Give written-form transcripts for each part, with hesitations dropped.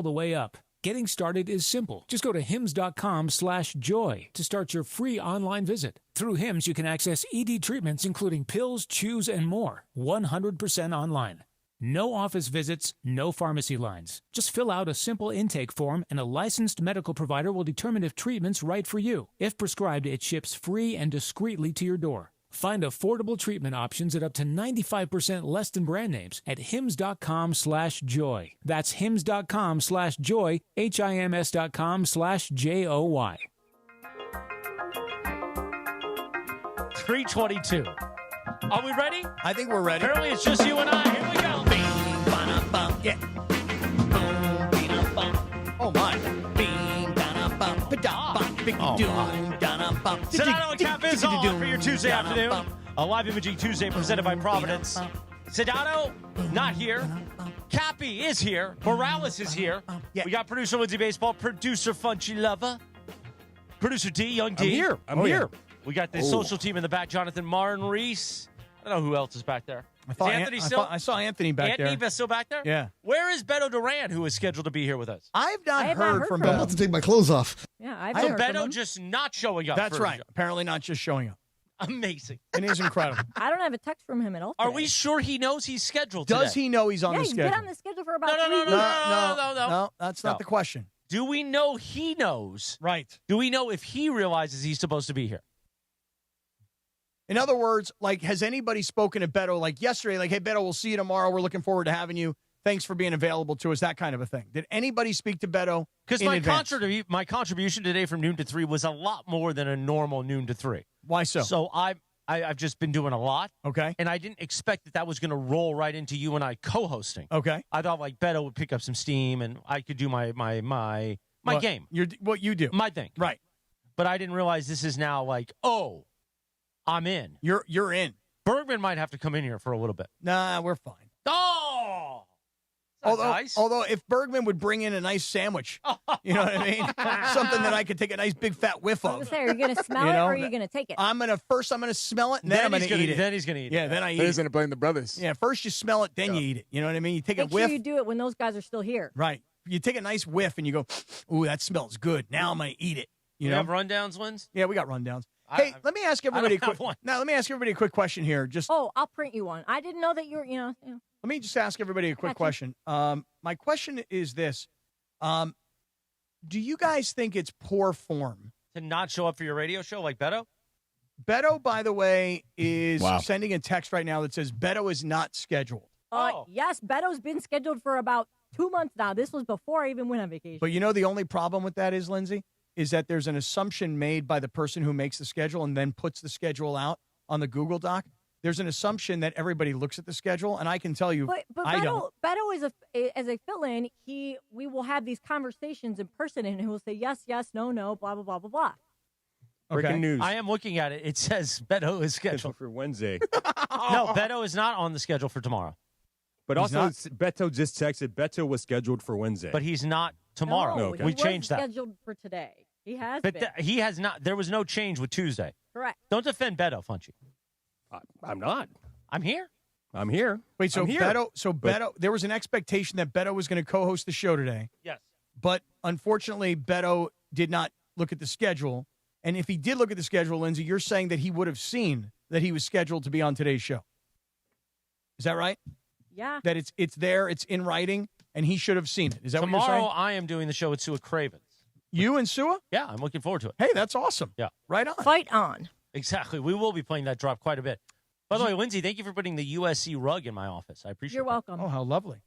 the way up. Getting started is simple. Just go to hims.com/joy to start your free online visit. Through Hims, you can access ED treatments including pills, chews, and more, 100% online. No office visits, no pharmacy lines. Just fill out a simple intake form and a licensed medical provider will determine if treatment's right for you. If prescribed, it ships free and discreetly to your door. Find affordable treatment options at up to 95% less than brand names at hims.com/joy. That's hims.com/joy, HIMS.com/JOY. 3:22. Are we ready? I think we're ready. Apparently it's just you and I. Here we go. Yeah. Oh, my. Sedano Kap is on for your Tuesday afternoon. A live imaging Tuesday presented by Providence. Sedano, not here. Cappy is here. Morales is here. Yeah. We got producer Lindsay Baseball, producer Funchy Lover, producer D, Young D. I'm here. I'm here. We got the social team in the back, Jonathan Martin Reese. I don't know who else is back there. I saw Anthony back there. Anthony still back there? Yeah. Where is Beto Duran, who is scheduled to be here with us? I have not heard from I'm about to take my clothes off. Yeah, I've So heard from Beto him. just not showing up. That's for right. the show. Apparently not just showing up. Amazing. It is incredible. I don't have a text from him at all. Are today. we sure he knows he's scheduled Does today? he know he's on Yeah, the he's schedule? been on the schedule for about No, 3 weeks. No. That's not the question. Do we know he knows? Right. Do we know if he realizes he's supposed to be here? In other words, like, has anybody spoken to Beto like yesterday? Like, hey, Beto, we'll see you tomorrow. We're looking forward to having you. Thanks for being available to us. That kind of a thing. Did anybody speak to Beto? Because in advance? my contribution today from noon to 3 was a lot more than a normal noon to 3. Why so? So I've just been doing a lot. Okay. And I didn't expect that was going to roll right into you and I co-hosting. Okay. I thought like Beto would pick up some steam and I could do my game. What you do. My thing. Right. But I didn't realize this is now like, oh, I'm in. You're in. Bergman might have to come in here for a little bit. Nah, we're fine. Oh! That's nice. Although if Bergman would bring in a nice sandwich, you know what I mean? Something that I could take a nice big fat whiff I was of. gonna say, are you going to smell it or are you going to take it? I'm going to smell it, and then I'm going to eat it. Then he's going to eat it. Yeah, then I eat He's it. going to blame the brothers. Yeah, first you smell it, then you eat it. You know what I mean? You take a Make whiff. sure you do it when those guys are still here. Right. You take a nice whiff, and you go, ooh, that smells good. Now I'm going to eat it. You You know? have rundowns, Wins? Yeah, we got rundowns. Hey, let me ask everybody a quick. Now, let me ask everybody a quick question here. Just Oh, I'll print you one. I didn't know that you were, let me just ask everybody a quick question. My question is this: do you guys think it's poor form To not show up for your radio show like Beto? Beto, by the way, is Wow. sending a text right now that says Beto is not scheduled. Yes, Beto's been scheduled for about 2 months now. This was before I even went on vacation. But you know the only problem with that is, Lindsay, is that there's an assumption made by the person who makes the schedule and then puts the schedule out on the Google Doc. There's an assumption that everybody looks at the schedule, and I can tell you, But I don't. Beto is as a fill-in. We will have these conversations in person, and he will say yes, no, blah blah blah blah blah. Breaking news. I am looking at it. It says Beto is scheduled. for Wednesday. No, Beto is not on the schedule for tomorrow. But He's also, not? Beto just texted. Beto was scheduled for Wednesday. But he's not tomorrow. No, Okay. he We was changed that. Scheduled for today. He has But been. he has not. There was no change with Tuesday. Correct. Don't defend Beto, Funchy. I'm not. I'm here. I'm here. Wait, so I'm here. Beto, there was an expectation that Beto was going to co-host the show today, Yes. but unfortunately, Beto did not look at the schedule. And if he did look at the schedule, Lindsay, you're saying that he would have seen that he was scheduled to be on today's show. Is that right? Yeah. That it's there, it's in writing, and he should have seen it. Is that what you're Tomorrow, saying? I am doing the show with Sua Cravens. You and Sua? Yeah, I'm looking forward to it. Hey, that's awesome. Yeah. Right on. Fight on. Exactly. We will be playing that drop quite a bit. By the way, Lindsay, thank you for putting the USC rug in my office. I appreciate it. You're welcome. Oh, how lovely.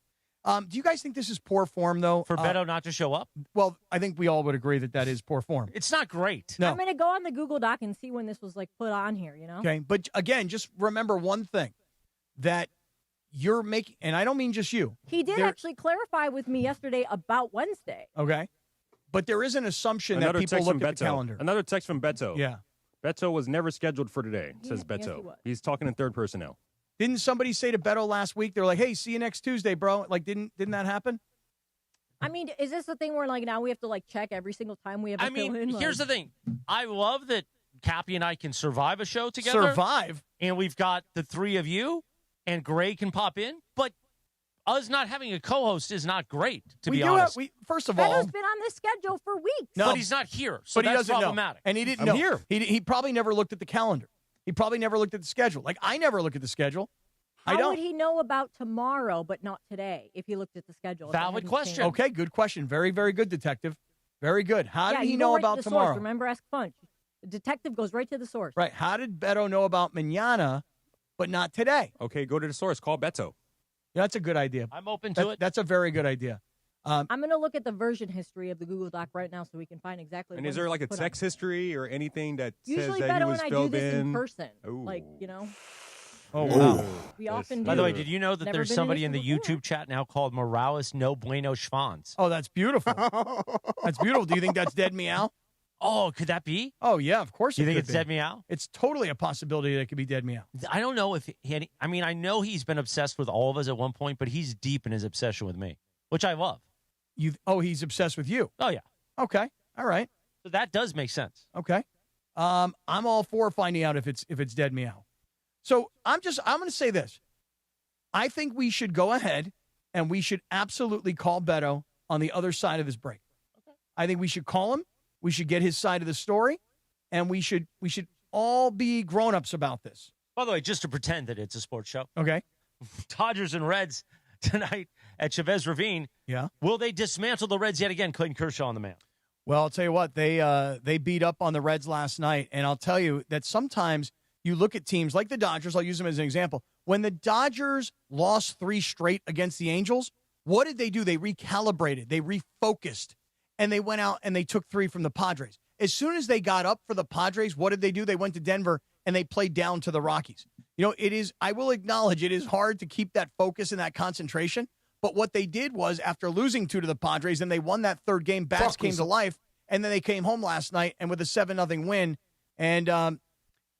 Do you guys think this is poor form, though? For Beto not to show up? Well, I think we all would agree that that is poor form. It's not great. No. I'm going to go on the Google Doc and see when this was put on here, you know? Okay, but again, just remember one thing, that you're making, and I don't mean just you. He did actually clarify with me yesterday about Wednesday. Okay, but there is an assumption Another that people text look from at the Beto. calendar. Another text from Beto. Yeah. Beto was never scheduled for today, says yes, he Beto. was. He's talking in third person now. Didn't somebody say to Beto last week, they're like, hey, see you next Tuesday, bro? Like, didn't that happen? I mean, is this the thing where now we have to check every single time we have a fill in? Here's the thing. I love that Cappy and I can survive a show together. Survive? And we've got the three of you, and Gray can pop in. But us not having a co-host is not great, to we be do honest. First of all, Beto's been on this schedule for weeks. No. But he's not here, so but he that's doesn't problematic. know. And he didn't I'm know. here. He probably never looked at the calendar. He probably never looked at the schedule. Like, I never look at the schedule. I How don't. would he know about tomorrow but not today if he looked at the schedule? if it Valid hadn't question. changed? Okay, good question. Very, very good, detective. Very good. How Yeah, did he you go know right to about the tomorrow? Source. Remember, ask Funch. The detective goes right to the source. Right. How did Beto know about mañana, but not today? Okay, go to the source. Call Beto. Yeah, that's a good idea. I'm open to it. That's a very good idea. I'm going to look at the version history of the Google Doc right now so we can find exactly. And when is there it like a was put text on. history or anything that Usually says that he Beto was and I do filled this in in? person. Ooh. Like, you know, Oh, wow. we often do. By the way, did you know that Never there's been an somebody in issue the before. YouTube chat now called Morales No Bueno Schwanz? Oh, that's beautiful. That's beautiful. Do you think that's Dead Meow? Oh, could that be? Oh, yeah, of course Do you it think could it's be. Dead Meow? It's totally a possibility that it could be Dead Meow. I don't know if he had, I mean, I know he's been obsessed with all of us at one point, but he's deep in his obsession with me, which I love. He's obsessed with you. Oh, yeah. Okay. All right. So that does make sense. Okay. I'm all for finding out if it's Dead Meow. So I'm going to say this. I think we should go ahead and we should absolutely call Beto on the other side of his break. Okay. I think we should call him. We should get his side of the story, and we should all be grown-ups about this. By the way, just to pretend that it's a sports show, Okay. Dodgers and Reds tonight at Chavez Ravine. Yeah. Will they dismantle the Reds yet again? Clayton Kershaw on the mound. Well, I'll tell you what, they beat up on the Reds last night, and I'll tell you that sometimes you look at teams like the Dodgers, I'll use them as an example. When the Dodgers lost 3 straight against the Angels, what did they do? They recalibrated, they refocused, and they went out and they took 3 from the Padres. As soon as they got up for the Padres, what did they do? They went to Denver and they played down to the Rockies. You know, I will acknowledge it is hard to keep that focus and that concentration. But what they did was, after losing 2 to the Padres, and they won that 3rd game, bats came to life, and then they came home last night and with a 7-0 win. And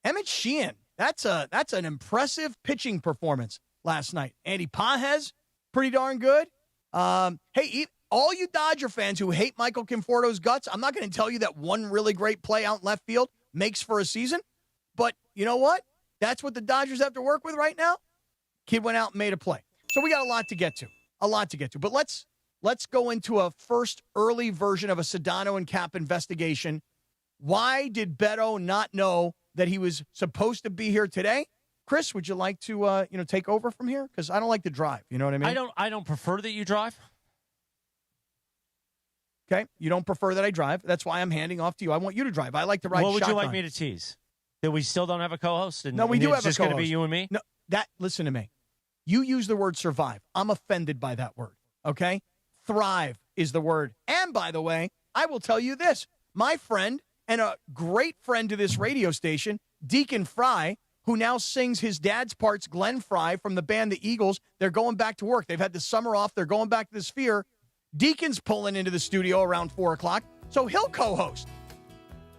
Emmett Sheehan, that's an impressive pitching performance last night. Andy Pages, pretty darn good. Hey, all you Dodger fans who hate Michael Conforto's guts, I'm not going to tell you that one really great play out in left field makes for a season. But you know what? That's what the Dodgers have to work with right now. Kid went out and made a play. So we got a lot to get to. But let's go into a first early version of a Sedano and Kap investigation. Why did Beto not know that he was supposed to be here today? Chris, would you like to take over from here? Because I don't like to drive. You know what I mean? I don't prefer that you drive. Okay, you don't prefer that I drive. That's why I'm handing off to you. I want you to drive. I like to ride What would you shotgun. like me to tease? That we still don't have a co-host? No, we do have a It's just going to be co-host. you and me? No, listen to me. You use the word survive. I'm offended by that word, okay? Thrive is the word. And by the way, I will tell you this. My friend and a great friend to this radio station, Deacon Fry, who now sings his dad's parts, Glenn Fry, from the band The Eagles, they're going back to work. They've had the summer off. They're going back to the Sphere. Deacon's pulling into the studio around 4 o'clock, so he'll co-host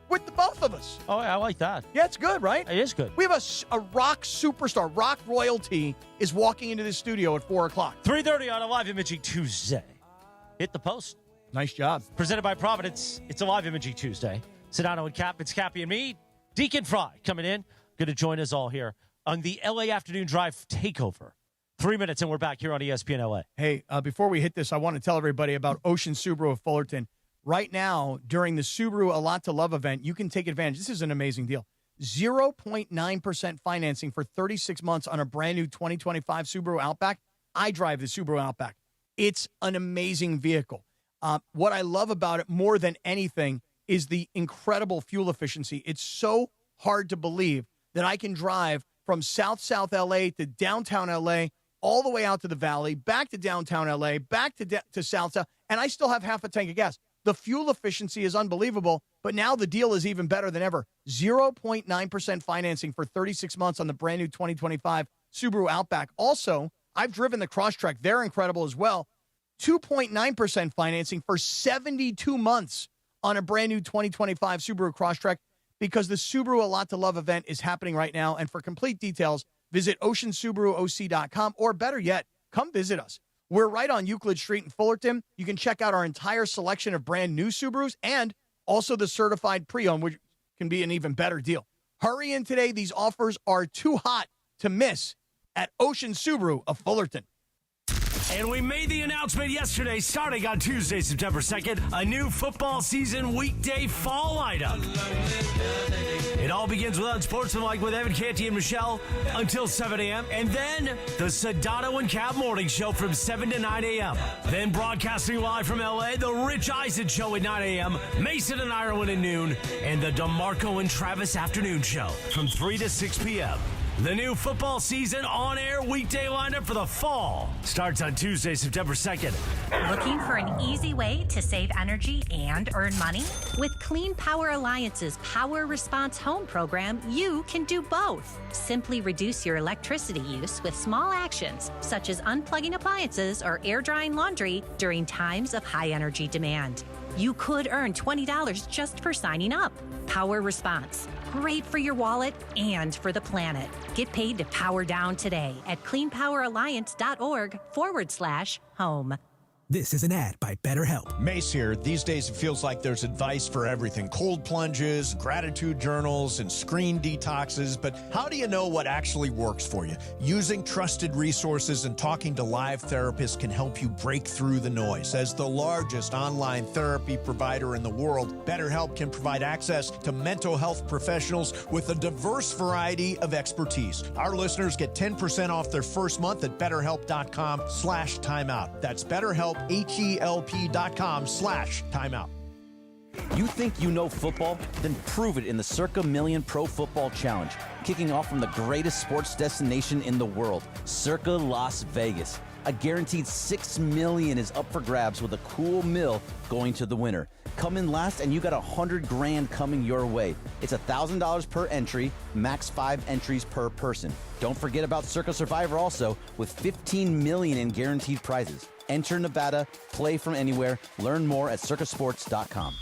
with the both of us. Oh, I like that. Yeah, it's good, right? It is good. We have a rock superstar. Rock royalty is walking into the studio at 4 o'clock. 3:30 on a live imaging Tuesday. Hit the post. Nice job. Presented by Providence. It's a live imaging Tuesday. Sedano and Kap. It's Cappy and me. Deacon Fry coming in. Going to join us all here on the LA Afternoon Drive Takeover. 3 minutes and we're back here on ESPN LA. Hey, before we hit this, I want to tell everybody about Ocean Subaru of Fullerton. Right now, during the Subaru A Lot to Love event, you can take advantage. This is an amazing deal. 0.9% financing for 36 months on a brand new 2025 Subaru Outback. I drive the Subaru Outback. It's an amazing vehicle. What I love about it more than anything is the incredible fuel efficiency. It's so hard to believe that I can drive from South LA to downtown LA, all the way out to the valley, back to downtown LA, back to South, and I still have half a tank of gas. The fuel efficiency is unbelievable, but now the deal is even better than ever. 0.9% financing for 36 months on the brand new 2025 Subaru Outback. Also, I've driven the Crosstrek. They're incredible as well. 2.9% financing for 72 months on a brand new 2025 Subaru Crosstrek, because the Subaru A Lot to Love event is happening right now. And for complete details, visit oceansubaruoc.com, or better yet, come visit us. We're right on Euclid Street in Fullerton. You can check out our entire selection of brand new Subarus and also the certified pre-owned, which can be an even better deal. Hurry in today. These offers are too hot to miss at Ocean Subaru of Fullerton. And we made the announcement yesterday, starting on Tuesday, September 2nd, a new football season weekday fall lineup. It all begins with Unsportsmanlike with Evan Canty and Michelle until 7 a.m. And then the Sedano and Kap Morning Show from 7 to 9 a.m. Then broadcasting live from L.A., the Rich Eisen Show at 9 a.m., Mason and Ireland at noon, and the DeMarco and Travis Afternoon Show from 3 to 6 p.m. The new football season on-air weekday lineup for the fall starts on Tuesday, September 2nd. Looking for an easy way to save energy and earn money? With Clean Power Alliance's Power Response Home program, you can do both. Simply reduce your electricity use with small actions, such as unplugging appliances or air drying laundry during times of high energy demand. You could earn $20 just for signing up. Power Response. Great for your wallet and for the planet. Get paid to power down today at cleanpoweralliance.org/home. This is an ad by BetterHelp. Mace here. These days it feels like there's advice for everything. Cold plunges, gratitude journals, and screen detoxes. But how do you know what actually works for you? Using trusted resources and talking to live therapists can help you break through the noise. As the largest online therapy provider in the world, BetterHelp can provide access to mental health professionals with a diverse variety of expertise. Our listeners get 10% off their first month at BetterHelp.com/timeout. That's BetterHelp, HELP.com/timeout. You think you know football? Then prove it in the Circa Million Pro Football Challenge, kicking off from the greatest sports destination in the world, Circa Las Vegas. A guaranteed $6 million is up for grabs with a cool mill going to the winner. Come in last and you got $100,000 coming your way. It's $1,000 per entry, max 5 entries per person. Don't forget about Circa Survivor also, with $15 million in guaranteed prizes. Enter Nevada, play from anywhere. Learn more at circasports.com.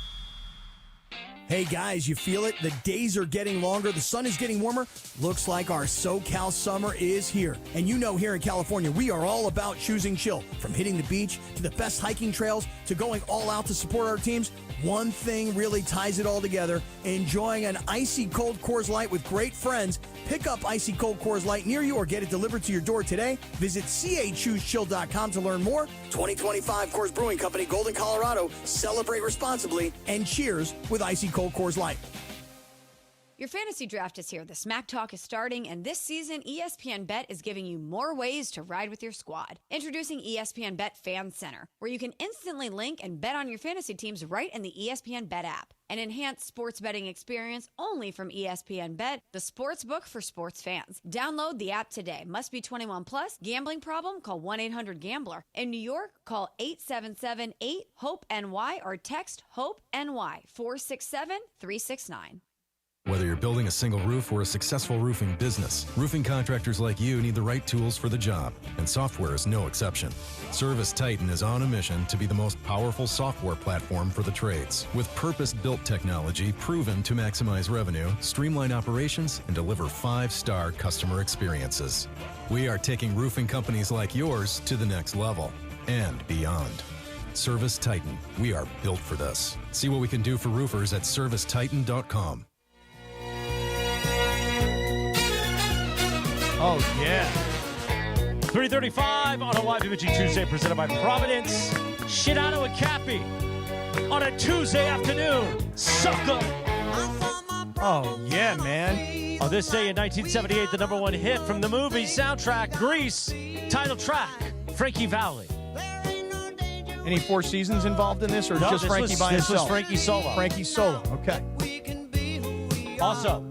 Hey guys, you feel it? The days are getting longer. The sun is getting warmer. Looks like our SoCal summer is here. And you know here in California, we are all about choosing chill. From hitting the beach to the best hiking trails to going all out to support our teams, one thing really ties it all together. Enjoying an icy cold Coors Light with great friends. Pick up icy cold Coors Light near you or get it delivered to your door today. Visit CAChooseChill.com to learn more. 2025 Coors Brewing Company, Golden, Colorado. Celebrate responsibly and cheers with icy cold Coors Light. Your fantasy draft is here. The Smack Talk is starting, and this season, ESPN Bet is giving you more ways to ride with your squad. Introducing ESPN Bet Fan Center, where you can instantly link and bet on your fantasy teams right in the ESPN Bet app. An enhanced sports betting experience only from ESPN Bet, the sports book for sports fans. Download the app today. Must be 21 plus. Gambling problem? Call 1-800-GAMBLER. In New York, call 877-8-HOPE-NY or text HOPE-NY 467-369. Whether you're building a single roof or a successful roofing business, roofing contractors like you need the right tools for the job, and software is no exception. Service Titan is on a mission to be the most powerful software platform for the trades, with purpose-built technology proven to maximize revenue, streamline operations, and deliver 5-star customer experiences. We are taking roofing companies like yours to the next level and beyond. Service Titan, we are built for this. See what we can do for roofers at servicetitan.com. Oh, yeah. 3:35 on a live imaging Tuesday presented by Providence. Sedano and Cappy on a Tuesday afternoon. Sucker. Oh, yeah, man. On this day in 1978, the number one hit from the movie soundtrack, Grease, title track, Frankie Valli. Any Four Seasons involved in this, or No, just Frankie by this himself? was Frankie solo. Frankie solo, okay. Also,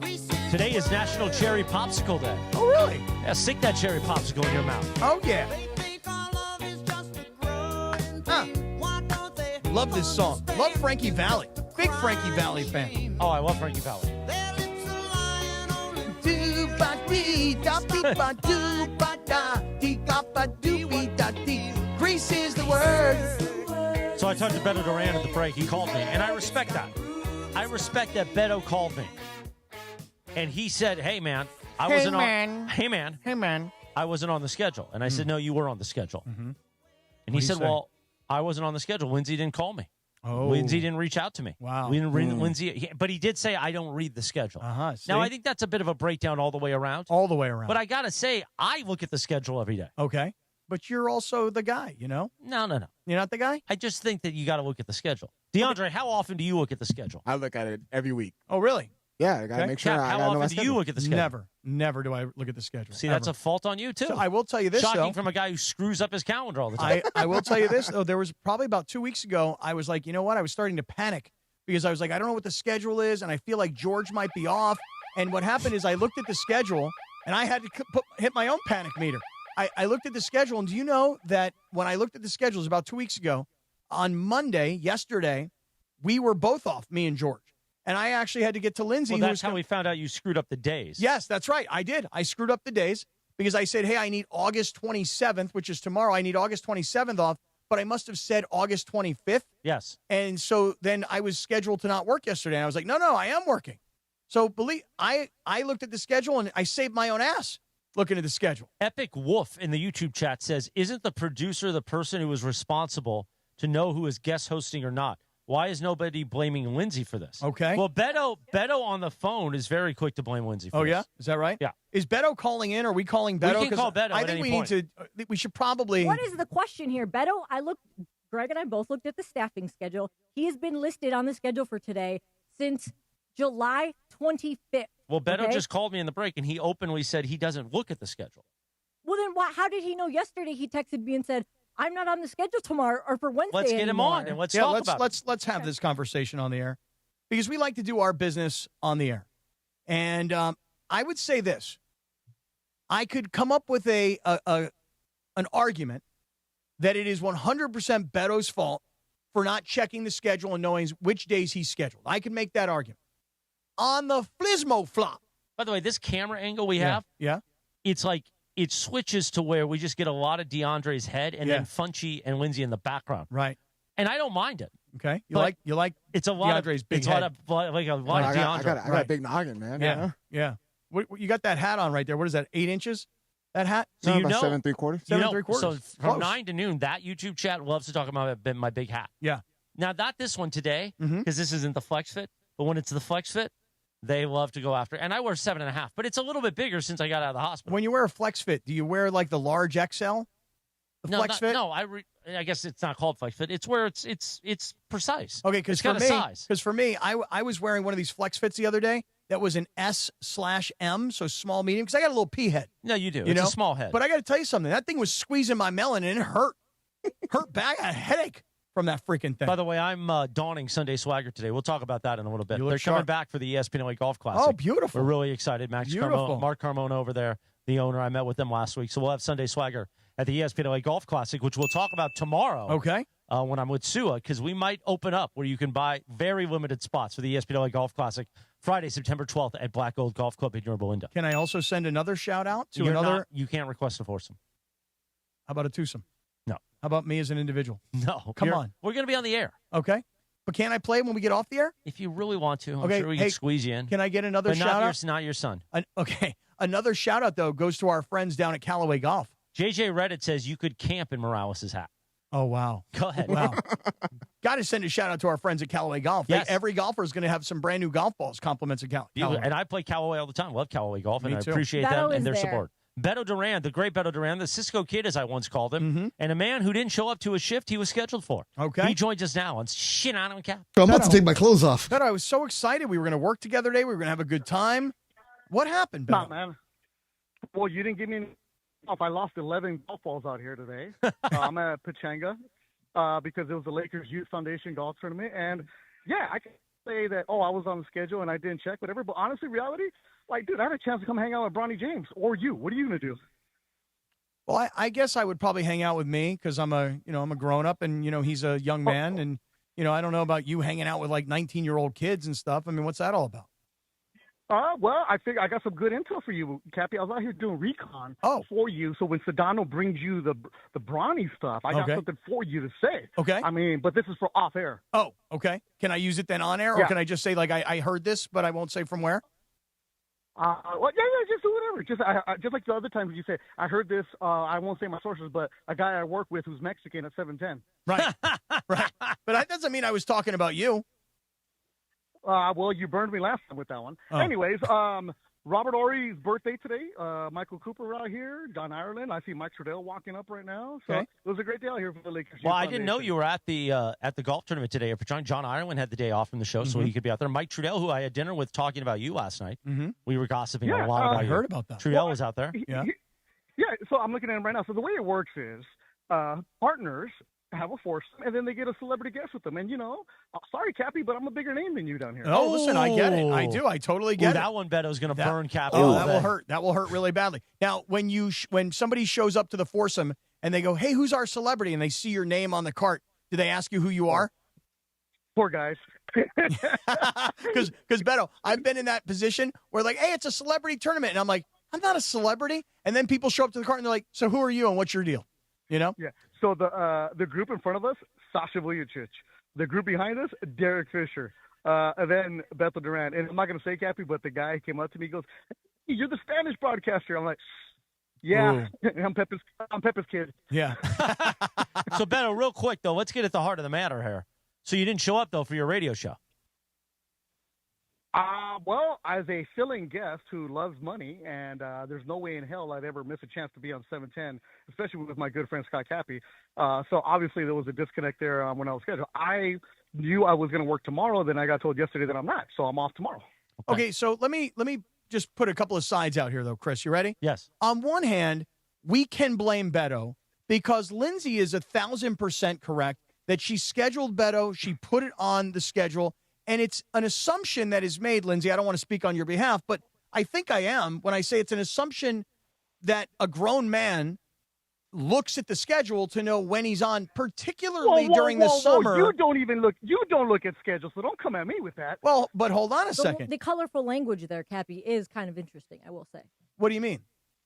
today is National Cherry Popsicle Day. Oh, really? Yeah, stick that cherry popsicle in your mouth. Oh, yeah. Huh. Love this song. Love Frankie Valli. Big Frankie Valli fan. Oh, I love Frankie Valli. Grease is the word. So I talked to Beto Duran at the break. He called me, and I respect that. I respect that Beto called me. And he said, hey, man, I wasn't on. Hey, man. I wasn't on the schedule. And I said, no, you were on the schedule. Mm-hmm. And he said, well, I wasn't on the schedule. Lindsay didn't call me. Oh. Lindsay didn't reach out to me. Wow. Lindsay, but he did say, I don't read the schedule. Uh-huh. Now, I think that's a bit of a breakdown all the way around. All the way around. But I got to say, I look at the schedule every day. Okay. but you're also the guy, No. You're not the guy? I just think that you got to look at the schedule. DeAndre, how often do you look at the schedule? I look at it every week. Oh, really? Yeah, I got to Okay. make sure. Cap, I how gotta know my often do you schedule. look at the schedule? Never do I look at the schedule. See, that's ever. a fault on you, too. So I will tell you this, Shocking though. from a guy who screws up his calendar all the time. I will tell you this, though. There was probably about 2 weeks ago, I was like, you know what? I was starting to panic because I was like, I don't know what the schedule is, and I feel like George might be off. And what happened is I looked at the schedule, and I had to hit my own panic meter. I looked at the schedule, and do you know that when I looked at the schedules about 2 weeks ago, on Monday, yesterday, we were both off, me and George. And I actually had to get to Lindsay. Well, who that's how we found out you screwed up the days. Yes, that's right. I did. I screwed up the days because I said, hey, I need August 27th, which is tomorrow. I need August 27th off, but I must have said August 25th. Yes. And so then I was scheduled to not work yesterday. And I was like, no, I am working. So believe I looked at the schedule and I saved my own ass looking at the schedule. Epic Wolf in the YouTube chat says, isn't the producer the person who is responsible to know who is guest hosting or not? Why is nobody blaming Lindsay for this? Okay. Well, Beto on the phone is very quick to blame Lindsay for this. Yeah? Is that right? Yeah. Is Beto calling in? Or are we calling Beto? We can call 'Cause Beto I at think any we point. need to. We should probably. What is the question here, Beto? Greg and I both looked at the staffing schedule. He has been listed on the schedule for today since July 25th. Well, Beto okay? just called me in the break, and he openly said he doesn't look at the schedule. Well, then how did he know yesterday? He texted me and said, I'm not on the schedule tomorrow or for Wednesday Let's get him anymore. on, and let's talk about it. Let's have this conversation on the air because we like to do our business on the air. And I would say this. I could come up with an argument that it is 100% Beto's fault for not checking the schedule and knowing which days he's scheduled. I can make that argument. On the Flismo flop. By the way, this camera angle we have, it's like it switches to where we just get a lot of DeAndre's head and then Funchy and Lindsay in the background. Right. And I don't mind it. Okay. You But like it's a lot DeAndre's of big it's head. a lot of DeAndre. I got a big noggin, man. Yeah. Yeah. You got that hat on right there. What is that, 8 inches? That hat? So you about know, 7 3/4. 7 3/4. So from Close. 9 to noon, that YouTube chat loves to talk about my big hat. Yeah. Now, not this one today, because Mhm. this isn't the Flex Fit, but when it's the Flex Fit, they love to go after. And I wear 7.5, but it's a little bit bigger since I got out of the hospital. When you wear a Flex Fit, do you wear like the large XL? The Flex Fit? No, I guess it's not called Flex Fit. It's where it's precise. Okay, because it's got for a me, size. because for me, I was wearing one of these Flex Fits the other day that was an S/M, so small medium, because I got a little pea head. No, you do. You It's know? a small head. But I got to tell you something. That thing was squeezing my melon, and it hurt. Hurt bad. I got a headache from that freaking thing. By the way, I'm donning Sunday Swagger today. We'll talk about that in a little bit. You look They're coming sharp. back for the ESPN LA Golf Classic. Oh, beautiful. We're really excited. Beautiful. Mark Carmona over there, the owner. I met with them last week. So we'll have Sunday Swagger at the ESPN LA Golf Classic, which we'll talk about tomorrow. Okay. When I'm with Sua, because we might open up where you can buy very limited spots for the ESPN LA Golf Classic Friday, September 12th at Black Gold Golf Club in Yorba Linda. Can I also send another shout out to You're another? not- you can't request a foursome. How about a twosome? No. How about me as an individual? No. Come on. We're going to be on the air. Okay. But can I play when we get off the air? If you really want to, I'm Okay, sure we hey, can squeeze you in. Can I get another but shout out? not your son. Okay. Another shout out, though, goes to our friends down at Callaway Golf. JJ Reddit says you could camp in Morales' hat. Oh, wow. Go ahead. Wow. Got to send a shout out to our friends at Callaway Golf. Yes. Every golfer is going to have some brand new golf balls, compliments of Callaway. And I play Callaway all the time. Love Callaway Golf, and Me I too. appreciate Beto them is and their there. support. Beto Duran, the great Beto Duran, the Cisco Kid, as I once called him, and a man who didn't show up to a shift he was scheduled for. Okay. He joins us now on Sedano Kap. I'm about to take my clothes off. Beto, I was so excited. We were going to work together today. We were going to have a good time. What happened, Beto? Nah, man. Well, you didn't give me any off. I lost 11 golf balls out here today. I'm at Pachanga because it was the Lakers Youth Foundation Golf Tournament. And, yeah, I can say that, I was on the schedule and I didn't check, whatever. But honestly, reality, like, dude, I had a chance to come hang out with Bronny James or you. What are you going to do? Well, I guess I would probably hang out with me because I'm a grown up and, he's a young man. And, I don't know about you hanging out with like 19-year-old kids and stuff. I mean, what's that all about? Well, I think I got some good intel for you, Cappy. I was out here doing recon for you. So when Sedano brings you the Bronny stuff, I got Okay. something for you to say. Okay. I mean, but this is for off air. Oh, okay. Can I use it then on air? Or Yeah. can I just say, like, I heard this, but I won't say from where? Well, yeah, just do whatever. Just like the other times you say, I heard this. I won't say my sources, but a guy I work with who's Mexican at 710. Right. Right. But that doesn't mean I was talking about you. Well, you burned me last time with that one. Oh. Anyways, Robert Ory's birthday today. Michael Cooper out here. John Ireland. I see Mike Trudell walking up right now. So Okay. it was a great day out here for the Lakers. Well, Youth I didn't know Foundation. you were at the golf tournament today. John Ireland had the day off from the show, so he could be out there. Mike Trudell, who I had dinner with, talking about you last night. Mm-hmm. We were gossiping a Yeah, lot about I you. heard about that. Trudell was out there. Yeah. Yeah, so I'm looking at him right now. So the way it works is partners have a foursome, and then they get a celebrity guest with them. And, sorry, Cappy, but I'm a bigger name than you down here. Oh, listen, I get it. I do. I totally get it. That one, Beto's going to burn Cappy. Oh, that will hurt. That will hurt really badly. Now, when somebody shows up to the foursome and they go, "Hey, who's our celebrity?" and they see your name on the cart, do they ask you who you are? Poor guys. Because Beto, I've been in that position where like, "Hey, it's a celebrity tournament," and I'm like, "I'm not a celebrity," and then people show up to the cart and they're like, "So who are you and what's your deal?" Yeah. So the group in front of us, Sasha Vujacic. The group behind us, Derek Fisher. And then Bethel Durant. And I'm not going to say Cappy, but the guy came up to me and goes, "Hey, you're the Spanish broadcaster." I'm like, "Yeah, I'm Pepe's kid." Yeah. So, Beto, real quick, though, let's get at the heart of the matter here. So you didn't show up, though, for your radio show? Well, as a filling guest who loves money, and there's no way in hell I'd ever miss a chance to be on 710, especially with my good friend Scott Cappy. So obviously there was a disconnect there when I was scheduled. I knew I was going to work tomorrow, then I got told yesterday that I'm not, so I'm off tomorrow. Okay, so let me just put a couple of sides out here, though, Chris. You ready? Yes. On one hand, we can blame Beto because Lindsay is 1,000% correct that she scheduled Beto, she put it on the schedule, and it's an assumption that is made, Lindsay. I don't want to speak on your behalf, but I think I am when I say it's an assumption that a grown man looks at the schedule to know when he's on, particularly during the summer. You don't look at schedules, so don't come at me with that. Well, but hold on a second. The colorful language there, Cappy, is kind of interesting, I will say. What do you mean?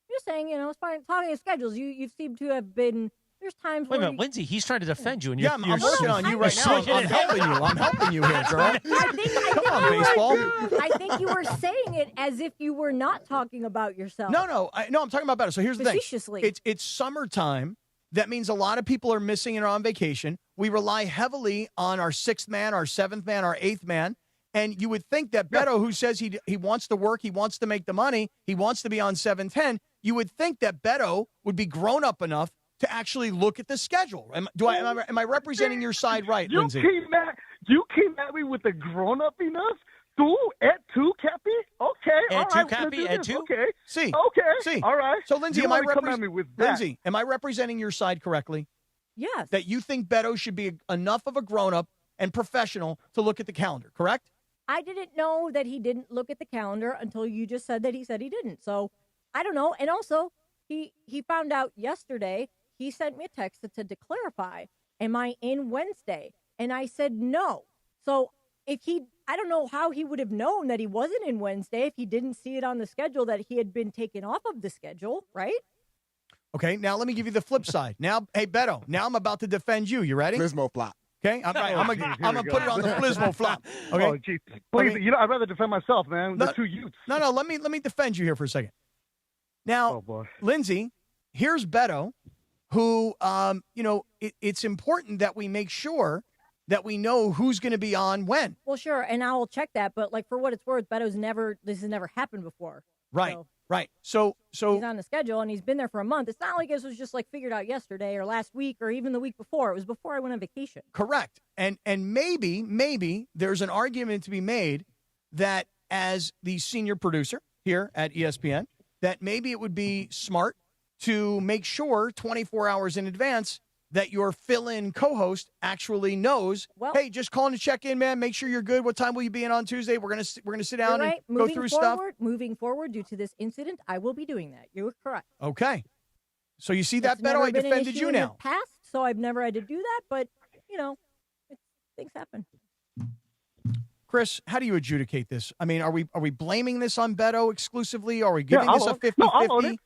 You're saying, it's fine. Talking of schedules, you seem to have been. There's times Wait a where minute, Lindsay, he's trying to defend you. And Yeah, I'm working on you right now. I'm helping you. I'm helping you here, girl. Come on, baseball. I think you were saying it as if you were not talking about yourself. No, I'm talking about Beto. So here's the thing. Facetiously. It's summertime. That means a lot of people are missing and are on vacation. We rely heavily on our sixth man, our seventh man, our eighth man. And you would think that Beto, who says he wants to work, he wants to make the money, he wants to be on 710, you would think that Beto would be grown up enough to actually look at the schedule. Am I representing your side right, Lindsay? You came at me with the grown up enough. Two, Cappy? Okay, all right. Cappy, et tu? Okay. See. Okay. All right. So, Lindsay, you am I come at me with that. Lindsay, am I representing your side correctly? Yes. That you think Beto should be enough of a grown-up and professional to look at the calendar, correct? I didn't know that he didn't look at the calendar until you just said that he said he didn't. So, I don't know. And also, he found out yesterday. He sent me a text that said to clarify, am I in Wednesday? And I said no. So I don't know how he would have known that he wasn't in Wednesday if he didn't see it on the schedule that he had been taken off of the schedule, right? Okay, now let me give you the flip side. Now, hey, Beto, now I'm about to defend you. You ready? Gizmo flop. Okay, I'm gonna put it on the Flizmo flop. Okay, Oh, geez. Please, I'd rather defend myself, man. The two youths. No. Let me defend you here for a second. Now, Lindsay, here's Beto, who, it's important that we make sure that we know who's going to be on when. Well, sure, and I will check that. But for what it's worth, this has never happened before. Right. So Right. So he's on the schedule and he's been there for a month. It's not like this was just figured out yesterday or last week or even the week before. It was before I went on vacation. Correct. And maybe there's an argument to be made that as the senior producer here at ESPN, that maybe it would be smart to make sure 24 hours in advance that your fill-in co-host actually knows, hey, just calling to check in, man. Make sure you're good. What time will you be in on Tuesday? We're gonna sit down and go through stuff. Moving forward, due to this incident, I will be doing that. You're correct. Okay. So you see that, Beto? I defended you now. Past, so I've never had to do that, but things happen. Chris, how do you adjudicate this? I mean, are we blaming this on Beto exclusively? Are we giving this a 50-50? No, I'll own it.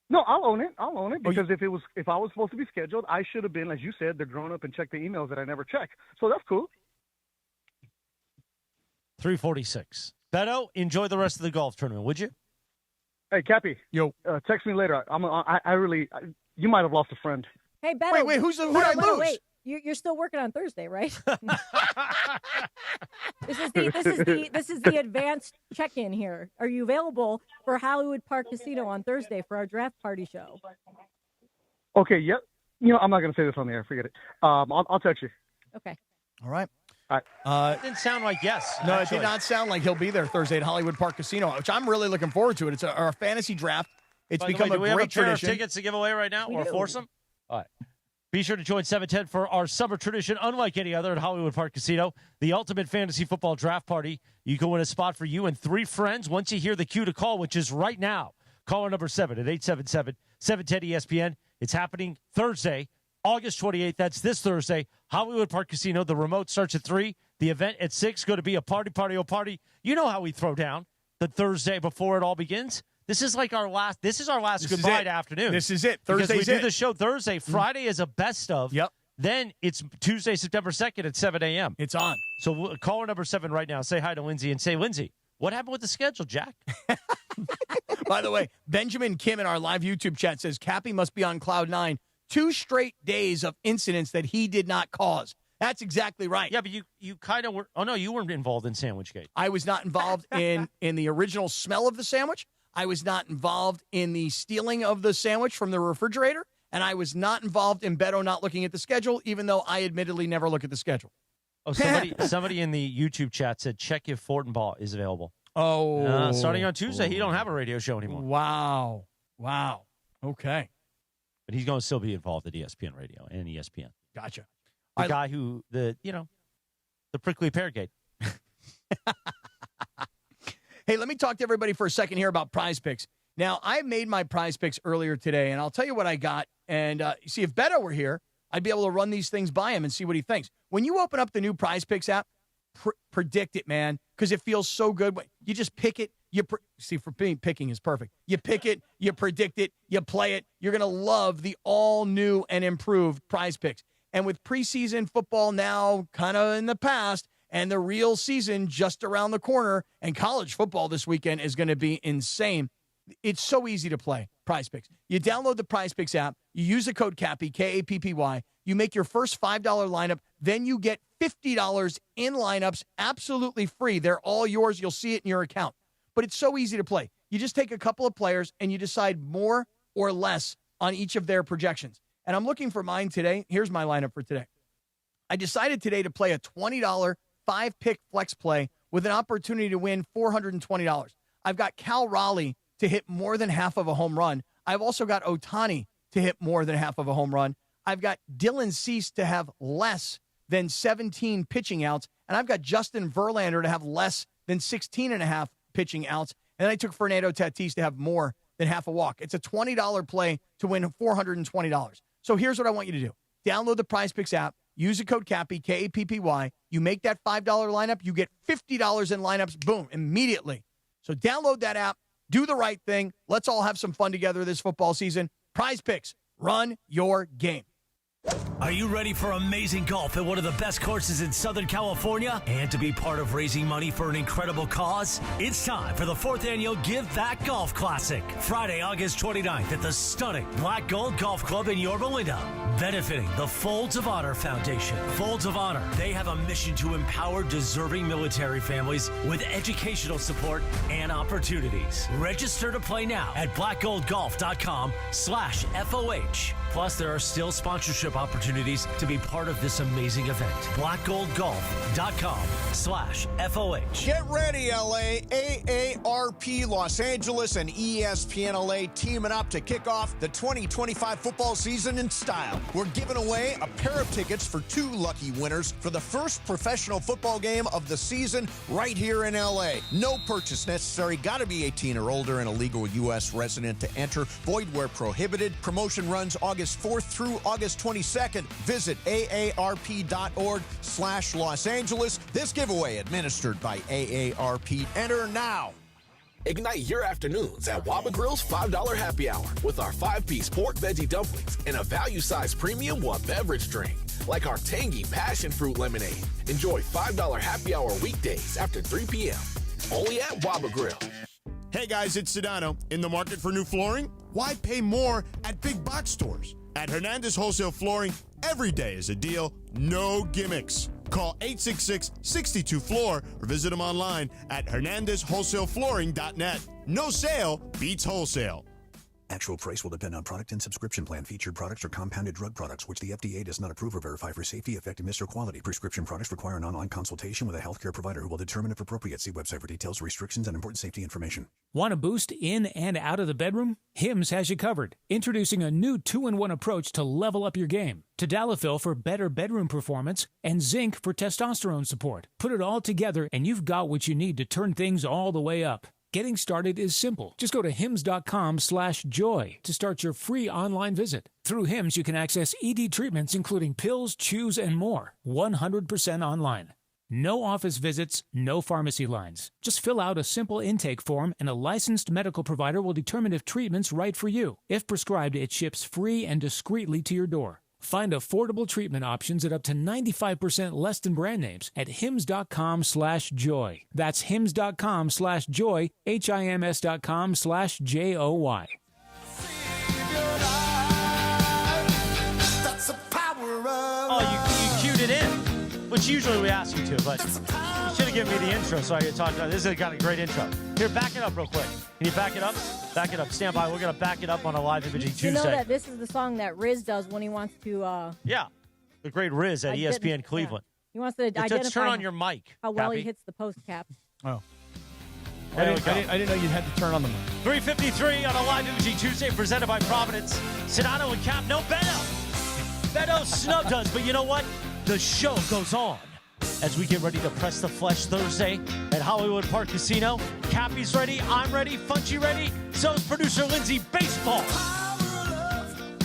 No, I'll own it because if I was supposed to be scheduled, I should have been, as you said, the grown up and check the emails that I never check. So that's cool. 346. Beto, enjoy the rest of the golf tournament, would you? Hey, Cappy. Yo. Text me later. You might have lost a friend. Hey, Beto. Wait, who did I lose? Wait. You're still working on Thursday, right? This is the advanced check-in here. Are you available for Hollywood Park Casino on Thursday for our draft party show? Okay, yep. I'm not going to say this on the air. Forget it. I'll text you. Okay. All right. It didn't sound like yes. No, actually. it did not sound like he'll be there Thursday at Hollywood Park Casino, which I'm really looking forward to. It's our fantasy draft. It's become do a we have a great pair tradition. of tickets to give away right now, We or do. force them? All right. Be sure to join 710 for our summer tradition, unlike any other, at Hollywood Park Casino, the ultimate fantasy football draft party. You can win a spot for you and 3 friends once you hear the cue to call, which is right now. Caller number 7 at 877-710-ESPN. It's happening Thursday, August 28th. That's this Thursday. Hollywood Park Casino. The remote starts at 3. The event at 6. Going to be a party. You know how we throw down the Thursday before it all begins. This is like our last goodbye to afternoon. This is it. Thursday's Thursday's we do it. the show Thursday. Friday is a best of. Yep. Then it's Tuesday, September 2nd at 7 a.m. It's on. So caller number 7 right now. Say hi to Lindsay and say, Lindsay, what happened with the schedule, Jack? By the way, Benjamin Kim in our live YouTube chat says Cappy must be on cloud 9. 2 straight days of incidents that he did not cause. That's exactly right. Yeah, but you kind of were. Oh, no, you weren't involved in Sandwichgate. I was not involved in the original smell of the sandwich. I was not involved in the stealing of the sandwich from the refrigerator. And I was not involved in Beto not looking at the schedule, even though I admittedly never look at the schedule. Oh, somebody in the YouTube chat said, check if Fortenbaugh is available. Oh. Starting on Tuesday, he don't have a radio show anymore. Wow. Okay. But he's going to still be involved at ESPN Radio and ESPN. Gotcha. The guy who, the prickly pear gate. Hey, let me talk to everybody for a second here about Prize Picks. Now, I made my Prize Picks earlier today, and I'll tell you what I got. And see, if Beto were here, I'd be able to run these things by him and see what he thinks. When you open up the new Prize Picks app, predict it, man, because it feels so good. You just pick it. See, for me, picking is perfect. You pick it, you predict it, you play it. You're going to love the all-new and improved Prize Picks. And with preseason football now kind of in the past and the real season just around the corner, and college football this weekend is going to be insane, it's so easy to play Prize Picks. You download the Prize Picks app, you use the code CAPPY, K-A-P-P-Y, you make your first $5 lineup, then you get $50 in lineups absolutely free. They're all yours. You'll see it in your account. But it's so easy to play. You just take a couple of players and you decide more or less on each of their projections. And I'm looking for mine today. Here's my lineup for today. I decided today to play a $20 5-pick flex play with an opportunity to win $420. I've got Cal Raleigh to hit more than half of a home run. I've also got Ohtani to hit more than half of a home run. I've got Dylan Cease to have less than 17 pitching outs. And I've got Justin Verlander to have less than 16 and a half pitching outs. And then I took Fernando Tatis to have more than half a walk. It's a $20 play to win $420. So here's what I want you to do. Download the Prize Picks app. Use the code CAPPY, K-A-P-P-Y. You make that $5 lineup. You get $50 in lineups, boom, immediately. So download that app. Do the right thing. Let's all have some fun together this football season. Prize Picks. Run your game. Are you ready for amazing golf at one of the best courses in Southern California and to be part of raising money for an incredible cause? It's time for the 4th annual Give Back Golf Classic, Friday, August 29th at the stunning Black Gold Golf Club in Yorba Linda, benefiting the Folds of Honor Foundation. Folds of Honor, they have a mission to empower deserving military families with educational support and opportunities. Register to play now at blackgoldgolf.com/FOH. Plus, there are still sponsorship opportunities to be part of this amazing event. blackgoldgolf.com/FOH. Get ready, LA. AARP Los Angeles and ESPN LA teaming up to kick off the 2025 football season in style. We're giving away a pair of tickets for 2 lucky winners for the first professional football game of the season right here in LA. No purchase necessary. Got to be 18 or older and a legal U.S. resident to enter. Void where prohibited. Promotion runs August 4th through August 22nd. Visit aarp.org/Los Angeles. This giveaway administered by AARP. Enter now. Ignite your afternoons at Waba Grill's $5 happy hour with our 5-piece pork veggie dumplings and a value-sized premium one beverage drink, like our tangy passion fruit lemonade. Enjoy $5 happy hour weekdays after 3 p.m. Only at Waba Grill. Hey guys, it's Sedano. In the market for new flooring? Why pay more at big box stores? At Hernandez Wholesale Flooring, every day is a deal, no gimmicks. Call 866-62-FLOOR or visit them online at hernandezwholesaleflooring.net. No sale beats wholesale. Actual price will depend on product and subscription plan. Featured products are compounded drug products, which the FDA does not approve or verify for safety, effectiveness, or quality. Prescription products require an online consultation with a healthcare provider who will determine if appropriate. See website for details, restrictions, and important safety information. Want a boost in and out of the bedroom? Hims has you covered. Introducing a new 2-in-1 approach to level up your game. Tadalafil for better bedroom performance and zinc for testosterone support. Put it all together and you've got what you need to turn things all the way up. Getting started is simple. Just go to hims.com/joy to start your free online visit. Through Hims, you can access ED treatments including pills, chews, and more. 100% online. No office visits, no pharmacy lines. Just fill out a simple intake form and a licensed medical provider will determine if treatment's right for you. If prescribed, it ships free and discreetly to your door. Find affordable treatment options at up to 95% less than brand names at hims.com/joy. That's hims.com/joy, HIMS.com/JOY. Oh, you cued it in, which usually we ask you to, but you should have given me the intro so I could talk about it. This has got a great intro. Here, back it up real quick. Can you back it up? Back it up. Stand by. We're going to back it up on a live imaging Tuesday. You know that this is the song that Riz does when he wants to... yeah, the great Riz at ESPN Cleveland. Yeah. He wants to identify turn on your mic, how well Cappy. he hits the post cap. Oh. I didn't know you had to turn on the mic. 3:53 on a live imaging Tuesday presented by Providence. Sedano and Kap, no Beto. Beto snubbed us, but you know what? The show goes on as we get ready to press the flesh Thursday at Hollywood Park Casino. Cappy's ready, I'm ready, Funchy ready, so is producer Lindsay. Baseball.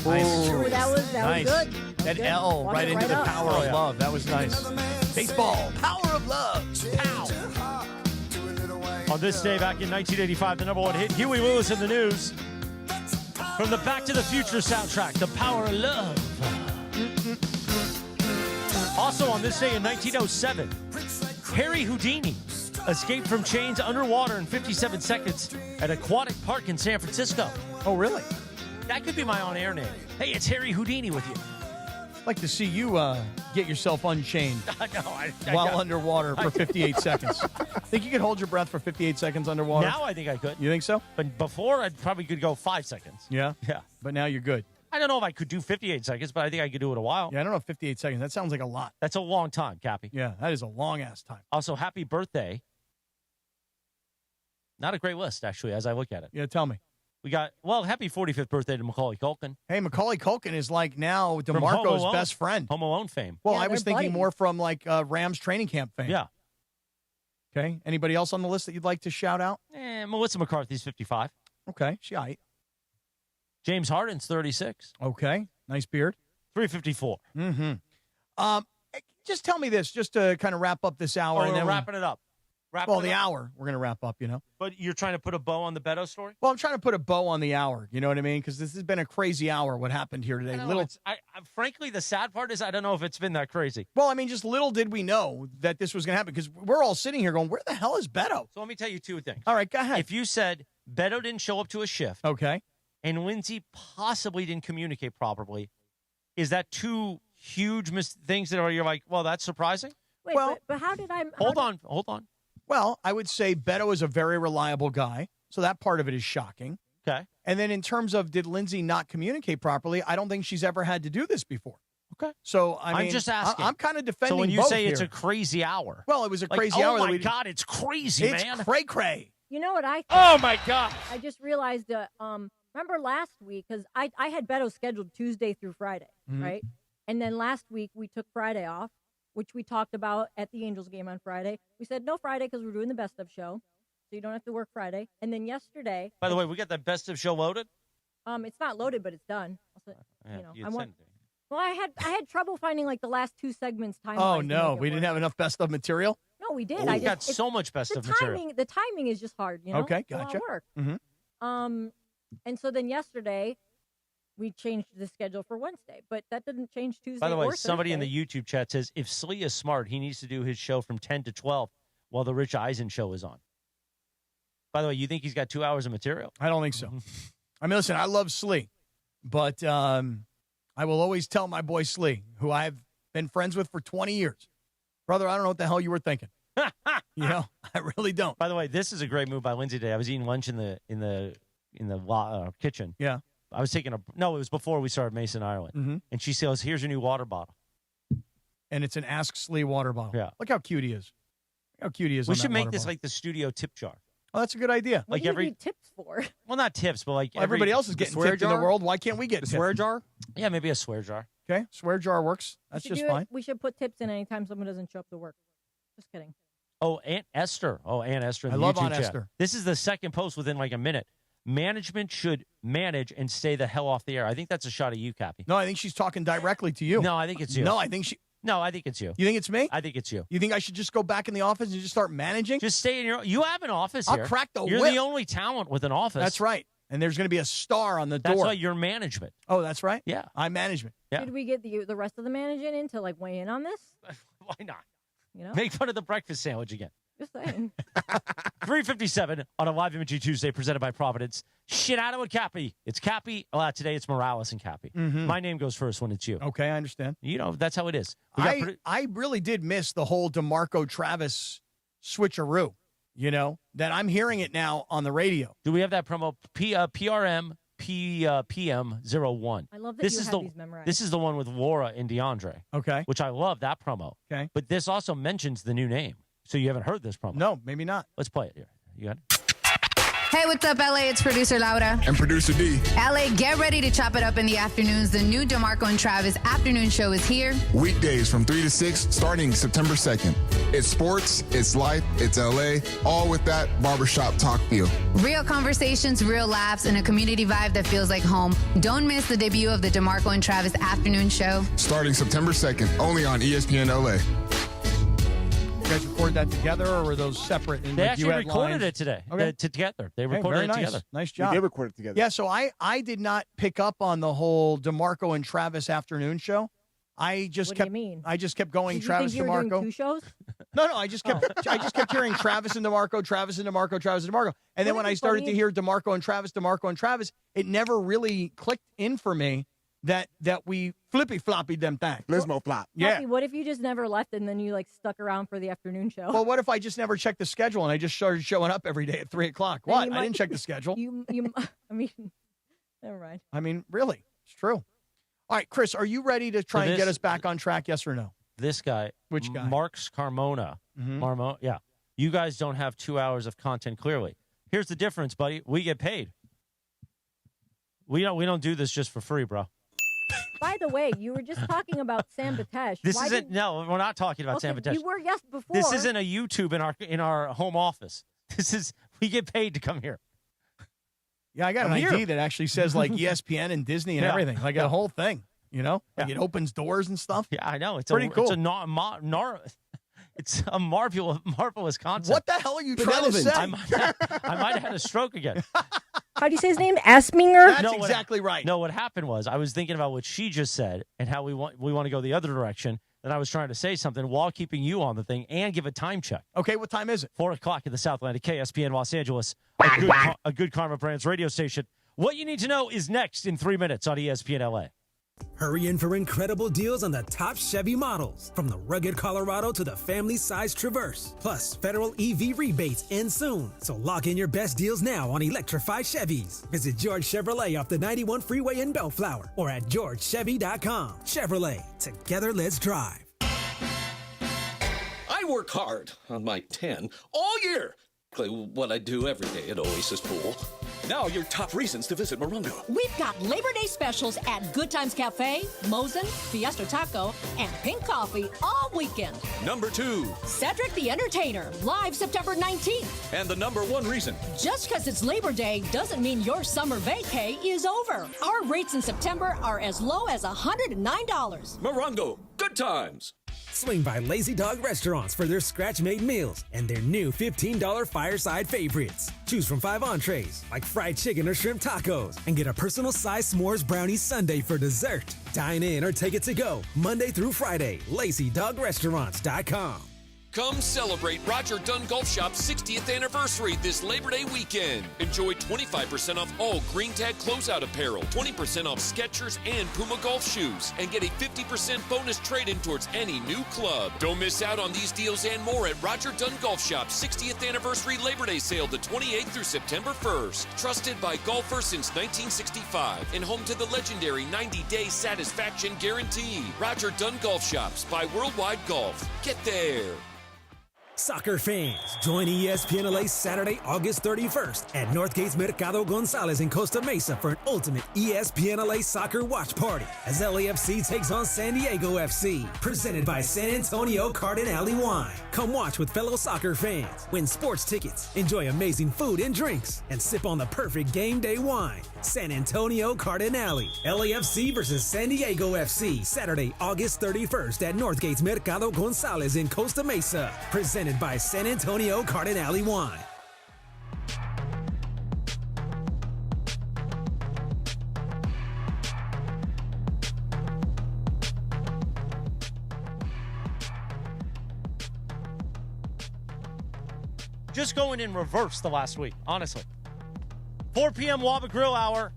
Nice. Ooh, that was nice. Good. That good. L Walk right it into the up. power of love. That was nice. Baseball. Power of love. Pow. On this day back in 1985, the number one hit, Huey Lewis in the News. From the Back to the Future soundtrack, The Power of Love. Also on this day in 1907, Harry Houdini escaped from chains underwater in 57 seconds at Aquatic Park in San Francisco. Oh, really? That could be my on-air name. Hey, it's Harry Houdini with you. I'd like to see you get yourself unchained I while underwater for 58 seconds. Think you could hold your breath for 58 seconds underwater? Now I think I could. You think so? But before, I probably could go 5 seconds. Yeah? Yeah. But now you're good. I don't know if I could do 58 seconds, but I think I could do it a while. Yeah, I don't know if 58 seconds. That sounds like a lot. That's a long time, Cappy. Yeah, that is a long-ass time. Also, happy birthday. Not a great list, actually, as I look at it. Yeah, tell me. We got, happy 45th birthday to Macaulay Culkin. Hey, Macaulay Culkin is like now DeMarco's best friend. Home Alone fame. Well, Yeah, I was they're thinking buddies. more from like Rams training camp fame. Yeah. Okay. Anybody else on the list that you'd like to shout out? Melissa McCarthy's 55. Okay. She aight. James Harden's 36. Okay. Nice beard. 354. Mm-hmm. Just tell me this, just to kind of wrap up this hour. We're and then wrapping it up. the hour we're going to wrap up, But you're trying to put a bow on the Beto story? Well, I'm trying to put a bow on the hour. You know what I mean? Because this has been a crazy hour, what happened here today. Frankly, the sad part is I don't know if it's been that crazy. Well, I mean, just little did we know that this was going to happen because we're all sitting here going, where the hell is Beto? So let me tell you two things. All right, go ahead. If you said Beto didn't show up to a shift, okay, and Lindsay possibly didn't communicate properly, is that two huge things that you're like, well, that's surprising? Wait, but how did I... Hold on. Well, I would say Beto is a very reliable guy, so that part of it is shocking. Okay. And then in terms of did Lindsay not communicate properly, I don't think she's ever had to do this before. Okay. So, I mean, I'm just asking. I'm kind of defending So when you both say here. it's a crazy hour. Well, it was a like, crazy hour. Oh, my God, it's crazy, man. It's cray-cray. You know what I think? Oh, my God. I just realized, remember last week, because I had Beto scheduled Tuesday through Friday, right? And then last week we took Friday off, which we talked about at the Angels game on Friday. We said no Friday because we're doing the best of show, so you don't have to work Friday. And then yesterday... By the way, we got the best of show loaded? It's not loaded, but it's done. Yeah, Well, I had trouble finding like the last two segments time. Oh, no. We didn't have enough best of material? No, we did. We got so much best of material. The timing is just hard, Okay, It's a lot gotcha. of work. Mm-hmm. And so then yesterday, we changed the schedule for Wednesday, but that didn't change Tuesday. By the way, or somebody Thursday. in the YouTube chat says if Slee is smart, he needs to do his show from 10 to 12 while the Rich Eisen show is on. By the way, you think he's got 2 hours of material? I don't think so. I mean, listen, I love Slee, but I will always tell my boy Slee, who I've been friends with for 20 years, brother, I don't know what the hell you were thinking. I really don't. By the way, this is a great move by Lindsay today. I was eating lunch in the kitchen. Yeah. I was taking it was before we started Mason, Ireland. Mm-hmm. And she says, here's your new water bottle. And it's an Ask Slee water bottle. Yeah. Look how cute he is. Look how cute he is. We on should that make water this bottle. like the studio tip jar. Oh, that's a good idea. What do you need tips for? Well, not tips, but like Everybody else is getting tipped in the world. Why can't we get The swear tipped? jar? Yeah, maybe a swear jar. Okay, swear jar works. That's We should just do it- fine. We should put tips in anytime someone doesn't show up to work. Just kidding. Oh, Aunt Esther. Oh, Aunt Esther. in I the love YouTube Aunt chat. Esther. This is the second post within like a minute. Management should manage and stay the hell off the air. I think that's a shot at you, Cappy. No, I think she's talking directly to you. No, I think it's you. No, I think it's you. You think it's me? I think it's you. You think I should just go back in the office and just start managing? Just stay in your. You have an office I'll here. crack the You're whip. the only talent with an office. That's right. And there's going to be a star on the That's door. why you're management. Oh, that's right? Yeah. I'm management. Yeah. Should we get the rest of the management in to like weigh in on this? Why not? You know, Make fun of the breakfast sandwich again. just saying. 3:57 on a live imaging Tuesday presented by Providence. Shit out of it, Cappy. It's Cappy. Today it's Morales and Cappy. Mhm. My name goes first when it's you. Okay, I understand. You know, that's how it is. I really did miss the whole DeMarco Travis switcheroo, that I'm hearing it now on the radio. Do we have that promo? PRM PM 01. I love that this you is have the, these memorized. This is the one with Laura and DeAndre. Okay. Which I love that promo. Okay. But this also mentions the new name. So you haven't heard this promo. No, maybe not. Let's play it here. You got it? Hey, what's up, LA? It's producer Laura. And producer D. LA, get ready to chop it up in the afternoons. The new DeMarco and Travis afternoon show is here. Weekdays from 3 to 6, starting September 2nd. It's sports, it's life, it's LA, all with that barbershop talk feel. Real conversations, real laughs, and a community vibe that feels like home. Don't miss the debut of the DeMarco and Travis afternoon show. Starting September 2nd, only on ESPN LA. You guys record that together, or were those separate? And They like, you actually had recorded lines? it today. Okay. Together. They Hey, recorded very it nice. together. Nice job. We did record it together. Yeah, so I did not pick up on the whole DeMarco and Travis afternoon show. I just What kept. do you mean? I just kept going. Did you Travis think you were doing DeMarco. 2 shows? No, I just kept hearing Travis and DeMarco, Travis and DeMarco, Travis and DeMarco. And then Wouldn't when it I be started funny to hear DeMarco and Travis, it never really clicked in for me that we flippy floppied them things. Lismo flop. Yeah. Happy, what if you just never left and then you like stuck around for the afternoon show? Well, what if I just never checked the schedule and I just started showing up every day at 3:00? Then What? you I might- didn't check the schedule. You I mean, never mind. I mean, really, it's true. All right, Chris, are you ready to try So and get this- us back on track? Yes or no? This guy. Which guy? Marks Carmona. Mhm. Yeah. You guys don't have 2 hours of content clearly. Here's the difference, buddy. We get paid. We don't do this just for free, bro. By the way, you were just talking about Sam Batesh. This Why isn't. didn't- No, we're not talking about Okay, Sam Batesh. You were before. This isn't a YouTube in our home office. This is we get paid to come here. Yeah, I got an I'm ID here. that actually says like ESPN and Disney and Yeah. everything, like Yeah. a whole thing. Like it opens doors and stuff. Yeah, I know. It's pretty cool. It's it's a marvelous concept. What the hell are you trying to say? I might have had a stroke again. How do you say his name? Asminger? That's what- exactly right. No, what happened was I was thinking about what she just said and how we want to go the other direction. And I was trying to say something while keeping you on the thing and give a time check. Okay, what time is it? 4:00 at the Southland at KSPN Los Angeles, a good Karma Brands radio station. What you need to know is next in 3 minutes on ESPN LA. Hurry in for incredible deals on the top Chevy models, from the rugged Colorado to the family-sized Traverse. Plus, federal EV rebates end soon. So lock in your best deals now on electrified Chevys. Visit George Chevrolet off the 91 freeway in Bellflower or at georgechevy.com. Chevrolet, together let's drive. I work hard on my 10 all year. What I do every day at Oasis Pool. Now your top reasons to visit Morongo. We've got Labor Day specials at Good Times Cafe, Mosen, Fiesta Taco, and Pink Coffee all weekend. Number 2. Cedric the Entertainer, live September 19th. And the number 1 reason. Just because it's Labor Day doesn't mean your summer vacay is over. Our rates in September are as low as $109. Morongo, good times. Swing by Lazy Dog Restaurants for their scratch-made meals and their new $15 fireside favorites. Choose from 5 entrees, like fried chicken or shrimp tacos, and get a personal-sized s'mores brownie sundae for dessert. Dine in or take it to go, Monday through Friday. LazyDogRestaurants.com. Come celebrate Roger Dunn Golf Shop's 60th anniversary this Labor Day weekend. Enjoy 25% off all Green Tag closeout apparel, 20% off Skechers and Puma golf shoes, and get a 50% bonus trade-in towards any new club. Don't miss out on these deals and more at Roger Dunn Golf Shop's 60th anniversary Labor Day sale the 28th through September 1st. Trusted by golfers since 1965 and home to the legendary 90-day satisfaction guarantee. Roger Dunn Golf Shops by Worldwide Golf. Get there. Soccer fans, join ESPN LA Saturday, August 31st at Northgate's Mercado Gonzalez in Costa Mesa for an ultimate ESPN LA soccer watch party as LAFC takes on San Diego FC. Presented by San Antonio Cardinale Wine. Come watch with fellow soccer fans, win sports tickets, enjoy amazing food and drinks, and sip on the perfect game day wine. San Antonio Cardinale. LAFC versus San Diego FC. Saturday, August 31st at Northgate's Mercado Gonzalez in Costa Mesa. Presented by San Antonio Cardinale Wine. Just going in reverse the last week, honestly. 4 p.m. Waba Grill Hour.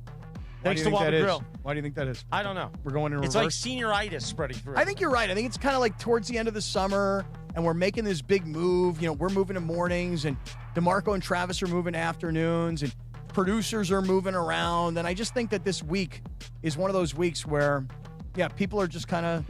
Thanks to Waba Grill. Why do you think that is? I don't know. We're going in reverse. It's like senioritis spreading through. I think you're right. I think it's kind of like towards the end of the summer, and we're making this big move. You know, we're moving to mornings, and DeMarco and Travis are moving afternoons, and producers are moving around. And I just think that this week is one of those weeks where, yeah, people are just kind of,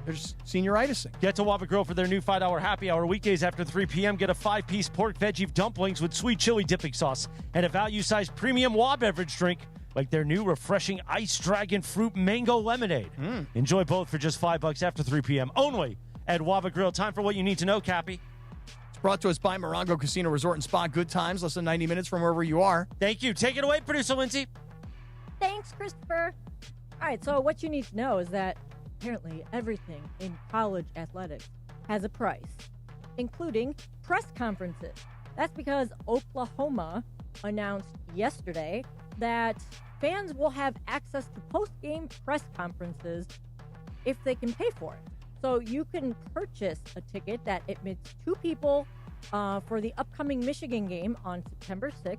they're just senioritising. Get to Waba Grill for their new $5 happy hour weekdays after 3 p.m. Get a 5-piece pork veggie dumplings with sweet chili dipping sauce and a value-sized premium Waba beverage drink like their new refreshing Ice Dragon Fruit Mango Lemonade. Enjoy both for just $5 after 3 p.m. only at Waba Grill. Time for what you need to know, Cappy. It's brought to us by Morongo Casino Resort and Spa. Good times, less than 90 minutes from wherever you are. Thank you. Take it away, producer Lindsay. Thanks, Christopher. All right, so what you need to know is that apparently everything in college athletics has a price, including press conferences. That's because Oklahoma announced yesterday that fans will have access to post-game press conferences if they can pay for it. So you can purchase a ticket that admits 2 people for the upcoming Michigan game on September 6th.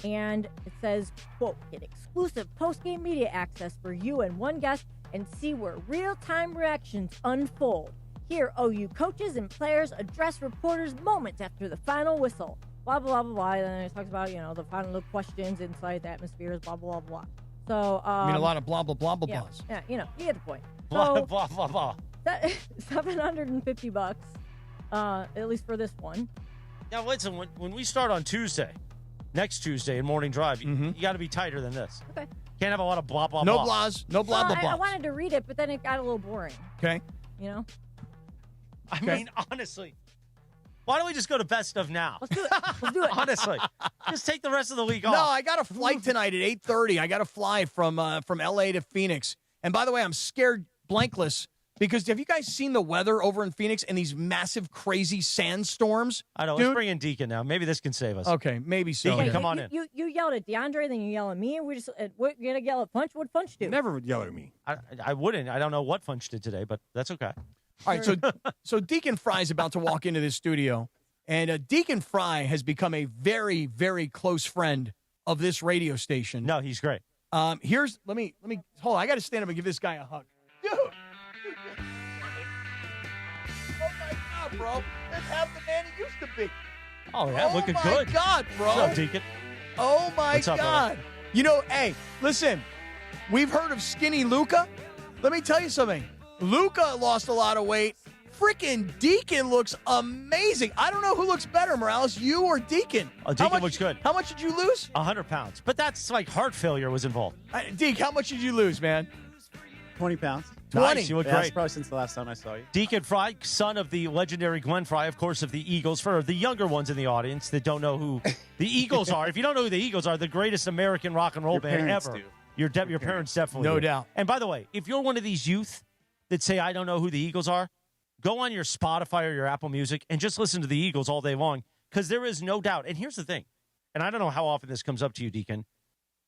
And it says, quote, get exclusive post-game media access for you and one guest and see where real-time reactions unfold. Hear OU coaches and players address reporters moments after the final whistle. Blah, blah, blah, blah. And then it talks about, the final questions inside the atmospheres, blah, blah, blah, blah. So, I mean, a lot of blah, blah, blah, blah, blahs. Yeah, you get the point. Blah, so, blah, blah, blah. $750, at least for this one. Now, listen, when we start on Tuesday, next Tuesday in Morning Drive, you got to be tighter than this. Okay. Can't have a lot of blah, blah, no blah. blahs. No blah, blah, blah. I wanted to read it, but then it got a little boring. Okay. I mean, honestly, why don't we just go to best of now? Let's do it. Let's do it. Honestly, just take the rest of the week off. No, I got a flight tonight at 8:30. I got to fly from L.A. to Phoenix. And by the way, I'm scared blankless because have you guys seen the weather over in Phoenix and these massive, crazy sandstorms? I know. Let's bring in Deacon now. Maybe this can save us. Okay, maybe so. Deacon, come on in. You yelled at DeAndre, then you yell at me. We're gonna yell at Funch. What'd Funch do? Never would yell at me. I wouldn't. I don't know what Funch did today, but that's okay. All right, so Deacon Fry's about to walk into this studio, and Deacon Fry has become a very, very close friend of this radio station. No, he's great. Let me hold on. I got to stand up and give this guy a hug. Dude. Oh my God, bro. That's half the man he used to be. Oh yeah, looking good. Oh my God, bro. What's up, Deacon? Oh my What's up, God. Hey, listen. We've heard of skinny Luca. Let me tell you something. Luca lost a lot of weight. Freaking Deacon looks amazing. I don't know who looks better, Morales, you or Deacon. Oh, Deacon looks good. How much did you lose? 100 pounds. But that's like heart failure was involved. Deke, how much did you lose, man? 20 pounds. 20. Nice, you look That's great. probably since the last time I saw you. Deacon Fry, son of the legendary Glenn Fry, of course, of the Eagles. For the younger ones in the audience that don't know who the Eagles are, if you don't know who the Eagles are, the greatest American rock and roll band ever. Do. Your parents definitely No do. doubt. And by the way, if you're one of these youth that say, I don't know who the Eagles are, go on your Spotify or your Apple Music and just listen to the Eagles all day long because there is no doubt. And here's the thing, and I don't know how often this comes up to you, Deacon,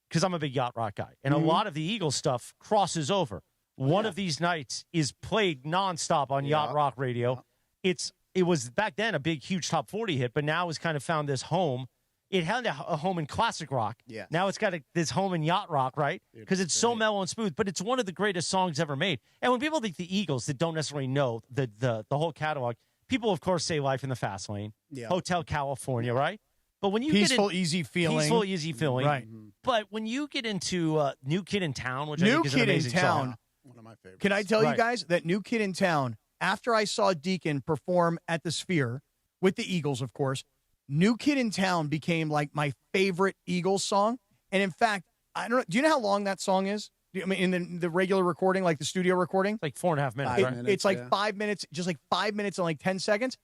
because I'm a big yacht rock guy, and a lot of the Eagles stuff crosses over. One of these nights is played nonstop on yacht rock radio. It's it was back then a big, huge top 40 hit, but now it's kind of found this home. It had a home in classic rock. Yeah. Now it's got this home in yacht rock, right? Because it's so mellow and smooth, but it's one of the greatest songs ever made. And when people think the Eagles that don't necessarily know the whole catalog, people, of course, say Life in the Fast Lane, Hotel California, right? But when you Peaceful, get Easy Feeling. Peaceful, Easy Feeling. Right. But when you get into New Kid in Town, which I New think is an Kid in amazing Town. song. One of my favorites. Can I tell you Right. guys that New Kid in Town, after I saw Deacon perform at the Sphere with the Eagles, of course, New Kid in Town became like my favorite Eagles song. And in fact, I don't know. Do you know how long that song is? I mean, in the regular recording, like the studio recording? It's like 4.5 minutes. Right? It's like 5 minutes, just like 5 minutes and like 10 seconds.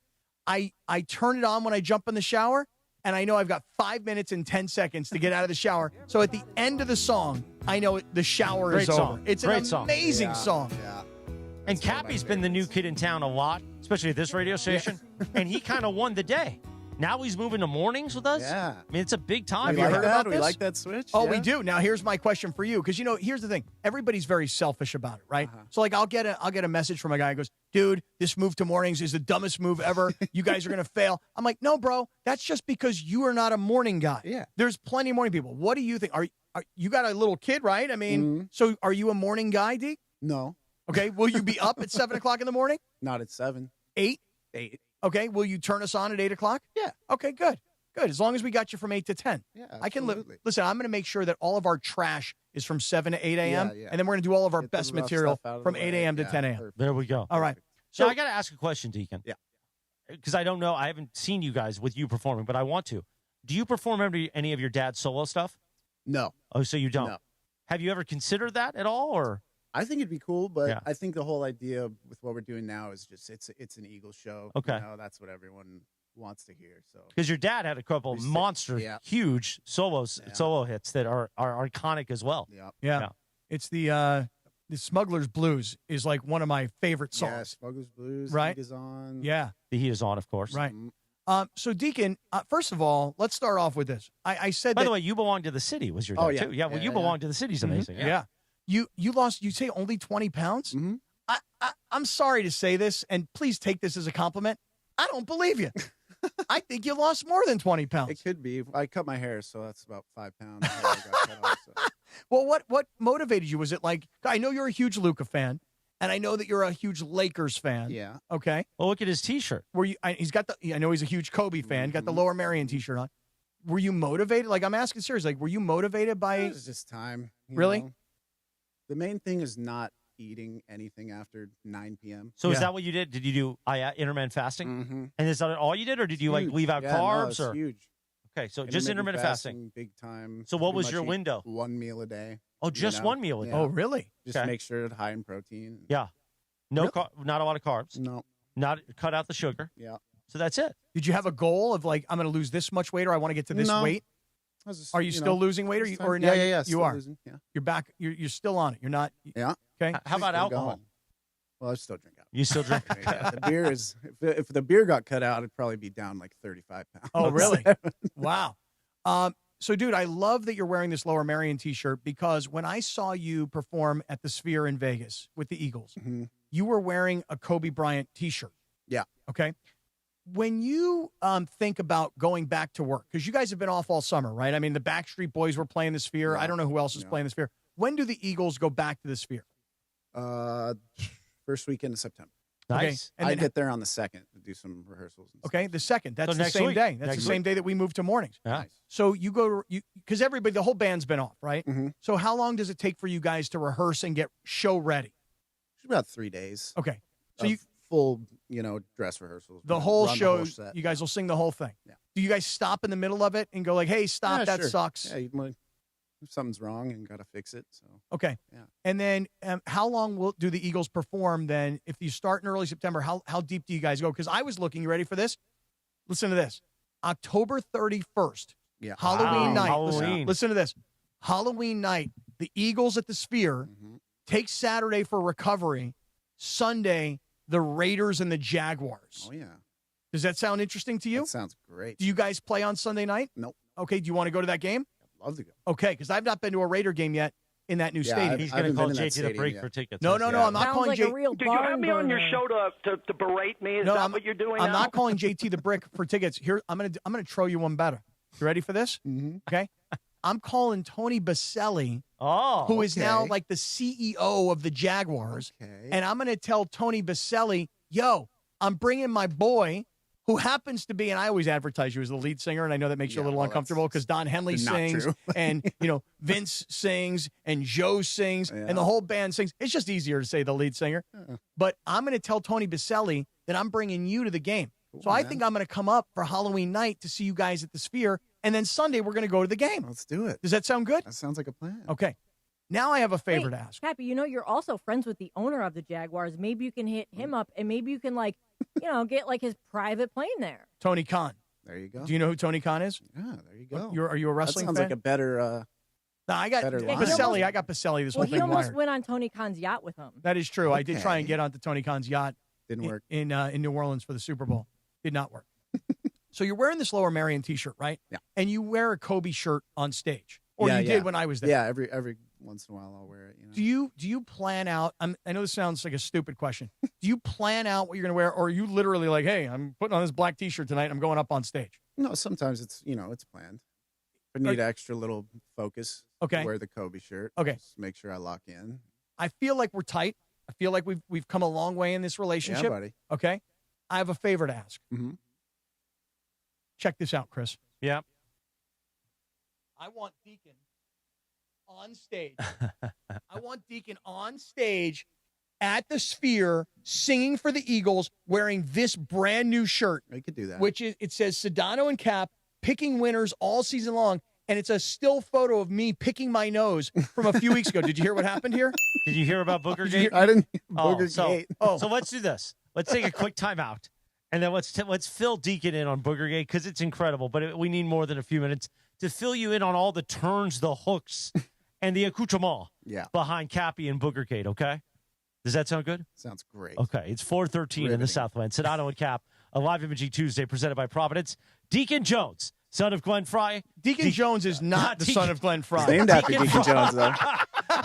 I turn it on when I jump in the shower, and I know I've got 5 minutes and 10 seconds to get out of the shower. So at the end of the song, I know the shower Great is song. over. It's Great an song. amazing song. Yeah. And Cappy's been the New Kid in Town a lot, especially at this radio station. And he kind of won the day. Now he's moving to mornings with us. Yeah. I mean, it's a big time. Have you heard about We this? like that switch. Oh, yeah. we do. Now, here's my question for you, because here's the thing: everybody's very selfish about it, right? So, like, I'll get a message from a guy who goes, "Dude, this move to mornings is the dumbest move ever. You guys are gonna fail." I'm like, "No, bro, that's just because you are not a morning guy. Yeah. There's plenty of morning people. What do you think? Are you got a little kid, right? I mean, so are you a morning guy, D? No, Okay, will you be up at 7 o'clock in the morning? not at 7. 8? 8. Okay, will you turn us on at 8 o'clock? Yeah. Okay, good. As long as we got you from 8 to 10. Yeah, I can live. absolutely. Listen, I'm going to make sure that all of our trash is from 7 to 8 a.m. Yeah. And then we're going to do all of our Get the best rough material stuff out of from the 8 way. a.m. to Yeah, 10 a.m. perfect. There we go. All right. So I got to ask a question, Deacon. Yeah. Because I don't know. I haven't seen you guys with you performing, but I want to. Do you perform any of your dad's solo stuff? No. Oh, so you don't? No. Have you ever considered that at all, or? I think it'd be cool, but Yeah. I think the whole idea with what we're doing now is just it's an Eagles show. Okay. You know, that's what everyone wants to hear. So Because your dad had a couple monster, yeah. huge solo hits that are iconic as well. Yeah. It's the Smuggler's Blues is like one of my favorite songs. yeah, Smuggler's Blues, Right. Heat is on. Yeah. The heat is on, of course. Right. So, Deacon, first of all, let's start off with this. I said By that. the way, you belong to the city. Was your dad Oh, yeah. too? Yeah. Well, Yeah, you yeah. belong to the city's amazing. Yeah. You lost, you say only 20 pounds? Mm-hmm. I'm sorry to say this, and please take this as a compliment. I don't believe you. I think you lost more than 20 pounds. It could be. I cut my hair, so that's about 5 pounds. that I got cut off, so. Well, what motivated you? Was it like, I know you're a huge Luka fan, and I know that you're a huge Lakers fan. Yeah. Okay. Well, look at his T-shirt. Were you? He's got I know he's a huge Kobe fan. Got the Mm-hmm. Lower Merion T-shirt on. Were you motivated? Like, I'm asking seriously. Like, were you motivated by? It was just time. you Really? know. The main thing is not eating anything after 9 p.m. So is that what you did? Did you do intermittent fasting? Mm-hmm. And is that all you did, or did you like leave out Yeah, no, carbs? it's or huge. Okay, so just intermittent fasting. Big time. So what Pretty was much your eat window? 1 meal a day. Oh, just one meal a day. Oh, really? Just Okay. make sure it's high in protein. Yeah. No, not a lot of carbs. No. Not cut out the sugar. Yeah. So that's it. Did you have a goal of like, I'm going to lose this much weight, or I want to get to this No. weight? I was just, Are you still losing weight, or just or time- now yeah, you still are? losing, yeah. You're back. You're still on it. You're not. Yeah. Okay. How about Still alcohol? going. Well, I still drink alcohol. You still drink? Yeah, the beer is. If the beer got cut out, it'd probably be down like 35 pounds. Oh, really? Wow. So, dude, I love that you're wearing this Lower Merion T-shirt, because when I saw you perform at the Sphere in Vegas with the Eagles, you were wearing a Kobe Bryant T-shirt. Yeah. Okay. When you think about going back to work, because you guys have been off all summer, right? I mean, the Backstreet Boys were playing the Sphere. I don't know who else is playing the Sphere. When do the Eagles go back to the Sphere? First weekend of September. Nice. And I then- get there on the 2nd to do some rehearsals. And Okay, the second. That's So the next same week. day. That's Next the same week. day that we moved to mornings. Yeah. Nice. So you go, because everybody, the whole band's been off, right? Mm-hmm. So how long does it take for you guys to rehearse and get show ready? It's about 3 days. Okay. So of you, full, dress rehersals. the run whole the show, whole set. you guys will sing the whole thing. Yeah. Do you guys stop in the middle of it and go like, hey, stop, Yeah, that sure. sucks? Yeah, if something's wrong and got to fix it. So Okay. Yeah. And then how long do the Eagles perform then? If you start in early September, how deep do you guys go? Because I was looking, you ready for this? Listen to this. October 31st, yeah, Halloween night. Halloween. Listen to this. Halloween night, the Eagles at the Sphere take Saturday for recovery. Sunday, the Raiders and the Jaguars. Oh yeah, Does that sound interesting to you? that sounds great. Do you guys play on Sunday night? Nope. Okay, do you want to go to that game? I'd love to go. Okay, because I've not been to a Raider game yet. in that new stadium. He's going to call JT the break for tickets. No, I'm not calling like JT. a real Did you have me on your show to berate me? Is that what you're doing I'm now? not calling JT the brick for tickets. Here, I'm gonna throw you one better. You ready for this? Mm-hmm. Okay. I'm calling Tony Baselli, Oh, who is now okay. like the CEO of the Jaguars. Okay. And I'm going to tell Tony Baselli, yo, I'm bringing my boy, who happens to be, and I always advertise you as the lead singer, and I know that makes you a little uncomfortable because Don Henley not sings, true. and, Vince sings, and Joe sings, and the whole band sings. It's just easier to say the lead singer. But I'm going to tell Tony Baselli that I'm bringing you to the game. So I think I'm going to come up for Halloween night to see you guys at the Sphere, and then Sunday we're going to go to the game. Let's do it. Does that sound good? That sounds like a plan. Okay. Now I have a favor to ask. Cappy, you're also friends with the owner of the Jaguars. Maybe you can hit him up, and maybe you can, get, his private plane there. Tony Khan. There you go. Do you know who Tony Khan is? Yeah, there you go. Are you a wrestling That sounds fan? like a better. No, I got better line. Baselli. I got Baselli. This whole He thing almost wired. went on Tony Khan's yacht with him. That is true. I did Okay. try and get onto Tony Khan's yacht. Didn't work. In New Orleans for the Super Bowl. Did not work. So you're wearing this Lower Merion T-shirt, right? Yeah. And you wear a Kobe shirt on stage, or Yeah, you did when I was there. Yeah, every once in a while I'll wear it. Do you plan out? I know this sounds like a stupid question. Do you plan out what you're going to wear, or are you literally like, hey, I'm putting on this black T-shirt tonight. I'm going up on stage. No, sometimes it's it's planned. If I need extra little focus, Okay. wear the Kobe shirt. Okay. Just make sure I lock in. I feel like we're tight. I feel like we've come a long way in this relationship. Yeah, buddy. Okay. I have a favor to ask. Mm-hmm. Check this out, Chris. Yeah. I want Deacon on stage. I want Deacon on stage at the Sphere singing for the Eagles wearing this brand new shirt. I could do that. Which is, it says Sedano and Kap picking winners all season long. And it's a still photo of me picking my nose from a few weeks ago. Did you hear what happened here? Did you hear about Booker Gate? I didn't. Oh, Booger Gate. So let's do this. Let's take a quick timeout, and then let's fill Deacon in on Booger Gate because it's incredible. But we need more than a few minutes to fill you in on all the turns, the hooks, and the accoutrement behind Cappy and Booger Gate. Okay, does that sound good? Sounds great. Okay, it's 4:13 in the Southland. Sedano and Kap, a live imaging Tuesday presented by Providence. Deacon Jones, son of Glenn Fry. Deacon Jones is not the son of Glenn Fry. Named after Deacon Jones, though.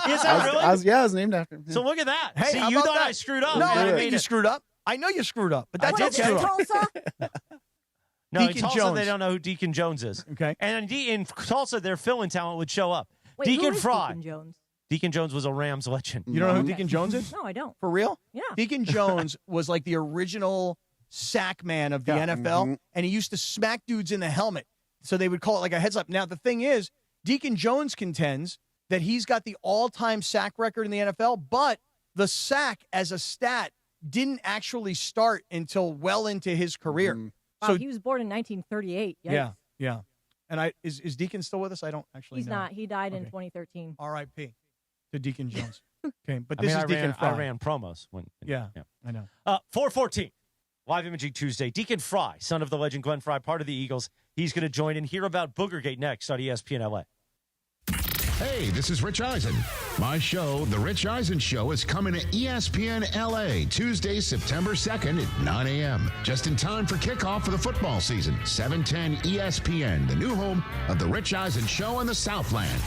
Is that really? I was named after him. So look at that. Hey, See, how you about thought that? I screwed up. No, and I I didn't made think you it. screwed up. I know you screwed up, but that's I did okay. screw up. No, in Deacon Tulsa, Jones. they don't know who Deacon Jones is. Okay. And in Tulsa, their fill-in talent would show up. Wait, Deacon who is Fry. Deacon Jones? Deacon Jones was a Rams legend. You don't know who Deacon Jones is? No, I don't. For real? Yeah. Deacon Jones was like the original sack man of the NFL, and he used to smack dudes in the helmet. So they would call it like a heads up. Now, the thing is, Deacon Jones contends that he's got the all-time sack record in the NFL, but the sack as a stat didn't actually start until well into his career. Wow, So he was born in 1938. Yikes. yeah. And is Deacon still with us? I don't actually He's know. not. He died in 2013. R.I.P. to Deacon Jones. Okay, but I this mean, is Deacon Fry. I ran promos. Yeah, I know. 4:14, live imaging Tuesday. Deacon Fry, son of the legend Glenn Fry, part of the Eagles. He's going to join and hear about Booger Gate next on ESPN LA. Hey, this is Rich Eisen. My show, The Rich Eisen Show, is coming to ESPN LA Tuesday, September 2nd at 9 a.m. Just in time for kickoff for the football season. 710 ESPN, the new home of The Rich Eisen Show in the Southland.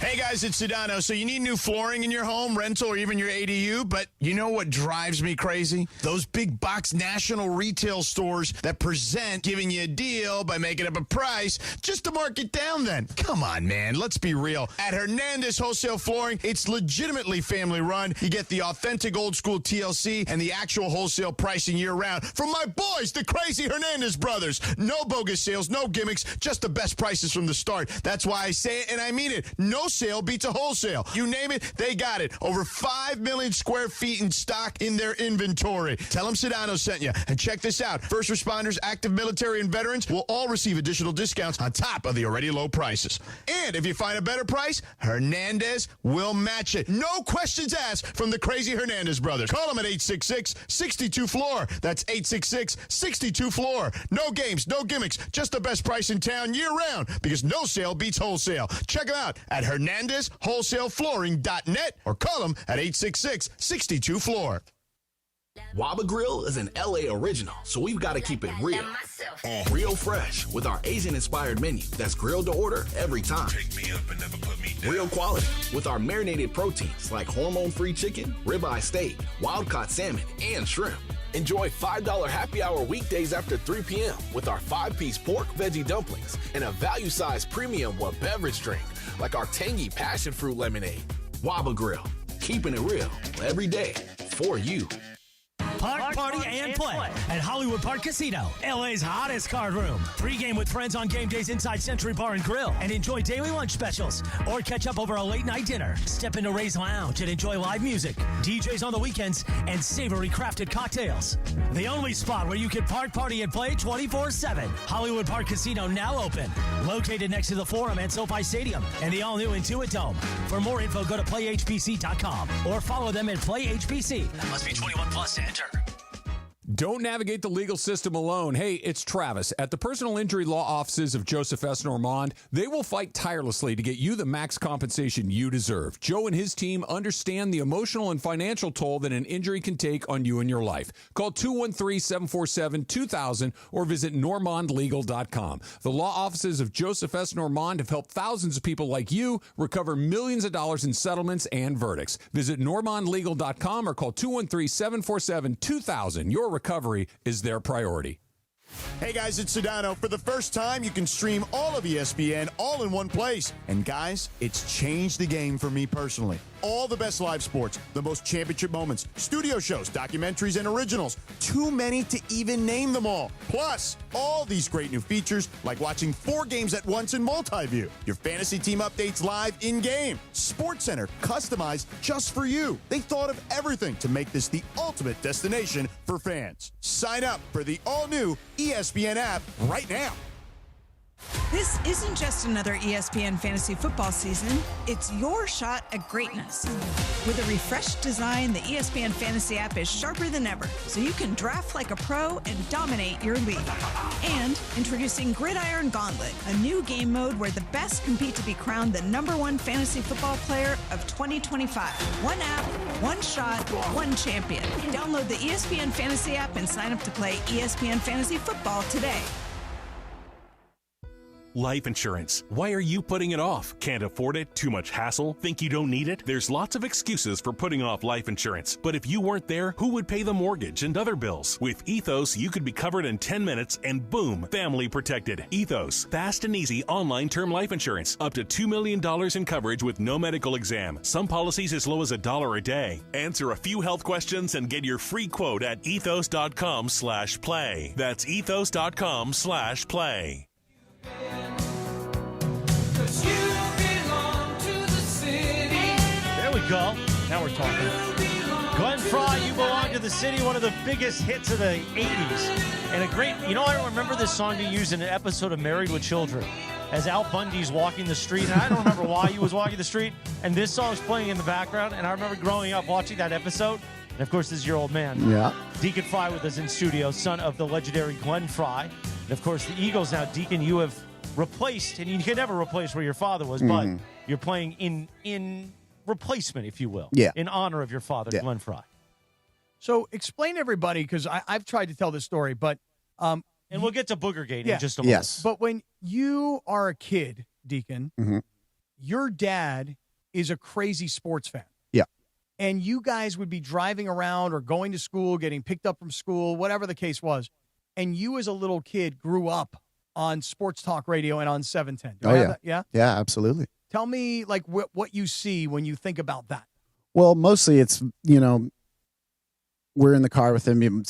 Hey guys, it's Sedano. So you need new flooring in your home, rental, or even your ADU, but you know what drives me crazy? Those big box national retail stores that present giving you a deal by making up a price just to mark it down then. Come on, man. Let's be real. At Hernandez Wholesale Flooring, it's legitimately family run. You get the authentic old school TLC and the actual wholesale pricing year round from my boys, the crazy Hernandez brothers. No bogus sales, no gimmicks, just the best prices from the start. That's why I say it and I mean it. No sale beats a wholesale. You name it, they got it. Over 5 million square feet in stock in their inventory. Tell them Sedano sent you. And check this out. First responders, active military, and veterans will all receive additional discounts on top of the already low prices. And if you find a better price, Hernandez will match it. No questions asked from the crazy Hernandez brothers. Call them at 866-62-FLOOR. That's 866-62-FLOOR. No games, no gimmicks, just the best price in town year round because no sale beats wholesale. Check them out at HernandezWholesaleFlooring.net or call them at 866-62-FLOOR. Waba Grill is an LA original, so we've got to keep it real. Real fresh with our Asian-inspired menu that's grilled to order every time. Pick me up and never put me down. Real quality with our marinated proteins like hormone-free chicken, ribeye steak, wild-caught salmon, and shrimp. Enjoy $5 happy hour weekdays after 3 p.m. with our 5-piece pork veggie dumplings and a value-sized premium beverage drink like our tangy passion fruit lemonade. Waba Grill, keeping it real every day for you. Park, party, and play at Hollywood Park Casino, LA's hottest card room. Pre-game with friends on game days inside Century Bar and Grill and enjoy daily lunch specials or catch up over a late-night dinner. Step into Ray's Lounge and enjoy live music, DJs on the weekends, and savory crafted cocktails. The only spot where you can park, party, and play 24/7. Hollywood Park Casino now open. Located next to the Forum at SoFi Stadium and the all-new Intuit Dome. For more info, go to playhbc.com or follow them at PlayHBC. Must be 21 plus to enter. Don't navigate the legal system alone. Hey, it's Travis. At the personal injury law offices of Joseph S. Normand, they will fight tirelessly to get you the max compensation you deserve. Joe and his team understand the emotional and financial toll that an injury can take on you and your life. Call 213-747-2000 or visit normandlegal.com. The law offices of Joseph S. Normand have helped thousands of people like you recover millions of dollars in settlements and verdicts. Visit normandlegal.com or call 213-747-2000. Your recovery is their priority. Hey guys, it's Sedano. For the first time, you can stream all of ESPN all in one place. And guys, it's changed the game for me personally. All the best live sports, the most championship moments, studio shows, documentaries, and originals. Too many to even name them all. Plus, all these great new features like watching 4 games at once in multi-view. Your fantasy team updates live in-game. SportsCenter, customized just for you. They thought of everything to make this the ultimate destination for fans. Sign up for the all-new ESPN app right now. This isn't just another ESPN fantasy football season. It's your shot at greatness. With a refreshed design, the ESPN fantasy app is sharper than ever, so you can draft like a pro and dominate your league. And introducing Gridiron Gauntlet, a new game mode where the best compete to be crowned the #1 fantasy football player of 2025. One app, one shot, one champion. Download the ESPN fantasy app and sign up to play ESPN fantasy football today. Life insurance. Why are you putting it off? Can't afford it? Too much hassle? Think you don't need it? There's lots of excuses for putting off life insurance. But if you weren't there, who would pay the mortgage and other bills? With Ethos, you could be covered in 10 minutes and boom, family protected. Ethos, fast and easy online term life insurance. Up to $2 million in coverage with no medical exam. Some policies as low as $1 a day. Answer a few health questions and get your free quote at ethos.com/play. That's ethos.com/play. There we go. Now we're talking. Glenn Fry, You Belong to the City, one of the biggest hits of the 80s. And a great, I remember this song being used in an episode of Married with Children as Al Bundy's walking the street. And I don't remember why he was walking the street. And this song's playing in the background. And I remember growing up watching that episode. And of course, this is your old man. Yeah. Deacon Fry with us in studio, son of the legendary Glenn Fry. And of course, the Eagles now, Deacon, you have replaced, and you can never replace where your father was, but you're playing in replacement, if you will, in honor of your father, Glenn Fry. So explain to everybody, because I've tried to tell this story, but and we'll get to Boogergate in just a moment. Yes. But when you are a kid, Deacon, your dad is a crazy sports fan. Yeah. And you guys would be driving around or going to school, getting picked up from school, whatever the case was, and you as a little kid grew up on Sports Talk Radio and on 710. Do I have that? Yeah? Yeah, absolutely. Tell me, like, what you see when you think about that. Well, mostly it's, we're in the car with him, me and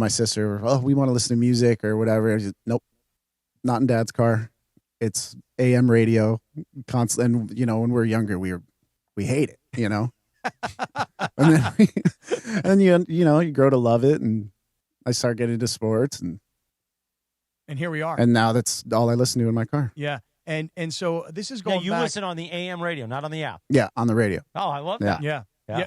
my sister. Oh, we want to listen to music or whatever. Nope, not in Dad's car. It's AM radio. And, when we're younger, we hate it, and then, you grow to love it. And I start getting into sports. And here we are. And now that's all I listen to in my car. Yeah. And so this is going you back. listen on the AM radio, not on the app. Yeah, on the radio. Oh, I love that. Yeah.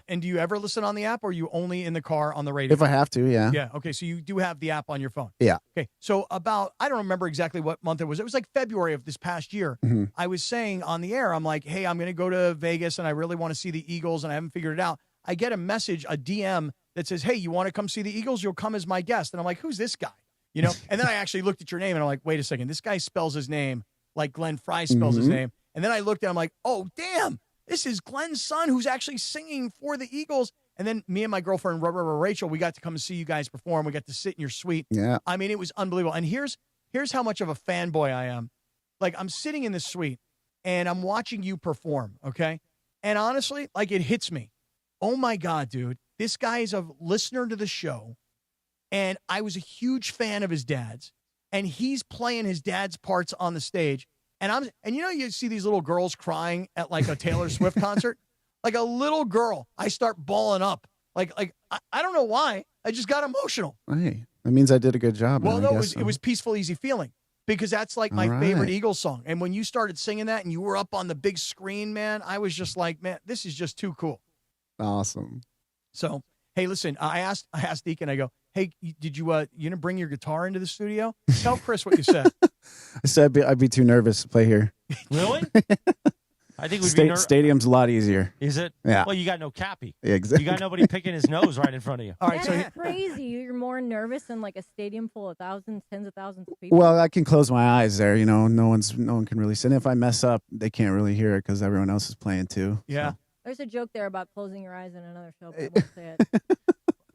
And do you ever listen on the app, or are you only in the car on the radio? If I have to, yeah. Yeah. Okay. So you do have the app on your phone. Yeah. Okay. So I don't remember exactly what month it was. It was like February of this past year. I was saying on the air, I'm like, hey, I'm going to go to Vegas and I really want to see the Eagles and I haven't figured it out. I get a message, a DM that says, hey, you want to come see the Eagles? You'll come as my guest. And I'm like, who's this guy? You know, and then I actually looked at your name and I'm like, wait a second, this guy spells his name like Glenn Fry spells his name. And then I looked at him like, oh, damn, this is Glenn's son who's actually singing for the Eagles. And then me and my girlfriend, Rachel, we got to come and see you guys perform. We got to sit in your suite. Yeah. I mean, it was unbelievable. And here's how much of a fanboy I am. Like, I'm sitting in the suite and I'm watching you perform, okay? And honestly, like, it hits me. Oh, my God, dude. This guy is a listener to the show. And I was a huge fan of his dad's. And he's playing his dad's parts on the stage. And you know, you see these little girls crying at like a Taylor Swift concert, like a little girl. I start bawling up. Like I don't know why. I just got emotional. Hey, that means I did a good job. Well, man, no, it was Peaceful, Easy Feeling, because that's like my favorite Eagles song. And when you started singing that and you were up on the big screen, man, I was just like, man, this is just too cool. Awesome. So, hey, listen, I asked Deacon, I go, hey, did you didn't bring your guitar into the studio? Tell Chris what you said. I said I'd be too nervous to play here. Really? I think we'd be stadium's a lot easier. Is it? Yeah. Well, you got no Cappy. Yeah, exactly. You got nobody picking his nose right in front of you. All right, That's crazy. You're more nervous than like a stadium full of thousands, tens of thousands of people. Well, I can close my eyes there. You know, no one can really see. And if I mess up, they can't really hear it because everyone else is playing too. Yeah. So. There's a joke there about closing your eyes in another show, but I won't say it.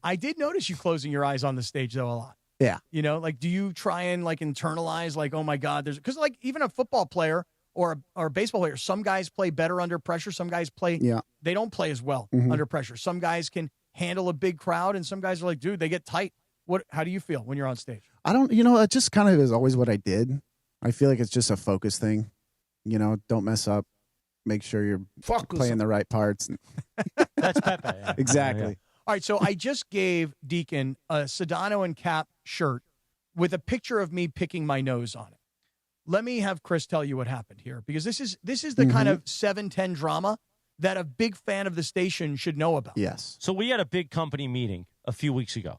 I did notice you closing your eyes on the stage, though, a lot. Yeah. You know, like, do you try and, like, internalize, like, oh, my God, because, like, even a football player or a baseball player, some guys play better under pressure. Some guys they don't play as well under pressure. Some guys can handle a big crowd, and some guys are like, dude, they get tight. How do you feel when you're on stage? I don't, it just kind of is always what I did. I feel like it's just a focus thing. You know, don't mess up. Make sure you're playing the right parts. That's Pepe. Yeah. Exactly. Yeah. All right, so I just gave Deacon a Sedano and Cap shirt with a picture of me picking my nose on it. Let me have Chris tell you what happened here, because this is the kind of 7-10 drama that a big fan of the station should know about. Yes. So we had a big company meeting a few weeks ago,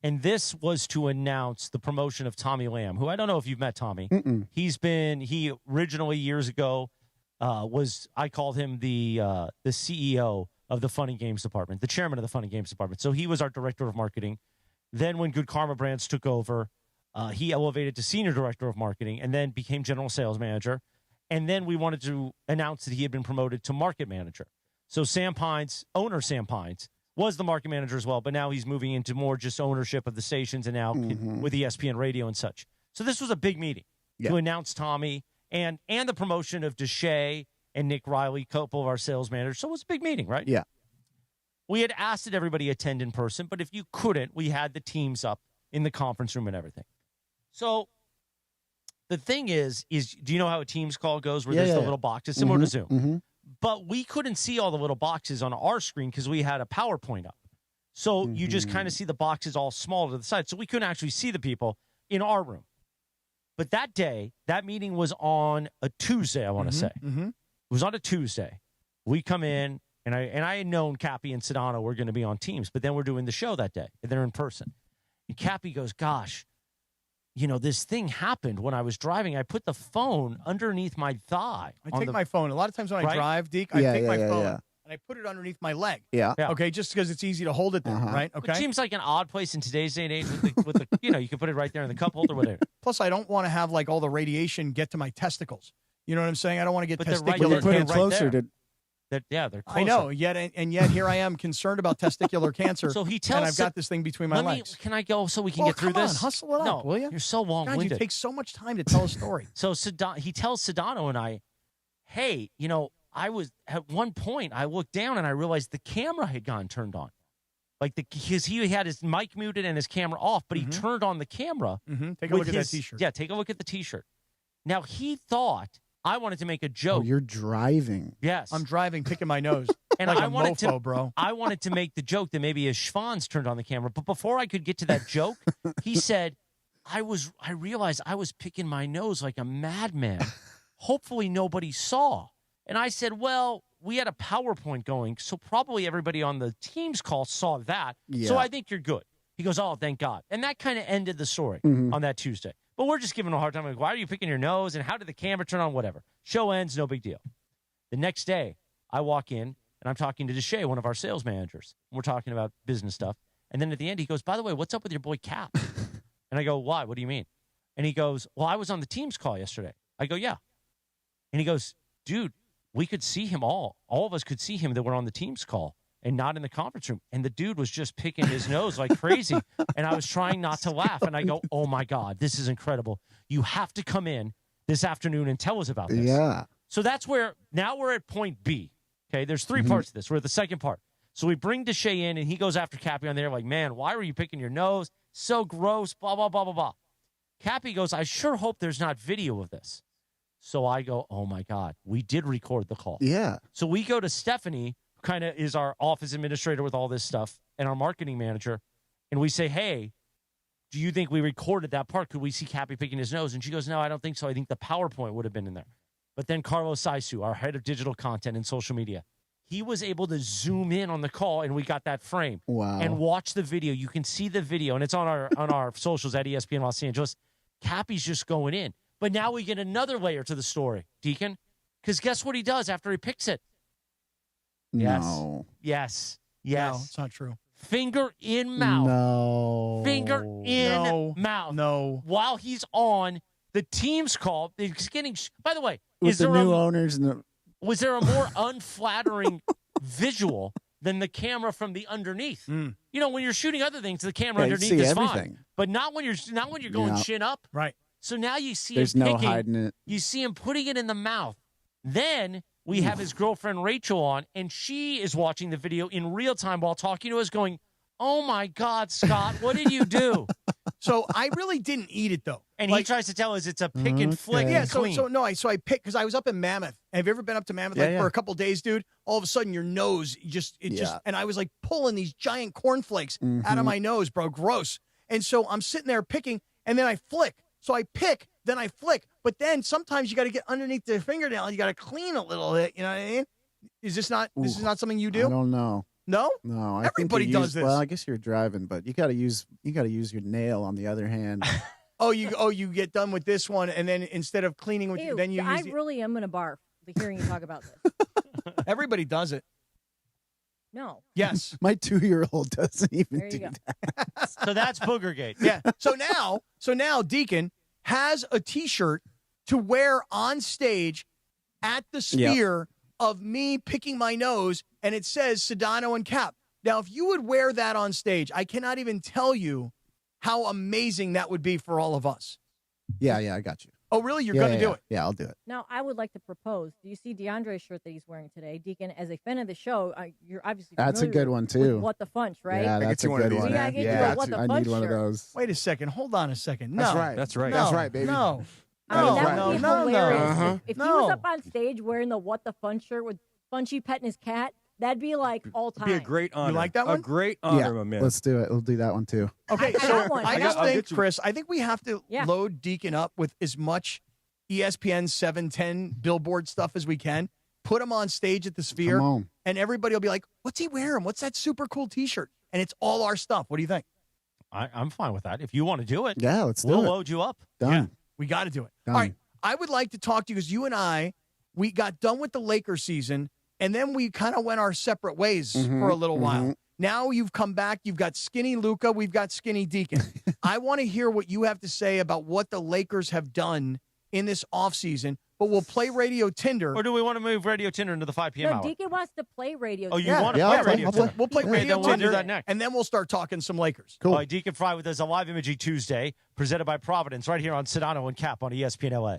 and this was to announce the promotion of Tommy Lamb, who I don't know if you've met Tommy. Mm-mm. He originally years ago I called him the CEO of the Fun and Games Department, the chairman of the Fun and Games Department. So he was our director of marketing. Then when Good Karma Brands took over, he elevated to senior director of marketing and then became general sales manager. And then we wanted to announce that he had been promoted to market manager. So owner Sam Pines, was the market manager as well, but now he's moving into more just ownership of the stations and now with ESPN Radio and such. So this was a big meeting to announce Tommy and the promotion of Deshae and Nick Riley, a couple of our sales managers. So it was a big meeting, right? Yeah. We had asked that everybody attend in person, but if you couldn't, we had the teams up in the conference room and everything. So the thing is do you know how a Teams call goes where there's the little boxes, similar to Zoom? Mm-hmm. But we couldn't see all the little boxes on our screen because we had a PowerPoint up. So you just kind of see the boxes all small to the side. So we couldn't actually see the people in our room. But that day, that meeting was on a Tuesday, I want to say. Mm-hmm. It was on a Tuesday. We come in, and I had known Cappy and Sedano were going to be on Teams, but then we're doing the show that day, and they're in person. And Cappy goes, gosh, this thing happened when I was driving. I put the phone underneath my thigh. I take my phone. A lot of times when I drive, Deke, I take my phone and I put it underneath my leg. Yeah. Okay, just because it's easy to hold it there, right? Okay. It seems like an odd place in today's day and age with the you can put it right there in the cup holder, whatever. Plus, I don't want to have like all the radiation get to my testicles. You know what I'm saying? I don't want to get testicular cancer. Put it right closer there. to. They're closer. I know. Yet here I am concerned about testicular cancer. So he tells, and I've got this thing between my legs. Can I go so we can get through come this? On, hustle it up, will you? You're so long-winded. God, you take so much time to tell a story. So he tells Sedano and I, hey, I was at one point I looked down and I realized the camera had gotten turned on, because he had his mic muted and his camera off, but he turned on the camera. Take a look at that T-shirt. Yeah, take a look at the T-shirt. Now he thought I wanted to make a joke. Oh, you're driving. Yes, I'm driving, picking my nose. And like I wanted mofo, bro. I wanted to make the joke that maybe his schwanz turned on the camera, but before I could get to that joke, he said, I realized I was picking my nose like a madman. Hopefully nobody saw. And I said, well, we had a PowerPoint going, so probably everybody on the Teams call saw that. Yeah. So I think you're good. He goes, oh, thank God. And that kind of ended the story on that Tuesday. But we're just giving him a hard time. Like, why are you picking your nose? And how did the camera turn on? Whatever. Show ends, no big deal. The next day, I walk in, and I'm talking to Deshae, one of our sales managers. We're talking about business stuff. And then at the end, he goes, by the way, what's up with your boy Cap? And I go, why? What do you mean? And he goes, well, I was on the team's call yesterday. I go, yeah. And he goes, dude, we could see him all. All of us could see him that were on the team's call and not in the conference room. And the dude was just picking his nose like crazy. And I was trying not to laugh. And I go, oh, my God, this is incredible. You have to come in this afternoon and tell us about this. Yeah. So that's where, now we're at point B. Okay, there's 3 parts to this. We're at the second part. So we bring Deshae in, and he goes after Cappy on there like, man, why were you picking your nose? So gross, blah, blah, blah, blah, blah. Cappy goes, I sure hope there's not video of this. So I go, oh, my God, we did record the call. Yeah. So we go to Stephanie, who kind of is our office administrator with all this stuff, and our marketing manager, and we say, hey, do you think we recorded that part? Could we see Cappy picking his nose? And she goes, no, I don't think so. I think the PowerPoint would have been in there. But then Carlos Saisu, our head of digital content and social media, he was able to zoom in on the call, and we got that frame. Wow. And watch the video. You can see the video, and it's on our socials at ESPN Los Angeles. Cappy's just going in. But now we get another layer to the story, Deacon, because guess what he does after he picks it? No. Yes. No, it's not true. Finger in mouth. No. Finger in mouth. No. While he's on the team's call, he's getting. By the way, With the new owners and the. Was there a more unflattering visual than the camera from the underneath? Mm. You know, when you're shooting other things, the camera Yeah, you underneath see is everything. fine, but not when you're going Yeah. chin up. Right. So now you see There's him no picking, hiding it. You see him putting it in the mouth. Then we have his girlfriend Rachel on, and she is watching the video in real time while talking to us, going, "Oh my God, Scott, what did you do?" So I really didn't eat it though. And he tries to tell us it's a pick and flick. Yeah, and so clean. I picked because I was up in Mammoth. Have you ever been up to Mammoth for a couple days, dude? All of a sudden your nose just and I was like pulling these giant cornflakes out of my nose, bro. Gross. And so I'm sitting there picking, and then I flick. So I pick, then I flick. But then sometimes you got to get underneath the fingernail and you got to clean a little bit. You know what I mean? Is this not something you do? I don't know. No? No. I Everybody think you does this. Well, I guess you're driving, but you got to use your nail on the other hand. you get done with this one, and then instead of cleaning with Ew, then you I use really am going to barf hearing you talk about this. Everybody does it. No. Yes. My 2-year-old doesn't even There you do go. that. So that's Boogergate. Yeah. So now Deacon has a T-shirt to wear on stage at the Sphere of me picking my nose, and it says Sedano and Kap. Now, if you would wear that on stage, I cannot even tell you how amazing that would be for all of us. Yeah, I got you. Oh, really? You're going to do it? Yeah, I'll do it. Now, I would like to propose. Do you see DeAndre's shirt that he's wearing today? Deacon, as a fan of the show, you're obviously That's a familiar good one, with too. What the Funch, right? Yeah, that's a good one. We gotta get you a What the I Funch need one of shirt. those. Wait a second. Hold on a second. No. That's right. That's right. No. That's right, baby. No. I mean, No, that no, would be no, no. hilarious. Uh-huh. If he was up on stage wearing the What the Fun shirt with Funchy petting his cat, that'd be like all time. Be a great honor. You like that one? A great honor, Yeah, my man. let's do it. We'll do that one too. Okay, I so got one. I I just got- I'll think, get you. Chris, I think we have to Yeah. load Deacon up with as much ESPN 710 billboard stuff as we can. Put him on stage at the Sphere, Come on. and everybody will be like, "What's he wearing? What's that super cool T-shirt?" And it's all our stuff. What do you think? I'm fine with that. If you want to do it, Yeah, let's do we'll it. load you up. Done. Yeah, we got to do it. Done. All right, I would like to talk to you because you and I, we got done with the Lakers season, and then we kind of went our separate ways for a little while. Now you've come back. You've got skinny Luka. We've got skinny Deacon. I want to hear what you have to say about what the Lakers have done in this offseason, but we'll play Radio Tinder. Or do we want to move Radio Tinder into the 5 p.m. No, hour? Deacon wants to play radio. Oh, you Tinder. want to Yeah, play I'll play- Radio I'll Tinder? play- We'll play Okay, Radio then we'll Tinder do that next. and then we'll start talking some Lakers. Cool. All right, Deacon Fry with us, a live imaging Tuesday, presented by Providence, right here on Sedano and Kap on ESPN LA.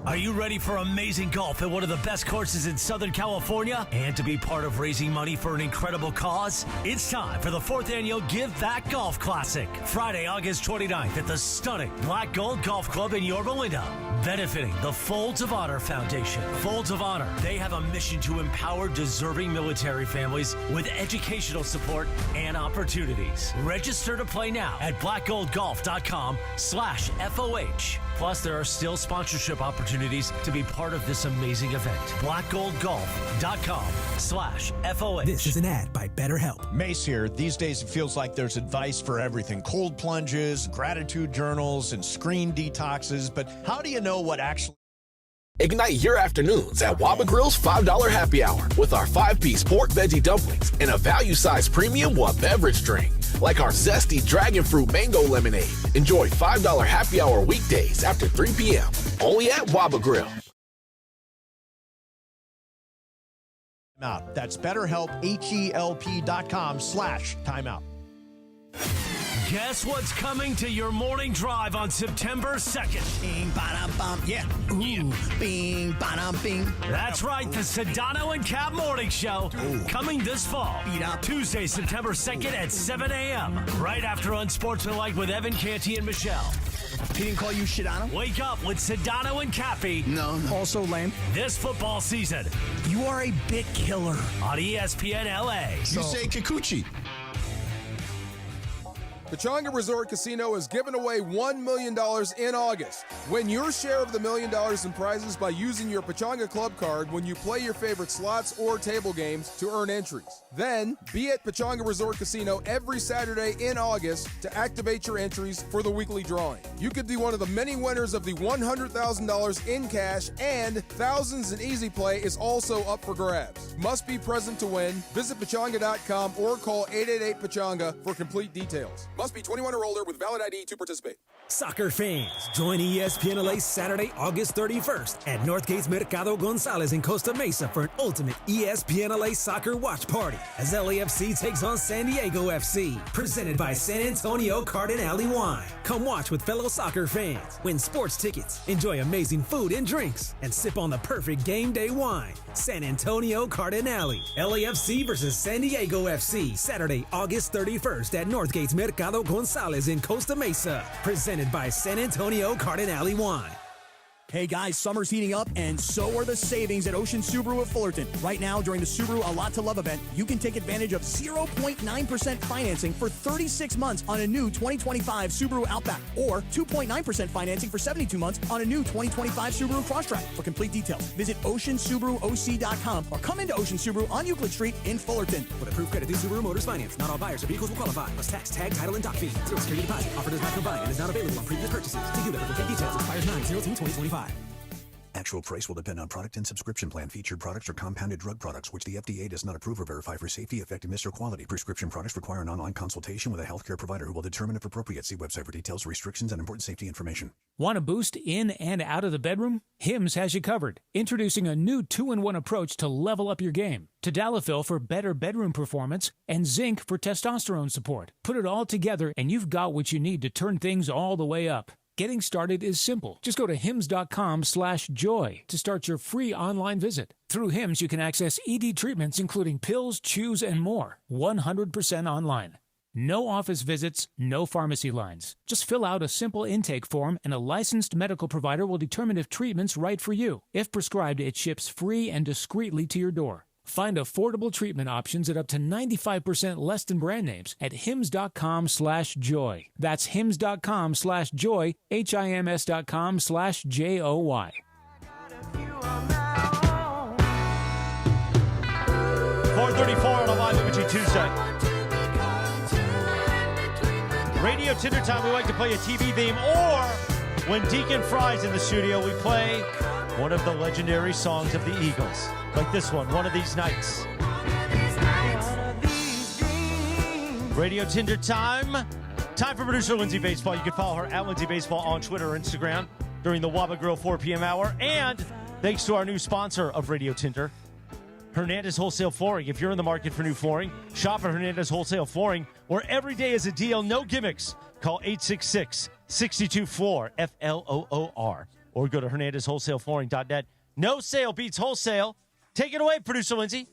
Are you ready for amazing golf at one of the best courses in Southern California and to be part of raising money for an incredible cause? It's time for the 4th annual Give Back Golf Classic, Friday, August 29th at the stunning Black Gold Golf Club in Yorba Linda, benefiting the Folds of Honor Foundation. Folds of Honor, they have a mission to empower deserving military families with educational support and opportunities. Register to play now at blackgoldgolf.com/FOH. Plus, there are still sponsorship opportunities to be part of this amazing event. blackgoldgolf.com/FOH. This is an ad by BetterHelp. Mace here. These days it feels like there's advice for everything. Cold plunges, gratitude journals, and screen detoxes. But how do you know what actually... Ignite your afternoons at Waba Grill's $5 happy hour with our 5-piece pork veggie dumplings and a value-sized premium one beverage drink. like our zesty dragon fruit mango lemonade. Enjoy $5 happy hour weekdays after 3 p.m. Only at Waba Grill. That's BetterHelp, HELP.com/timeout. Guess what's coming to your morning drive on September 2nd? Bing, ba-dum-bum, yeah. Ooh, bing, ba-dum, bing. That's right, the Sedano and Kap Morning Show coming this fall. Tuesday, September 2nd at 7 a.m. Right after Unsportsmanlike with Evan Canty and Michelle. He didn't call you Sedano? Wake up with Sedano and Cappy. No. Also lame. This football season. You are a bit killer. On ESPN LA. You say Kikuchi. Pechanga Resort Casino is giving away $1 million in August. Win your share of the $1 million in prizes by using your Pechanga Club card when you play your favorite slots or table games to earn entries. Then, be at Pechanga Resort Casino every Saturday in August to activate your entries for the weekly drawing. You could be one of the many winners of the $100,000 in cash, and thousands in easy play is also up for grabs. Must be present to win. Visit Pechanga.com or call 888-PECHANGA for complete details. Must be 21 or older with valid ID to participate. Soccer fans, join ESPN LA Saturday, August 31st at Northgate's Mercado Gonzalez in Costa Mesa for an ultimate ESPN LA soccer watch party as LAFC takes on San Diego FC. Presented by San Antonio Cardinale Wine. Come watch with fellow soccer fans, win sports tickets, enjoy amazing food and drinks, and sip on the perfect game day wine. San Antonio Cardinale. LAFC versus San Diego FC. Saturday, August 31st at Northgate's Mercado Gonzalez in Costa Mesa. Presented by San Antonio Cardinale Wine. Hey guys, summer's heating up, and so are the savings at Ocean Subaru of Fullerton. Right now, during the Subaru A Lot to Love event, you can take advantage of 0.9% financing for 36 months on a new 2025 Subaru Outback, or 2.9% financing for 72 months on a new 2025 Subaru Crosstrek. For complete details, visit OceanSubaruOC.com or come into Ocean Subaru on Euclid Street in Fullerton. With approved credit through Subaru Motors Finance, not all buyers or vehicles will qualify. Plus tax, tag, title, and dock fee. Zero security deposit. Offer does not combine and is not available on previous purchases. See dealer for complete details. Expires 9/02/2025. Actual price will depend on product and subscription plan. Featured products are compounded drug products, which the FDA does not approve or verify for safety, effectiveness, or quality. Prescription products require an online consultation with a healthcare provider who will determine if appropriate. See website for details, restrictions, and important safety information. Want a boost in and out of the bedroom? Hims has you covered. Introducing a new 2-in-1 approach to level up your game. Tadalafil for better bedroom performance and zinc for testosterone support. Put it all together and you've got what you need to turn things all the way up. Getting started is simple. Just go to hims.com/joy to start your free online visit. Through Hims, you can access ED treatments including pills, chews, and more. 100% online. No office visits, no pharmacy lines. Just fill out a simple intake form and a licensed medical provider will determine if treatment's right for you. If prescribed, it ships free and discreetly to your door. Find affordable treatment options at up to 95% less than brand names at hims.com/joy. That's hims.com/joy, HIMS.com/JOY. 4:34 on a live imaging Tuesday. Radio Tinder time, we like to play a TV theme, or when Deacon Fry's in the studio, we play one of the legendary songs of the Eagles. Like this one, One of These Nights. Radio Tinder time. Time for producer Lindsay Baseball. You can follow her at Lindsay Baseball on Twitter or Instagram during the Waba Grill 4 p.m. hour. And thanks to our new sponsor of Radio Tinder, Hernandez Wholesale Flooring. If you're in the market for new flooring, shop at Hernandez Wholesale Flooring, where every day is a deal, no gimmicks. Call 866-62-FLOOR, FLOOR, or go to HernandezWholesaleFlooring.net. No sale beats wholesale. Take it away, producer Lindsay.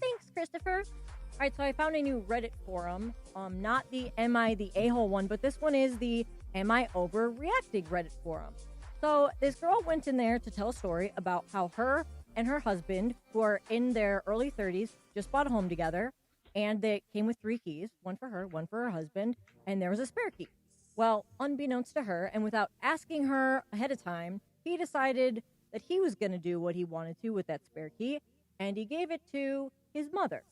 Thanks, Christopher. All right, so I found a new Reddit forum. Not the Am I the A-hole one, but this one is the Am I Overreacting Reddit forum. So this girl went in there to tell a story about how her and her husband, who are in their early 30s, just bought a home together, and they came with 3 keys, one for her, one for her husband, and there was a spare key. Well, unbeknownst to her, and without asking her ahead of time, he decided that he was going to do what he wanted to with that spare key, and he gave it to his mother.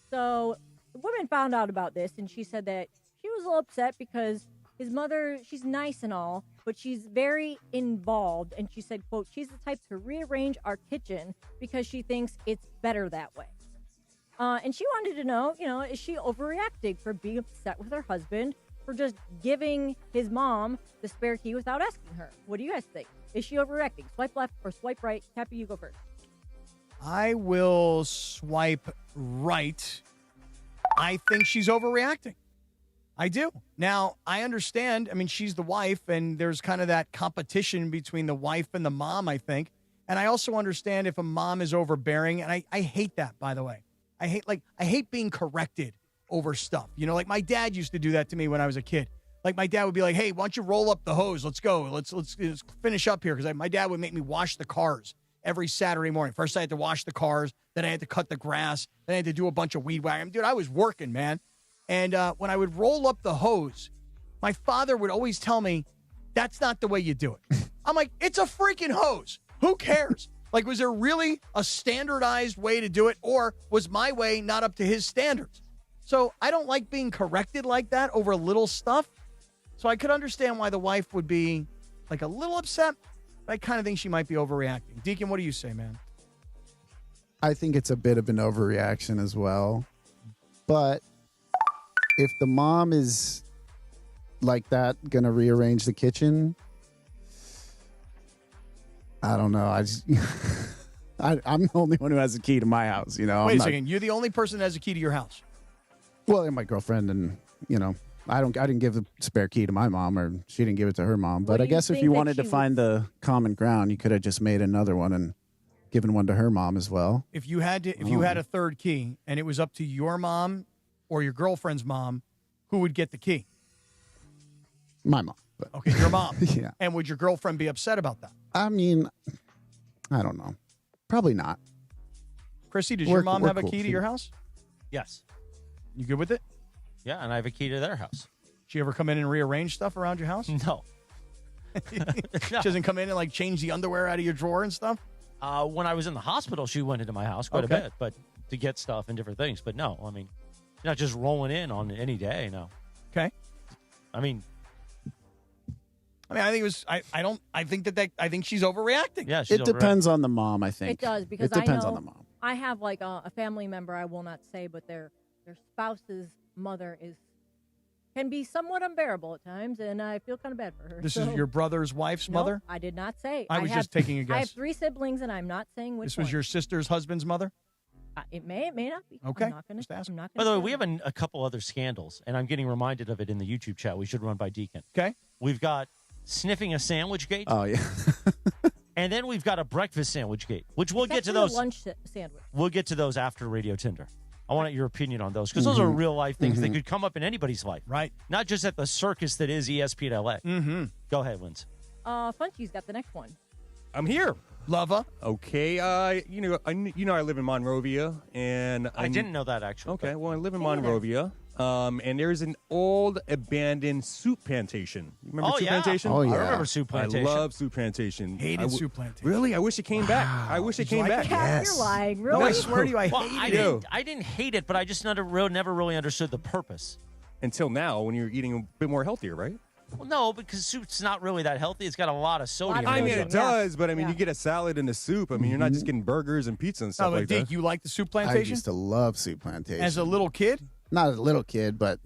So the woman found out about this, and she said that she was a little upset because his mother, she's nice and all, but she's very involved, and she said, quote, she's the type to rearrange our kitchen because she thinks it's better that way. And she wanted to know, is she overreacting for being upset with her husband for just giving his mom the spare key without asking her? What do you guys think? Is she overreacting? Swipe left or swipe right? Cappy, you go first. I will swipe right. I think she's overreacting. I do. Now, I understand. I mean, she's the wife, and there's kind of that competition between the wife and the mom, I think. And I also understand if a mom is overbearing, and I hate that, by the way. I hate being corrected over stuff. Like my dad used to do that to me when I was a kid. Like my dad would be like, "Hey, why don't you roll up the hose? Let's go. Let's finish up here." Because my dad would make me wash the cars every Saturday morning. First, I had to wash the cars. Then I had to cut the grass. Then I had to do a bunch of weed whacking. Dude, I was working, man. And when I would roll up the hose, my father would always tell me, "That's not the way you do it." I'm like, "It's a freaking hose. Who cares?" Like, was there really a standardized way to do it, or was my way not up to his standards? So I don't like being corrected like that over little stuff. So I could understand why the wife would be like a little upset, but I kind of think she might be overreacting. Deacon, what do you say, man? I think it's a bit of an overreaction as well. But if the mom is like that, going to rearrange the kitchen, I don't know. I'm the only one who has a key to my house. Wait a second. You're the only person that has a key to your house. Well, and my girlfriend, and I didn't give the spare key to my mom, or she didn't give it to her mom. But I guess if you wanted to find the common ground, you could have just made another one and given one to her mom as well. If you had a third key and it was up to your mom or your girlfriend's mom, who would get the key? My mom. But. Okay, your mom. Yeah. And would your girlfriend be upset about that? I mean, I don't know. Probably not. Chrissy, does your mom have a key to your house? Yes. You good with it? Yeah, and I have a key to their house. She ever come in and rearrange stuff around your house? No. She doesn't come in and change the underwear out of your drawer and stuff? When I was in the hospital, she went into my house quite a bit, but to get stuff and different things. But no, I mean, she's not just rolling in on any day, no. Okay. I think it was. I think she's overreacting. Yeah, it depends on the mom. I think It does, because it depends I on know the mom. I have a family member, I will not say, but their spouse's mother can be somewhat unbearable at times, and I feel kind of bad for her. This is your brother's wife's mother? I did not say. I was just taking a guess. I have 3 siblings, and I'm not saying which This was one. your sister's husband's mother? It may not be. Okay. I'm not gonna, By the way, we have a couple other scandals, and I'm getting reminded of it in the YouTube chat. We should run by Deacon. Okay. We've got sniffing a sandwich gate. Oh, yeah. And then we've got a breakfast sandwich gate, which we'll It's get to actually a those. lunch sandwich. We'll get to those after Radio Tinder. I want your opinion on those, because those are real life things that could come up in anybody's life. Right. Not just at the circus that is ESPN LA. Mm-hmm. Go ahead, Linz. Funky's got the next one. I'm here. Lava. Okay. I live in Monrovia, and I didn't know that actually. Okay. Well, I live in Monrovia. And there's an old abandoned soup plantation. You remember soup plantation? Oh, yeah. I remember soup plantation. I love soup plantation. Hated soup plantation. Really? I wish it came back. I wish it came back. You're lying. Really? No, I swear to you, I Well, hated it. I didn't hate it, but I just never really understood the purpose. Until now, when you're eating a bit more healthier, right? Well, no, because soup's not really that healthy. It's got a lot of sodium. I in mean, it. it does, but I mean, you get a salad and a soup. I mean, you're not just getting burgers and pizza and stuff but like Deke, that. you like the soup I plantation? used to love soup plantation. As a little kid? Not as a little kid, but,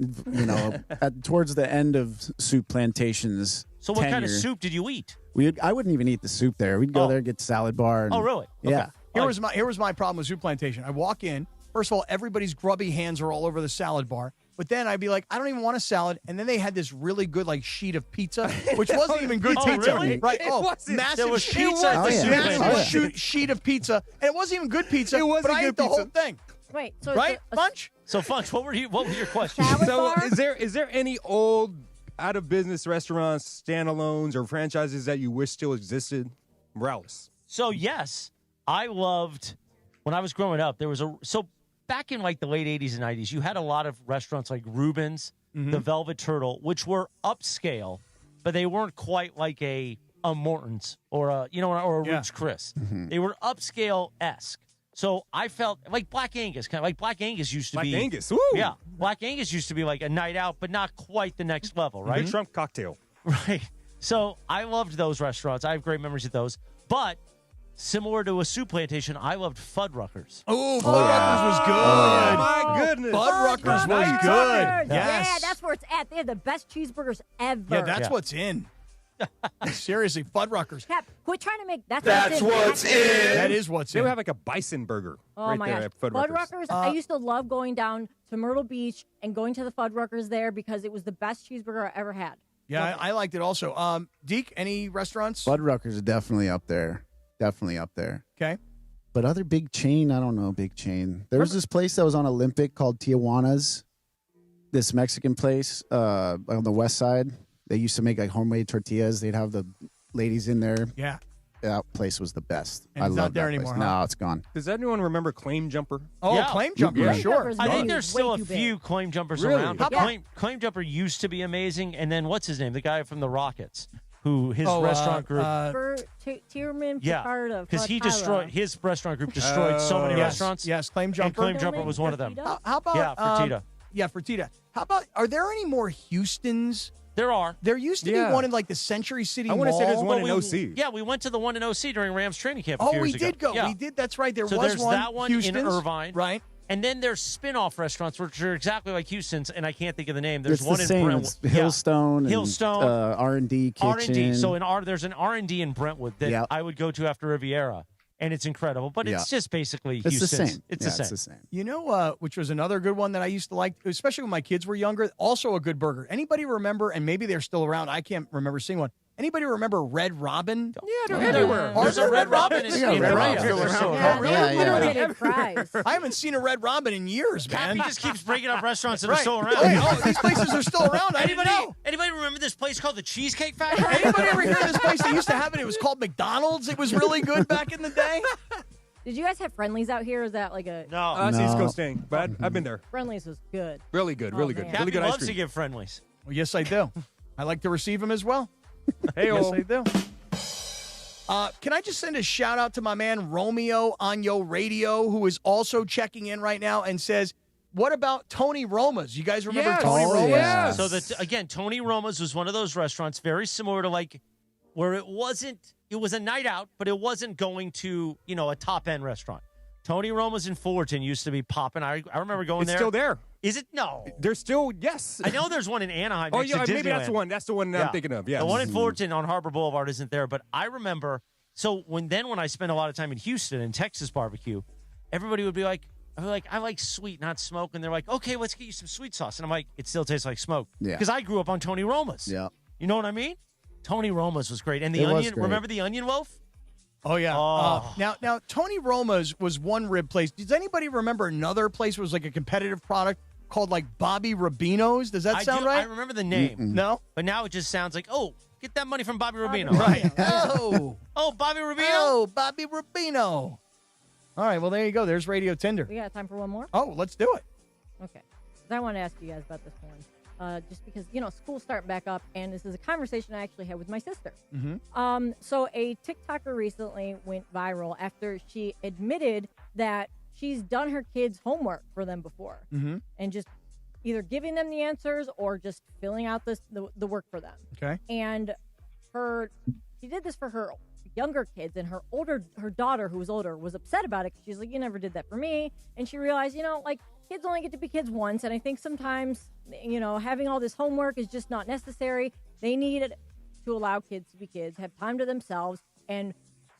towards the end of soup plantation's So what kind of tenure, soup did you eat? I wouldn't even eat the soup there. We'd go there, get salad bar. And, Oh, really? Yeah. Okay. Here was my problem with soup plantation. I walk in. First of all, everybody's grubby hands are all over the salad bar. But then I'd be like, I don't even want a salad. And then they had this really good sheet of pizza, which wasn't even good pizza. Really? Right? It wasn't. Massive There was sheet, pizza at the soup massive sheet of pizza. And it wasn't even good pizza. It wasn't but I good ate the pizza. whole thing. Wait, so Right? Bunch? So, Funch, what was your question? So, is there any old out of business restaurants, standalones, or franchises that you wish still existed? Morales. So, yes, I loved when I was growing up. There was back in the late 80s and 90s, you had a lot of restaurants like Reuben's, the Velvet Turtle, which were upscale, but they weren't quite like a Morton's or a Ruth's Chris. They were upscale-esque. So I felt like Black Angus, kind of like Black Angus used to be. Black Angus, woo! Yeah, Black Angus used to be like a night out, but not quite the next level, right? The Trump cocktail. Right. So I loved those restaurants. I have great memories of those. But similar to a soup plantation, I loved Fuddruckers. Oh, Fuddruckers was good. Oh, my goodness. Fuddruckers was good. Yes. Yeah, that's where it's at. They have the best cheeseburgers ever. Yeah, that's what's in. Seriously, Fuddruckers. Cap, quit trying to make That's what's in. That is what's They in. would have like a bison burger Oh right my there gosh. at Fuddruckers. Fuddruckers, I used to love going down to Myrtle Beach and going to the Fuddruckers there because it was the best cheeseburger I ever had. Yeah, I liked it also. Deke, any restaurants? Fuddruckers are definitely up there. Definitely up there. Okay. But other big chain, I don't know, big chain. There was this place that was on Olympic called Tijuana's, this Mexican place on the west side. They used to make like homemade tortillas. They'd have the ladies in there. Yeah. That place was the best. And I it's love not there that place. anymore, huh? No, it's gone. Does anyone remember Claim Jumper? Oh, Yeah. Claim Jumper, Yeah. sure. I think there's still a too big. few claim jumpers Really? around. But How about- claim jumper used to be amazing. And then what's his name? The guy from the Rockets, who his Oh, restaurant group. Tierman Yeah, Picardo. because he destroyed his restaurant group. Destroyed so many Yes, restaurants. Yes, Claim And Jumper. Claim Jumper was one of them. How about Yeah, Fertitta. Yeah, Fertitta. How about? Are there any more Houstons? There are. There used to Yeah. be one in like the Century City I Mall. want to say there's one in we- OC. Yeah, we went to the one in OC during Rams training camp. A Oh, few we years ago. did go. Yeah. We did. That's right. There So was there's one. that one Houston's, in Irvine, right? And then there's spin-off restaurants which are exactly like Houston's, and I can't think of the name. There's It's one the in same. Brentwood. It's Hillstone. And, Hillstone. R&D Kitchen. R&D. So there's an R&D in Brentwood that Yep. I would go to after Riviera, and it's incredible. But Yeah. it's just basically It's the Houston's. same. It's Yeah, the same. It's the same. You know, which was another good one that I used to like, especially when my kids were younger. Also a good burger. Anybody remember? And maybe they're still around. I can't remember seeing one. Anybody remember Red Robin? Yeah, they're everywhere. There's a Red Robin in got Red Brea. Robin. Yeah, Yeah, yeah. unlimited fries. I haven't seen a Red Robin in years, man. He just keeps breaking up restaurants that are Right. still around. Hey, oh, these places are still around. I didn't know. Anybody remember this place called the Cheesecake Factory? Anybody ever hear of this place? They used to have it. It was called McDonald's. It was really good back in the day. Did you guys have Friendlies out here? Is that like a No. That's No. East Coast thing, but I've been there. Friendlies was good. Really good, really good. man. Really Cappy good ice loves to cream. give friendlies. Well, yes, I do. I like to receive them as well. Hey, Yes, I do. Can I just send a shout out to my man Romeo on Yo Radio, who is also checking in right now and says, "What about Tony Roma's? You guys remember Yes. Tony Oh, Roma's?" yeah. So again, Tony Roma's was one of those restaurants very similar to like where it was a night out, but it wasn't going to, a top end restaurant. Tony Roma's in Fullerton used to be popping. I remember going It's there. still there. Is it? No. There's still, yes. I know there's one in Anaheim. Oh, next to yeah, maybe that's Disneyland. the one. That's the one that I'm thinking of. Yeah. The one in Fullerton on Harbor Boulevard isn't there, but I remember. So when I spent a lot of time in Houston and Texas barbecue, everybody would be like, I like sweet, not smoke. And they're like, okay, let's get you some sweet sauce. And I'm like, it still tastes like smoke. Yeah. Because I grew up on Tony Roma's. Yeah. You know what I mean? Tony Roma's was great. And the It was onion, great. remember the onion loaf? Oh yeah. Oh. Now Tony Roma's was one rib place. Does anybody remember another place was like a competitive product called like Bobby Rubino's? Does that sound right? I remember the name. No. But now it just sounds like, oh, get that money from Bobby Rubino. Right. Oh. Oh, Bobby Rubino? Oh, Bobby Rubino. All right. Well, there you go. There's Radio Tinder. We got time for one more? Oh, let's do it. Okay. 'Cause I want to ask you guys about this one. Just because, school's starting back up, and this is a conversation I actually had with my sister. Mm-hmm. So a TikToker recently went viral after she admitted that she's done her kids' homework for them before. Mm-hmm. And just either giving them the answers or just filling out the work for them. Okay. And she did this for her younger kids, and her daughter, who was older, was upset about it because she's like, you never did that for me. And she realized, kids only get to be kids once, and I think sometimes, having all this homework is just not necessary. They need to allow kids to be kids, have time to themselves, and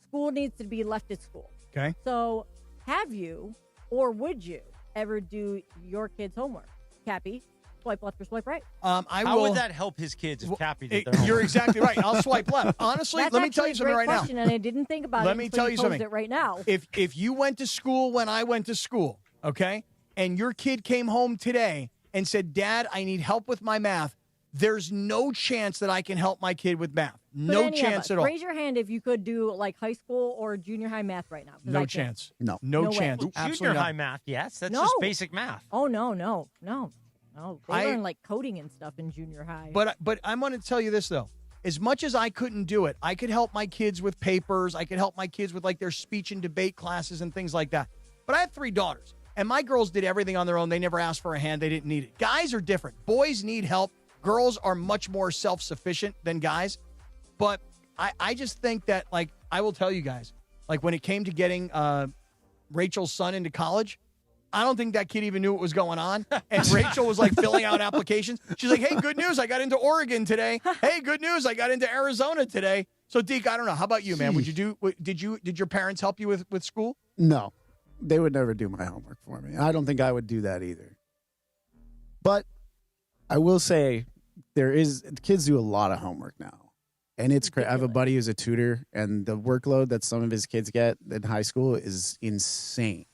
school needs to be left at school. Okay. So have you, or would you, ever do your kids' homework? Cappy, swipe left or swipe right? How would that help his kids if Cappy did their homework? You're exactly right. I'll swipe left. Honestly, That's let me tell you actually a something great right question, now. and I didn't think about Let it me until tell you posed something. it right now. If you went to school when I went to school, okay, and your kid came home today and said, "Dad, I need help with my math," there's no chance that I can help my kid with math. But No any of chance us, at all. Raise your hand if you could do like high school or junior high math right now. 'cause I No can't. chance. No. No No way. chance. Well, Absolutely junior not. high math, yes. That's No. just basic math. Oh no. They I- learn like coding and stuff in junior high. But I'm going to tell you this though. As much as I couldn't do it, I could help my kids with papers. I could help my kids with like their speech and debate classes and things like that. But I have 3 daughters, and my girls did everything on their own. They never asked for a hand. They didn't need it. Guys are different. Boys need help. Girls are much more self-sufficient than guys. But I just think that, like, I will tell you guys, Like when it came to getting Rachel's son into college, I don't think that kid even knew what was going on. And Rachel was like filling out applications. She's like, hey, good news. I got into Oregon today. Hey, good news. I got into Arizona today. So, Deke, I don't know. How about you, man? Did your parents help you with school? No, they would never do my homework for me. I don't think I would do that either. But I will say kids do a lot of homework now. And it's crazy. I have a buddy who's a tutor, and the workload that some of his kids get in high school is insane.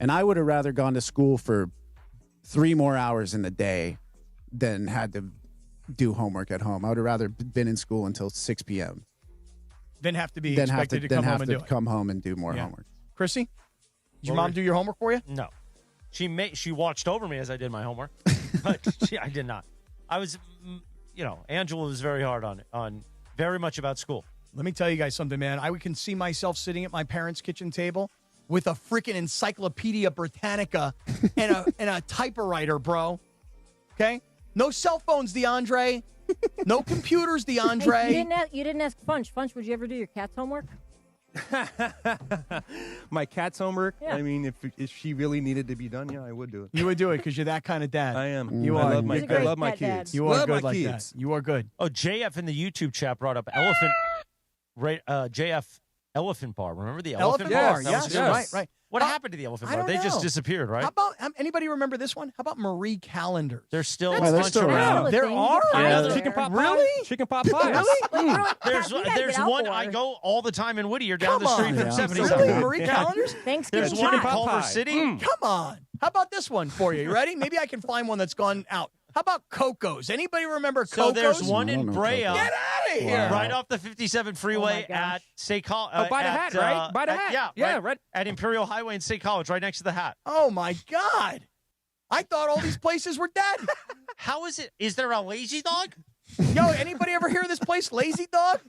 And I would have rather gone to school for 3 more hours in the day than had to do homework at home. I would have rather been in school until 6 p.m. Then have to be expected to come home and do it. Come home and do more homework. Chrissy, did your mom do your homework for you? No. She watched over me as I did my homework, but I did not. I was, Angela was very hard on very much about school. Let me tell you guys something, man. I can see myself sitting at my parents' kitchen table with a freaking Encyclopedia Britannica and a typewriter, bro. Okay? No cell phones, DeAndre. No computers, DeAndre. Hey, you didn't ask Funch. Funch, would you ever do your cat's homework? My cat's homework? Yeah. I mean, if she really needed to be done, yeah, I would do it. You would do it because you're that kind of dad. I am. You are. I love my kids. You are love good my like kids. that. You are good. Oh, JF in the YouTube chat brought up elephant. JF Elephant Bar. Remember the Elephant Bar? Bar, yes. Right. What happened to the Elephant Bar? They just disappeared, right? How about anybody remember this one? How about Marie Callender's? They're still around. There are? Yeah, chicken pot pie. Really? Chicken pot pie. There's one I go all the time in Whittier down the street from 77. Really? Marie Callender's? Thanks. There's one in Culver City. Come on. How about this one for you? You ready? Maybe I can find one that's gone out. How about Coco's? Anybody remember Coco's? So there's one in Brea. Get out of here. Right off the 57 freeway at State College. By the hat, right? By the hat. Yeah, right. At Imperial Highway and State College, right next to the hat. Oh, my God. I thought all these places were dead. How is it? Is there a Lazy Dog? Yo, anybody ever hear of this place, Lazy Dog?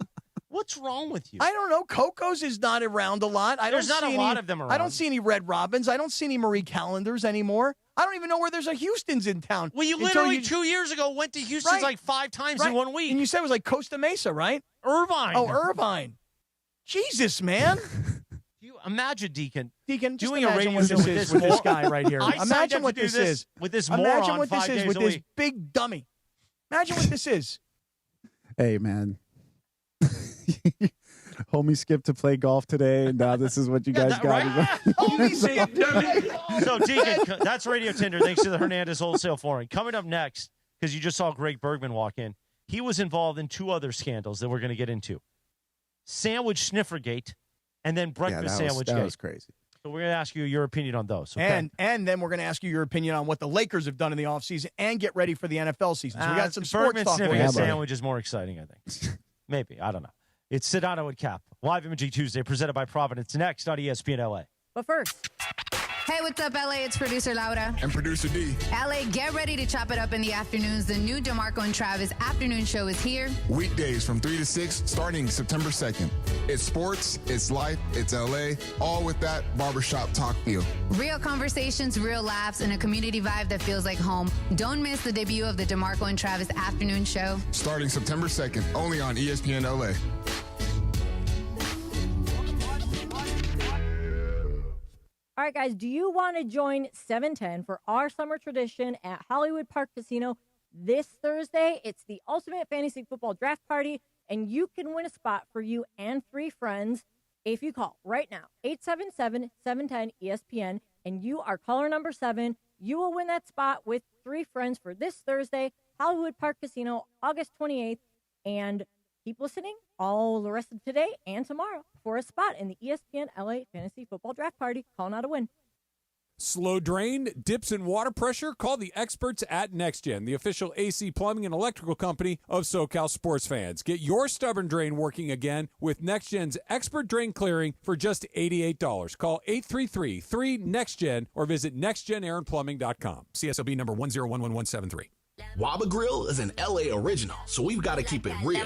What's wrong with you? I don't know. Coco's is not around a lot. There's not a lot of them around. I don't see any Red Robins. I don't see any Marie Callender's anymore. I don't even know where there's a Houston's in town. Well, you literally 2 years ago went to Houston's like 5 times in 1 week. And you said it was like Costa Mesa, right? Irvine. Oh, Irvine. Jesus, man. You imagine, Deacon, just doing a imagine radio what show this is with this guy right here. Imagine what this is. With this moron Imagine what 5 this is days with a this week. big dummy. Imagine what this is. Hey, man. Homie skipped to play golf today, and now this is what you guys got. Right? Homie skipped. So, Deacon, that's Radio Tinder. Thanks to the Hernandez Wholesale Flooring. Coming up next, because you just saw Greg Bergman walk in, he was involved in 2 other scandals that we're going to get into. Sandwich Sniffergate, and then Breakfast Sandwich Gate. That was crazy. So we're going to ask you your opinion on those. Okay? And then we're going to ask you your opinion on what the Lakers have done in the offseason and get ready for the NFL season. So we got some sports talk. Bergman Sandwich is more exciting, I think. Maybe. I don't know. It's Sedano and Kap. Live Imaging Tuesday, presented by Providence. Next on ESPN LA. But first. Hey, what's up, LA? It's producer Laura. And producer D. LA, get ready to chop it up in the afternoons. The new DeMarco and Travis afternoon show is here. Weekdays from 3 to 6, starting September 2nd. It's sports, it's life, it's LA, all with that barbershop talk feel. Real conversations, real laughs, and a community vibe that feels like home. Don't miss the debut of the DeMarco and Travis afternoon show. Starting September 2nd, only on ESPN LA. All right, guys, do you want to join 710 for our summer tradition at Hollywood Park Casino this Thursday? It's the ultimate fantasy football draft party, and you can win a spot for you and 3 friends if you call right now, 877-710-ESPN, and you are caller number 7. You will win that spot with 3 friends for this Thursday, Hollywood Park Casino, August 28th, and keep listening all the rest of today and tomorrow for a spot in the ESPN LA Fantasy Football Draft Party. Call now to win. Slow drain, dips in water pressure? Call the experts at NextGen, the official AC plumbing and electrical company of SoCal sports fans. Get your stubborn drain working again with NextGen's expert drain clearing for just $88. Call 833-3NEXTGen or visit nextgenaironplumbing.com. CSLB number 1011173. Waba Grill is an LA original, so we've got to keep it real.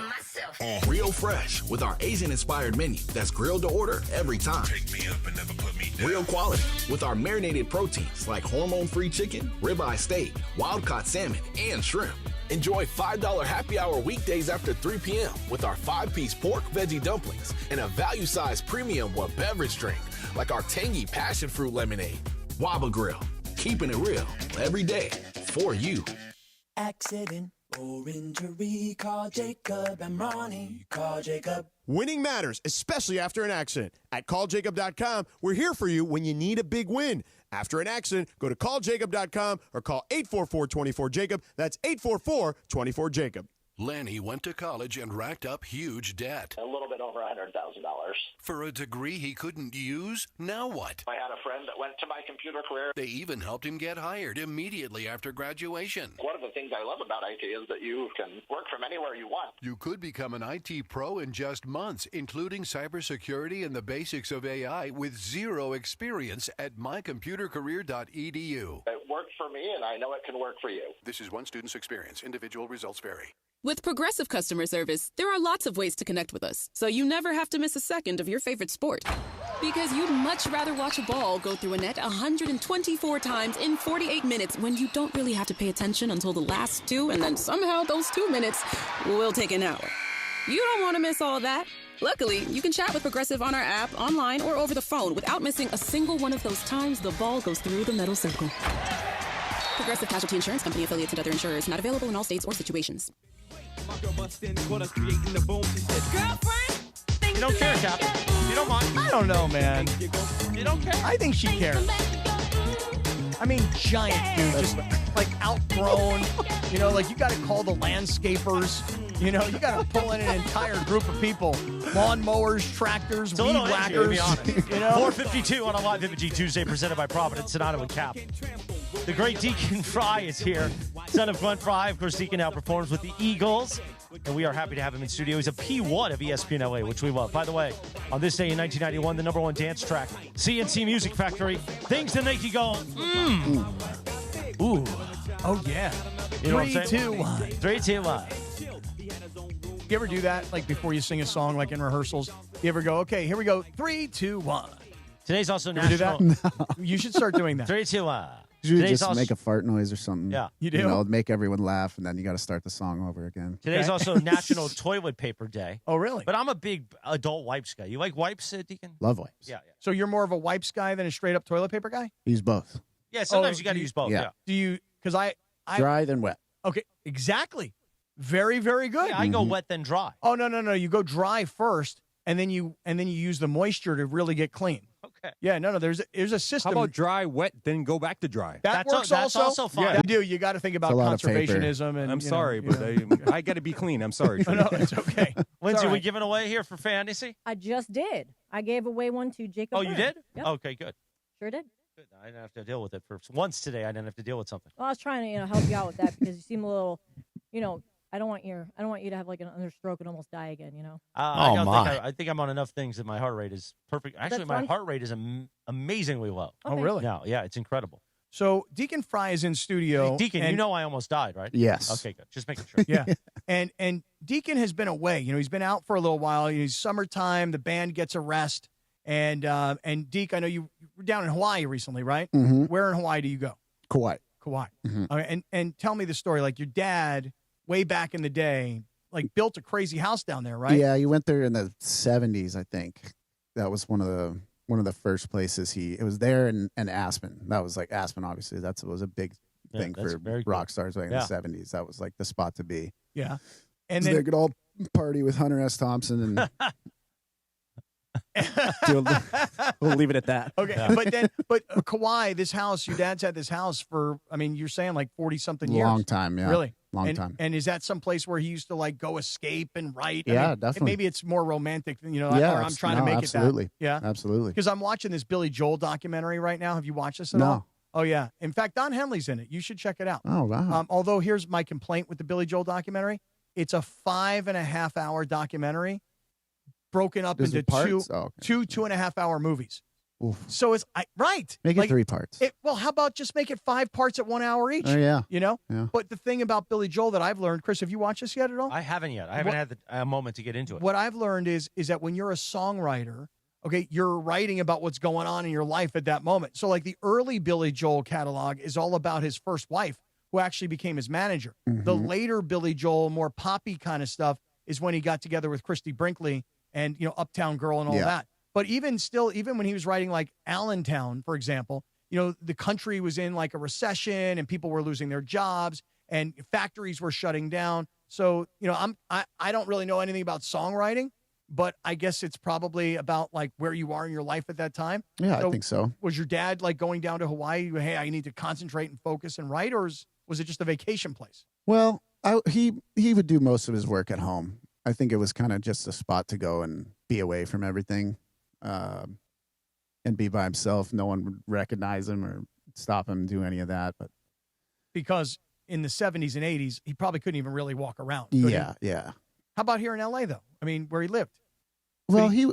Real fresh with our Asian-inspired menu that's grilled to order every time. Take me up and never put me down. Real quality with our marinated proteins like hormone-free chicken, ribeye steak, wild-caught salmon, and shrimp. Enjoy $5 happy hour weekdays after 3 p.m. with our 5-piece pork veggie dumplings and a value-sized premium beverage drink like our tangy passion fruit lemonade. Waba Grill, keeping it real every day for you. Accident or injury, call Jacob and Ronnie. Call Jacob. Winning matters, especially after an accident. At calljacob.com, we're here for you when you need a big win. After an accident, go to calljacob.com or call 844-24-JACOB. That's 844-24-JACOB. Lanny went to college and racked up huge debt. A little bit over $100,000. For a degree he couldn't use? Now what? I had a friend that went to my computer career. They even helped him get hired immediately after graduation. One of the things I love about IT is that you can work from anywhere you want. You could become an IT pro in just months, including cybersecurity and the basics of AI with zero experience at mycomputercareer.edu. It worked for me, and I know it can work for you. This is one student's experience. Individual results vary. With Progressive Customer Service, there are lots of ways to connect with us, so you never have to miss a second of your favorite sport. Because you'd much rather watch a ball go through a net 124 times in 48 minutes when you don't really have to pay attention until the last 2, and then somehow those 2 minutes will take an hour. You don't want to miss all that. Luckily, you can chat with Progressive on our app, online, or over the phone without missing a single one of those times the ball goes through the metal circle. Progressive Casualty Insurance Company, affiliates, and other insurers. Not available in all states or situations. You don't care, Cap. You don't mind. I don't know, man. You don't care. I think she cares. I mean, giant dude, just like outgrown. You know, like you got to call the landscapers. You know, you got to pull in an entire group of people. Lawnmowers, tractors, It's a weed little edgy, to whackers. be honest. You know? 4:52 on a live Imaging Tuesday presented by Providence, Sedano and Cap. The great Deacon Fry is here, son of Glenn Fry. Of course, Deacon now performs with the Eagles, and we are happy to have him in studio. He's a P1 of ESPN LA, which we love. By the way, on this day in 1991, the #1 dance track, CNC Music Factory, things that make you go, ooh. Oh, yeah. You know what I'm 3, saying? 2, 1. 3, 2, 1. You ever do that, like before you sing a song, like in rehearsals? You ever go, okay, here we go, 3, 2, 1. Today's also You ever do national. that? You should start doing that. 3, 2, 1. You Today's just also, make a fart noise or something. Yeah. You do? know, make everyone laugh, and then you got to start the song over again. Today's also National Toilet Paper Day. Oh, really? But I'm a big adult wipes guy. You like wipes, Deacon? Love wipes. Yeah. So you're more of a wipes guy than a straight up toilet paper guy? Use both. Yeah, sometimes you got to use both. Yeah. Do you, because I Dry then wet. Okay, exactly. Very, very good. Yeah, I go wet then dry. Oh, no. You go dry first, and then you use the moisture to really get clean. Okay. Yeah, no. There's a system. How about dry, wet, then go back to dry? That That's works that's also fine. Yeah, you do. You got to think about It's a lot of paper. conservationism. And I'm you know, sorry, you but know. I got to be clean. I'm sorry. No, it's okay. Lindsay, all we right. giving away here for fantasy? I just did. I gave away one to Jacob. Oh, you Byrne. did? Yep, Okay, good. sure did. Good. I didn't have to deal with it for once today. I didn't have to deal with something. Well, I was trying to help you out with that because you seem a little, I don't want you to have like an understroke and almost die again. I think I'm on enough things that my heart rate is perfect. Actually, That's my fine. heart rate is amazingly low. Oh, really? No, yeah, it's incredible. So Deacon Fry is in studio. Deacon, and, you know I almost died, right? Yes. Okay, good. Just making sure. Yeah. And Deacon has been away. He's been out for a little while. It's summertime. The band gets a rest. And Deke, I know you were down in Hawaii recently, right? Mm-hmm. Where in Hawaii do you go? Kauai. Kauai. Mm-hmm. Okay, and tell me the story. Like your dad, way back in the day, like built a crazy house down there, right? Yeah, you went there in the 70s, I think. That was one of the first places it was there in Aspen. That was like Aspen, obviously. That was a big thing that's for very rock cool. stars back in Yeah. the 70s. That was like the spot to be. Yeah. And So then they could all party with Hunter S. Thompson and we'll leave it at that. okay, Yeah. but Kauai, this house, your dad's had this house for, you're saying like 40-something years. Long time, yeah. Really? Long time. And is that some place where he used to like go escape and write? Yeah, definitely. Maybe it's more romantic than, or I'm trying to make absolutely. it that. Yeah. Absolutely. Because I'm watching this Billy Joel documentary right now. Have you watched this at No. all? Oh, yeah. In fact, Don Henley's in it. You should check it out. Oh, wow. Although here's my complaint with the Billy Joel documentary. It's a 5.5-hour documentary broken up Is into it parts? two 2.5-hour movies. Oof. So it's right. Make it 3 parts. Well, how about just make it 5 parts at 1 hour each? Oh, yeah. Yeah. But the thing about Billy Joel that I've learned, Chris, have you watched this yet at all? I haven't yet. I haven't had a moment to get into it. What I've learned is that when you're a songwriter, okay, you're writing about what's going on in your life at that moment. So like the early Billy Joel catalog is all about his first wife, who actually became his manager. The later Billy Joel, more poppy kind of stuff, is when he got together with Christy Brinkley and, Uptown Girl and all that. But even when he was writing like Allentown, for example, the country was in like a recession and people were losing their jobs and factories were shutting down. So, I don't really know anything about songwriting, but I guess it's probably about like where you are in your life at that time. Yeah, I think so. Was your dad like going down to Hawaii? Hey, I need to concentrate and focus and write, or was it just a vacation place? Well, he would do most of his work at home. I think it was kind of just a spot to go and be away from everything, and be by himself. No one would recognize him or stop him do any of that. But because in the 70s and 80s, he probably couldn't even really walk around. Yeah. How about here in LA though? I mean, where he lived? Well, he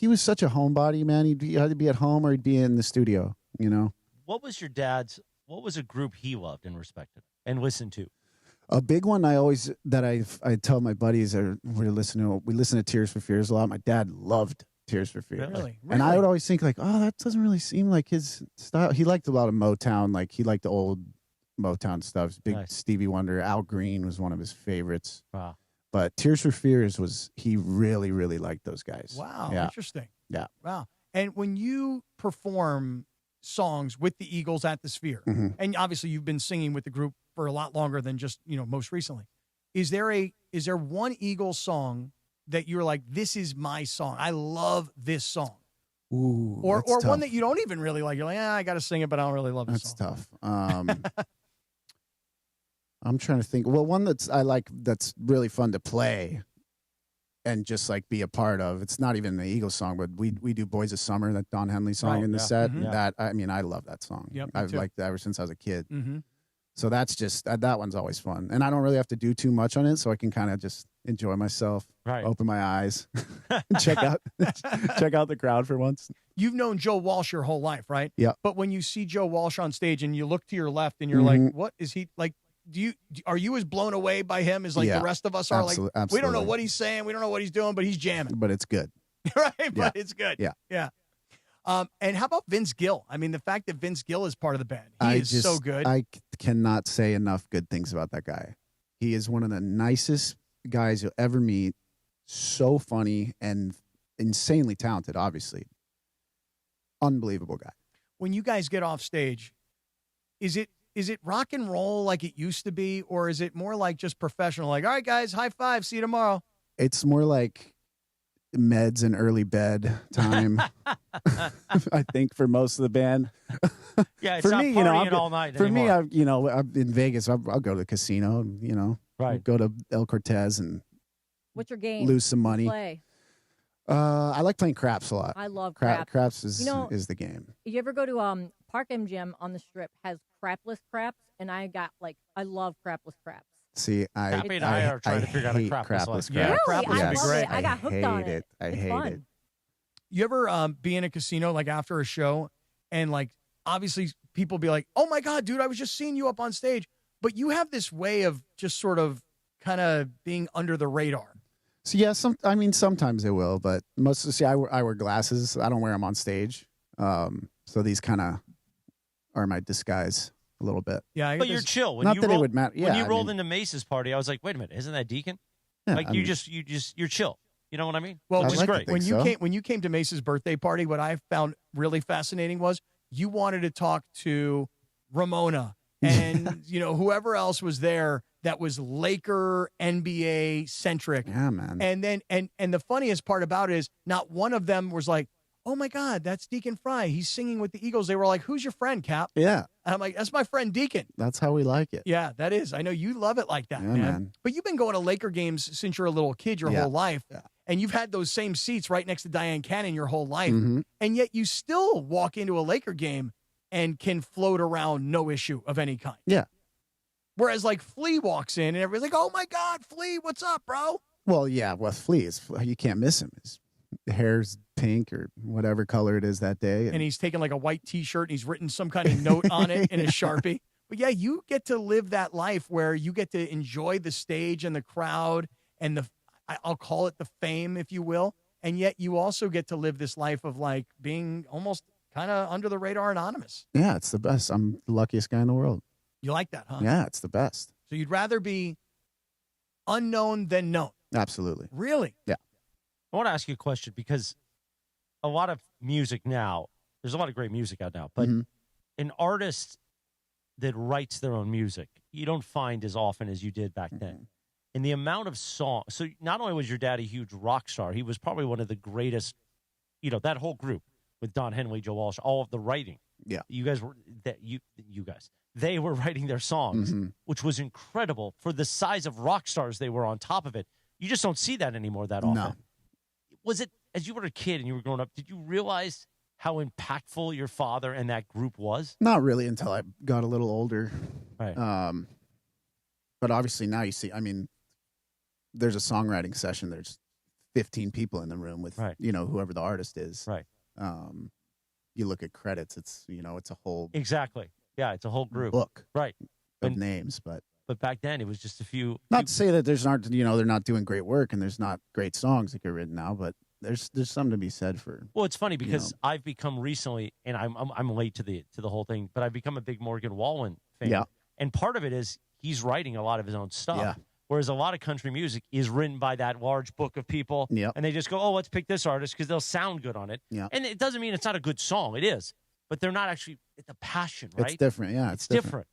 was such a homebody, man. He'd either be at home or he'd be in the studio, What was what was a group he loved and respected and listened to? A big one I tell my buddies we listen to Tears for Fears a lot. My dad loved Tears for Fears. Really? And I would always think like, oh, that doesn't really seem like his style. He liked a lot of Motown. Like he liked the old Motown stuff. Big nice. Stevie Wonder. Al Green was one of his favorites. Wow. But Tears for Fears he really, really liked those guys. Wow. Yeah. Interesting. Yeah. Wow. And when you perform songs with the Eagles at the Sphere, and obviously you've been singing with the group for a lot longer than just, most recently, is there one Eagles song that you're like, this is my song? I love this song. Ooh, or tough. one that you don't even really like. You're like, I got to sing it, but I don't really love this song. That's tough. I'm trying to think. Well, one that's really fun to play and just like be a part of. It's not even the Eagles song, but we do Boys of Summer, that Don Henley song in the set. That I love that song. Yep, I've liked that ever since I was a kid. Mm-hmm. So that's just that one's always fun, and I don't really have to do too much on it, so I can kind of just enjoy myself, open my eyes, check out the crowd for once. You've known Joe Walsh your whole life, right? Yeah. But when you see Joe Walsh on stage and you look to your left and you're like, what is he like? Are you as blown away by him as like the rest of us are? Absolutely. We don't know what he's saying, we don't know what he's doing, but he's jamming. But it's good, right? But it's good. Yeah. And how about Vince Gill? I mean, the fact that Vince Gill is part of the band, he is so good. I cannot say enough good things about that guy. He is one of the nicest guys you'll ever meet. So funny and insanely talented, obviously. Unbelievable guy. When you guys get off stage, is it rock and roll like it used to be, or is it more like just professional? Like, all right, guys, high five, see you tomorrow. It's more like meds and early bed time. I think for most of the band. Yeah, it's not partying all night for anymore. me, I'm in Vegas. I'll go to the casino. And, right. Go to El Cortez and What's your game? lose some money. Play. I like playing craps a lot. I love craps. Craps is the game. You ever go to Park MGM on the Strip has crapless craps, and I love crapless craps. See, Happy and I are trying to figure out a hate crapless crapless one. craps. Really? Crapless would be great. I got hooked on it. I It's hate fun. it. You ever be in a casino like after a show and like obviously people be like, oh my God, dude, I was just seeing you up on stage. But you have this way of just sort of kind of being under the radar. So yeah, sometimes they will, but I wear glasses. I don't wear them on stage. So these kind of are my disguise a little bit. Yeah, but you're chill. Not that it would matter. Yeah, when you rolled into Mace's party, I was like, wait a minute, isn't that Deacon? Yeah, like you're chill. You know what I mean? Well, which is great. When you came to Mace's birthday party, what I found really fascinating was you wanted to talk to Ramona and whoever else was there that was Laker NBA centric. Yeah, man. And then and the funniest part about it is not one of them was like, oh my God, that's Deacon Fry. He's singing with the Eagles. They were like, who's your friend, Cap? Yeah. And I'm like, that's my friend Deacon. That's how we like it. Yeah, that is. I know you love it like that, Yeah, man. man. But you've been going to Laker games since you're a little kid your whole life. Yeah. And you've had those same seats right next to Diane Cannon your whole life. Mm-hmm. And yet you still walk into a Laker game and can float around no issue of any kind. Yeah. Whereas like Flea walks in and everybody's like, oh my God, Flea, what's up, bro? Well, yeah, with Flea, you can't miss him. His hair's pink or whatever color it is that day. And he's taking like a white T-shirt and he's written some kind of note on it in a Sharpie. But yeah, you get to live that life where you get to enjoy the stage and the crowd and I'll call it the fame, if you will. And yet you also get to live this life of like being almost kind of under the radar anonymous. Yeah, it's the best. I'm the luckiest guy in the world. You like that, huh? Yeah, it's the best. So you'd rather be unknown than known. Absolutely. Really? Yeah. I want to ask you a question because a lot of music now, there's a lot of great music out now, but an artist that writes their own music, you don't find as often as you did back then. And the amount of songs, so not only was your dad a huge rock star, he was probably one of the greatest, that whole group with Don Henley, Joe Walsh, all of the writing. Yeah. You guys were, they were writing their songs, which was incredible for the size of rock stars they were on top of it. You just don't see that anymore that often. No. Was it, as you were a kid and you were growing up, did you realize how impactful your father and that group was? Not really until I got a little older. Right. But obviously now you see, there's a songwriting session. There's 15 people in the room with, whoever the artist is. Right. You look at credits, it's, it's a whole Exactly. Yeah, it's a whole group. book Right. of names. But back then it was just a few. Not to say that they're not doing great work and there's not great songs that get written now, but there's something to be said for. Well, it's funny because I've become recently, and I'm late to the whole thing, but I've become a big Morgan Wallen fan. Yeah. And part of it is he's writing a lot of his own stuff. Yeah. Whereas a lot of country music is written by that large book of people. Yeah. And they just go, oh, let's pick this artist because they'll sound good on it. Yeah. And it doesn't mean it's not a good song. It is. But they're not actually, it's a passion, right? It's different. Yeah, it's different.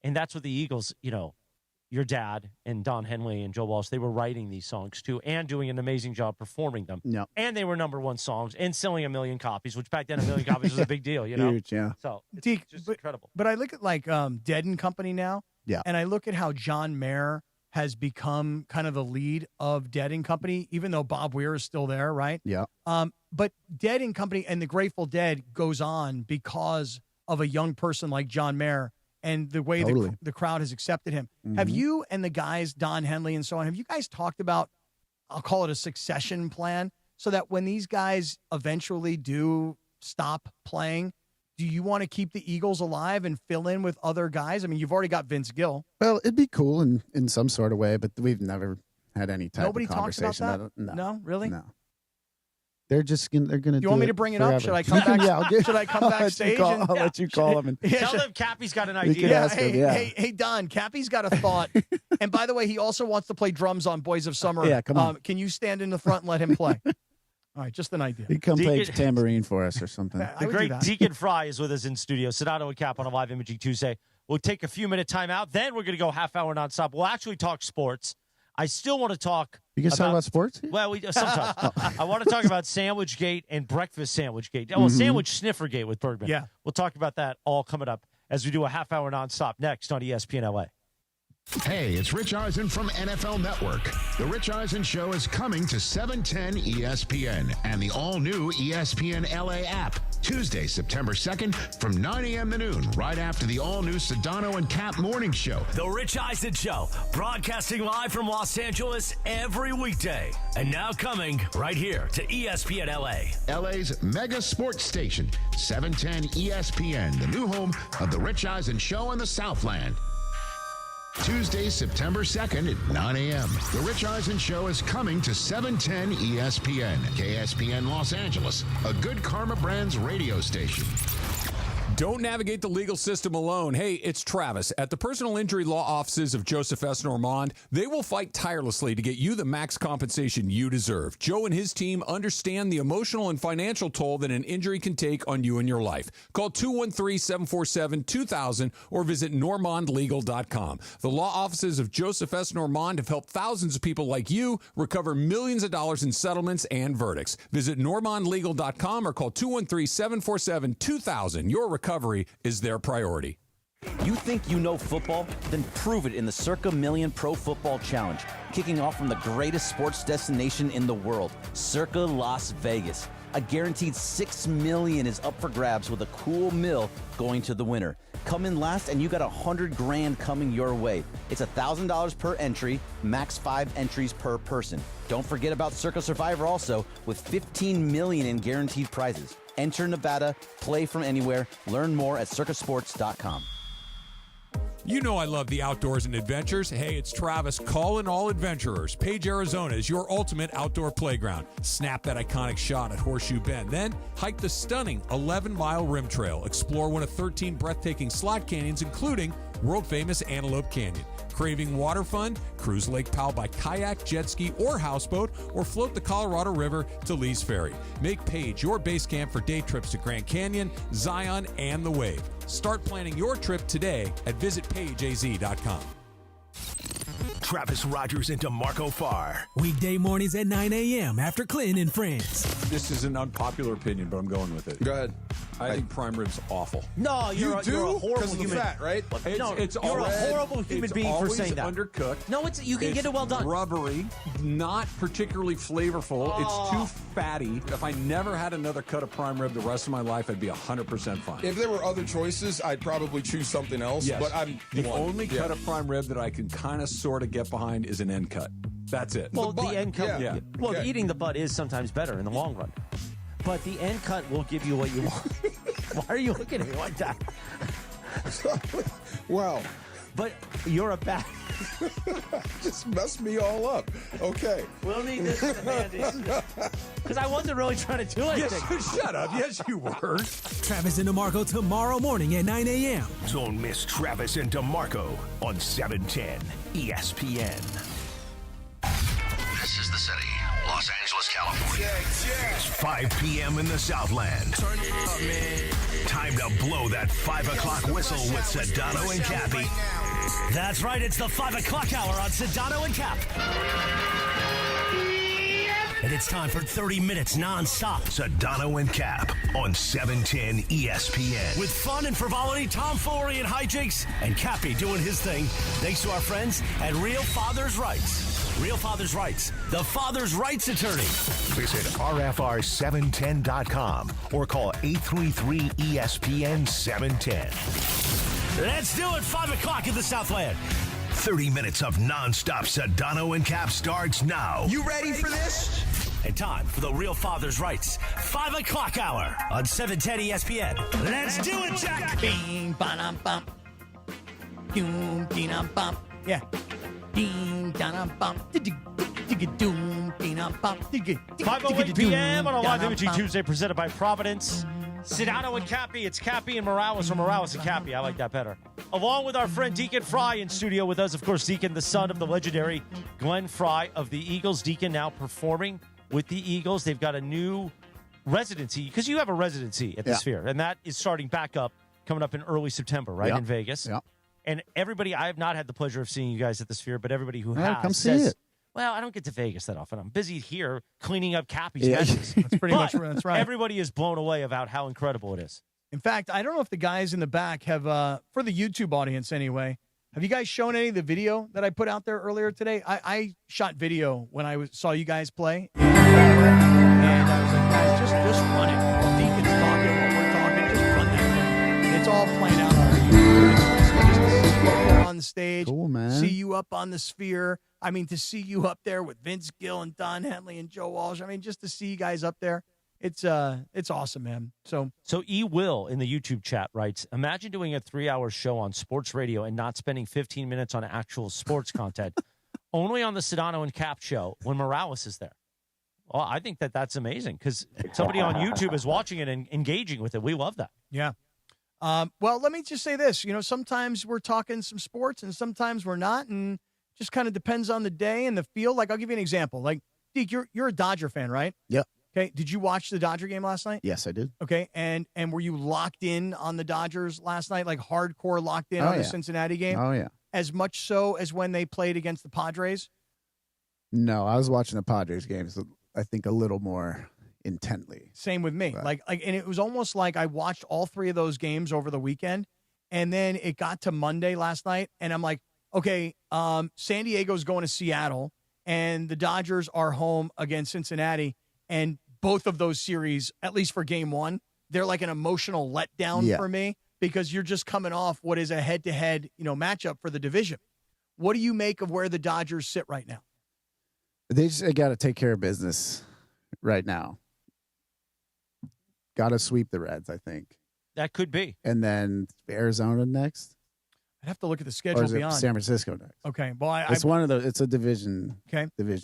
And that's what the Eagles, your dad and Don Henley and Joe Walsh, they were writing these songs too and doing an amazing job performing them. Yeah. And they were #1 songs and selling 1 million copies, which back then 1 million copies was a big deal, Huge, yeah. So it's just incredible. But I look at like Dead and Company now. Yeah. And I look at how John Mayer has become kind of the lead of Dead and Company, even though Bob Weir is still there, right? Yeah. But Dead and Company and the Grateful Dead goes on because of a young person like John Mayer and the way the crowd has accepted him. Have you and the guys, Don Henley and so on, have you guys talked about, I'll call it a succession plan, so that when these guys eventually do stop playing, do you want to keep the Eagles alive and fill in with other guys? I mean, you've already got Vince Gill. Well, it'd be cool in some sort of way, but we've never had any type Nobody of conversation talks about that? No, really? No. They're going to do You want me to bring it up? forever. Should I come back? Yeah, should I come backstage? I'll let you call him. Tell them Cappy's got an You idea. can ask him, yeah. Hey, Don, Cappy's got a thought. And by the way, he also wants to play drums on Boys of Summer. Yeah, come on. Can you stand in the front and let him play? All right, just an idea. He'd come play Deacon- tambourine for us or something. I The would do great that. Deacon Fry is with us in studio. Sedano and Cap on a live Imaging Tuesday. We'll take a few-minute timeout. Then we're going to go half-hour nonstop. We'll actually talk sports. I still want to talk. You guys talk about sports? Well, we sometimes. I want to talk about Sandwichgate and Breakfast Sandwichgate. Oh, Sandwich Sniffergate with Bergman. Yeah. We'll talk about that all coming up as we do a half-hour nonstop next on ESPN LA. Hey, it's Rich Eisen from NFL Network. The Rich Eisen Show is coming to 710 ESPN and the all-new ESPN LA app. Tuesday, September 2nd from 9 a.m. to noon, right after the all-new Sedano and Cap morning show. The Rich Eisen Show, broadcasting live from Los Angeles every weekday. And now coming right here to ESPN LA. LA's mega sports station, 710 ESPN, the new home of The Rich Eisen Show in the Southland. Tuesday, September 2nd at 9 a.m. The Rich Eisen Show is coming to 710 ESPN, KSPN Los Angeles, a Good Karma Brands radio station. Don't navigate the legal system alone. Hey, it's Travis. At the personal injury law offices of Joseph S. Normand, they will fight tirelessly to get you the max compensation you deserve. Joe and his team understand the emotional and financial toll that an injury can take on you and your life. Call 213-747-2000 or visit normandlegal.com. The law offices of Joseph S. Normand have helped thousands of people like you recover millions of dollars in settlements and verdicts. Visit normandlegal.com or call 213-747-2000. Your recovery is their priority. You think you know football? Then prove it in the Circa Million Pro Football Challenge, kicking off from the greatest sports destination in the world, Circa Las Vegas. A guaranteed $6 million is up for grabs with a cool mill going to the winner. Come in last and you got $100,000 coming your way. It's $1,000 per entry, max 5 entries per person. Don't forget about Circa Survivor also, with $15 million in guaranteed prizes. Enter Nevada, play from anywhere. Learn more at circusports.com. You know I love the outdoors and adventures. Hey, it's Travis calling all adventurers. Page, Arizona is your ultimate outdoor playground. Snap that iconic shot at Horseshoe Bend. Then hike the stunning 11-mile rim trail. Explore one of 13 breathtaking slot canyons, including world-famous Antelope Canyon. Craving water fun? Cruise Lake Powell by kayak, jet ski, or houseboat, or float the Colorado River to Lee's Ferry. Make Page your base camp for day trips to Grand Canyon, Zion, and the Wave. Start planning your trip today at visitpageaz.com. Travis Rogers into Marco Farr. Weekday mornings at 9 a.m. after Clinton and Friends. This is an unpopular opinion, but I'm going with it. Go ahead. I think prime rib's awful. No, you're a horrible human. Fat, right? You're a horrible human being for saying that. Undercooked. No, you can get it well done. Rubbery, not particularly flavorful. Oh. It's too fatty. If I never had another cut of prime rib the rest of my life, I'd be 100% fine. If there were other choices, I'd probably choose something else. Yes. But I'm the only cut of prime rib that I can kind of sort of get behind is an end cut. That's it. Well, the end cut. Yeah. Well, Okay. eating the butt is sometimes better in the long run, but the end cut will give you what you want. Why are you looking at me like that? Wow. But you're a bad. Just messed me all up. Okay. We'll need this in the handies. Because I wasn't really trying to do anything. Yes, shut up. Yes, you were. Travis and DeMarco tomorrow morning at 9 a.m. Don't miss Travis and DeMarco on 710 ESPN. This is the city, Los Angeles, California. It's 5 p.m. in the Southland. Turn it up, man. Time to blow that 5 o'clock whistle with Sedano and Cappy. That's right, it's the 5 o'clock hour on Sedano and Cap. And it's time for 30 minutes nonstop. Sedano and Cap on 710 ESPN. With fun and frivolity, tomfoolery and hijinks, and Cappy doing his thing. Thanks to our friends at Real Father's Rights. Real Father's Rights, the father's rights attorney. Visit RFR710.com or call 833-ESPN-710. Let's do it, 5 o'clock in the Southland. 30 minutes of nonstop Sedano and Cap starts now. You ready for this? And time for the Real Father's Rights 5 o'clock hour on 710 ESPN. Let's do it, Jack! Bing, ba-dum, bump. Doom, dee-dum, bump. Yeah. Ding, da-dum, bump. Doom, dee-dum, bump. 5:08 p.m. on a live imaging Tuesday presented by Providence. Sedano and Cappy. It's Cappy and Morales, or Morales and Cappy. I like that better. Along with our friend Deacon Fry in studio with us. Of course, Deacon, the son of the legendary Glenn Fry of the Eagles. Deacon now performing with the Eagles. They've got a new residency, because you have a residency at the Sphere, and that is starting back up, coming up in early September, right, in Vegas. Yeah. And everybody, I have not had the pleasure of seeing you guys at the Sphere, but everybody who has come see says, it. well, I don't get to Vegas that often. I'm busy here cleaning up Cappy's Yeah. messes. That's pretty much But that's right. Everybody is blown away about how incredible it is. In fact, I don't know if the guys in the back have, for the YouTube audience anyway, have you guys shown any of the video that I put out there earlier today? I shot video when I saw you guys play. And I was like, guys, just run it. While Deacon's talking, while we're talking, just run that thing. It's all playing out on our YouTube. Just to see you up there on the stage. Cool, man. See you up on the Sphere. I mean, to see you up there with Vince Gill and Don Henley and Joe Walsh. I mean, just to see you guys up there. It's awesome, man. So E. Will in the YouTube chat writes, imagine doing a 3-hour show on sports radio and not spending 15 minutes on actual sports content, only on the Sedano and Cap show when Morales is there. Well, I think that's amazing because somebody on YouTube is watching it and engaging with it. We love that. yeah. Well, let me just say this. You know, sometimes we're talking some sports and sometimes we're not, and just kind of depends on the day and the feel. Like, I'll give you an example. Like, Deke, you're a Dodger fan, right? Yep. Okay. Did you watch the Dodger game last night? Yes, I did. Okay. And were you locked in on the Dodgers last night, like hardcore locked in on the Cincinnati game? Oh, yeah. As much so as when they played against the Padres? No, I was watching the Padres games, I think, a little more intently. Same with me. Right. Like, and it was almost like I watched all 3 of those games over the weekend, and then it got to Monday last night, and I'm like, okay, San Diego's going to Seattle, and the Dodgers are home against Cincinnati, and both of those series, at least for game 1, they're like an emotional letdown for me because you're just coming off what is a head-to-head, matchup for the division. What do you make of where the Dodgers sit right now? They just got to take care of business right now. Got to sweep the Reds, I think. That could be. And then Arizona next. I'd have to look at the Or schedule is it beyond. San Francisco next? Okay. Well, It's one of those. It's a division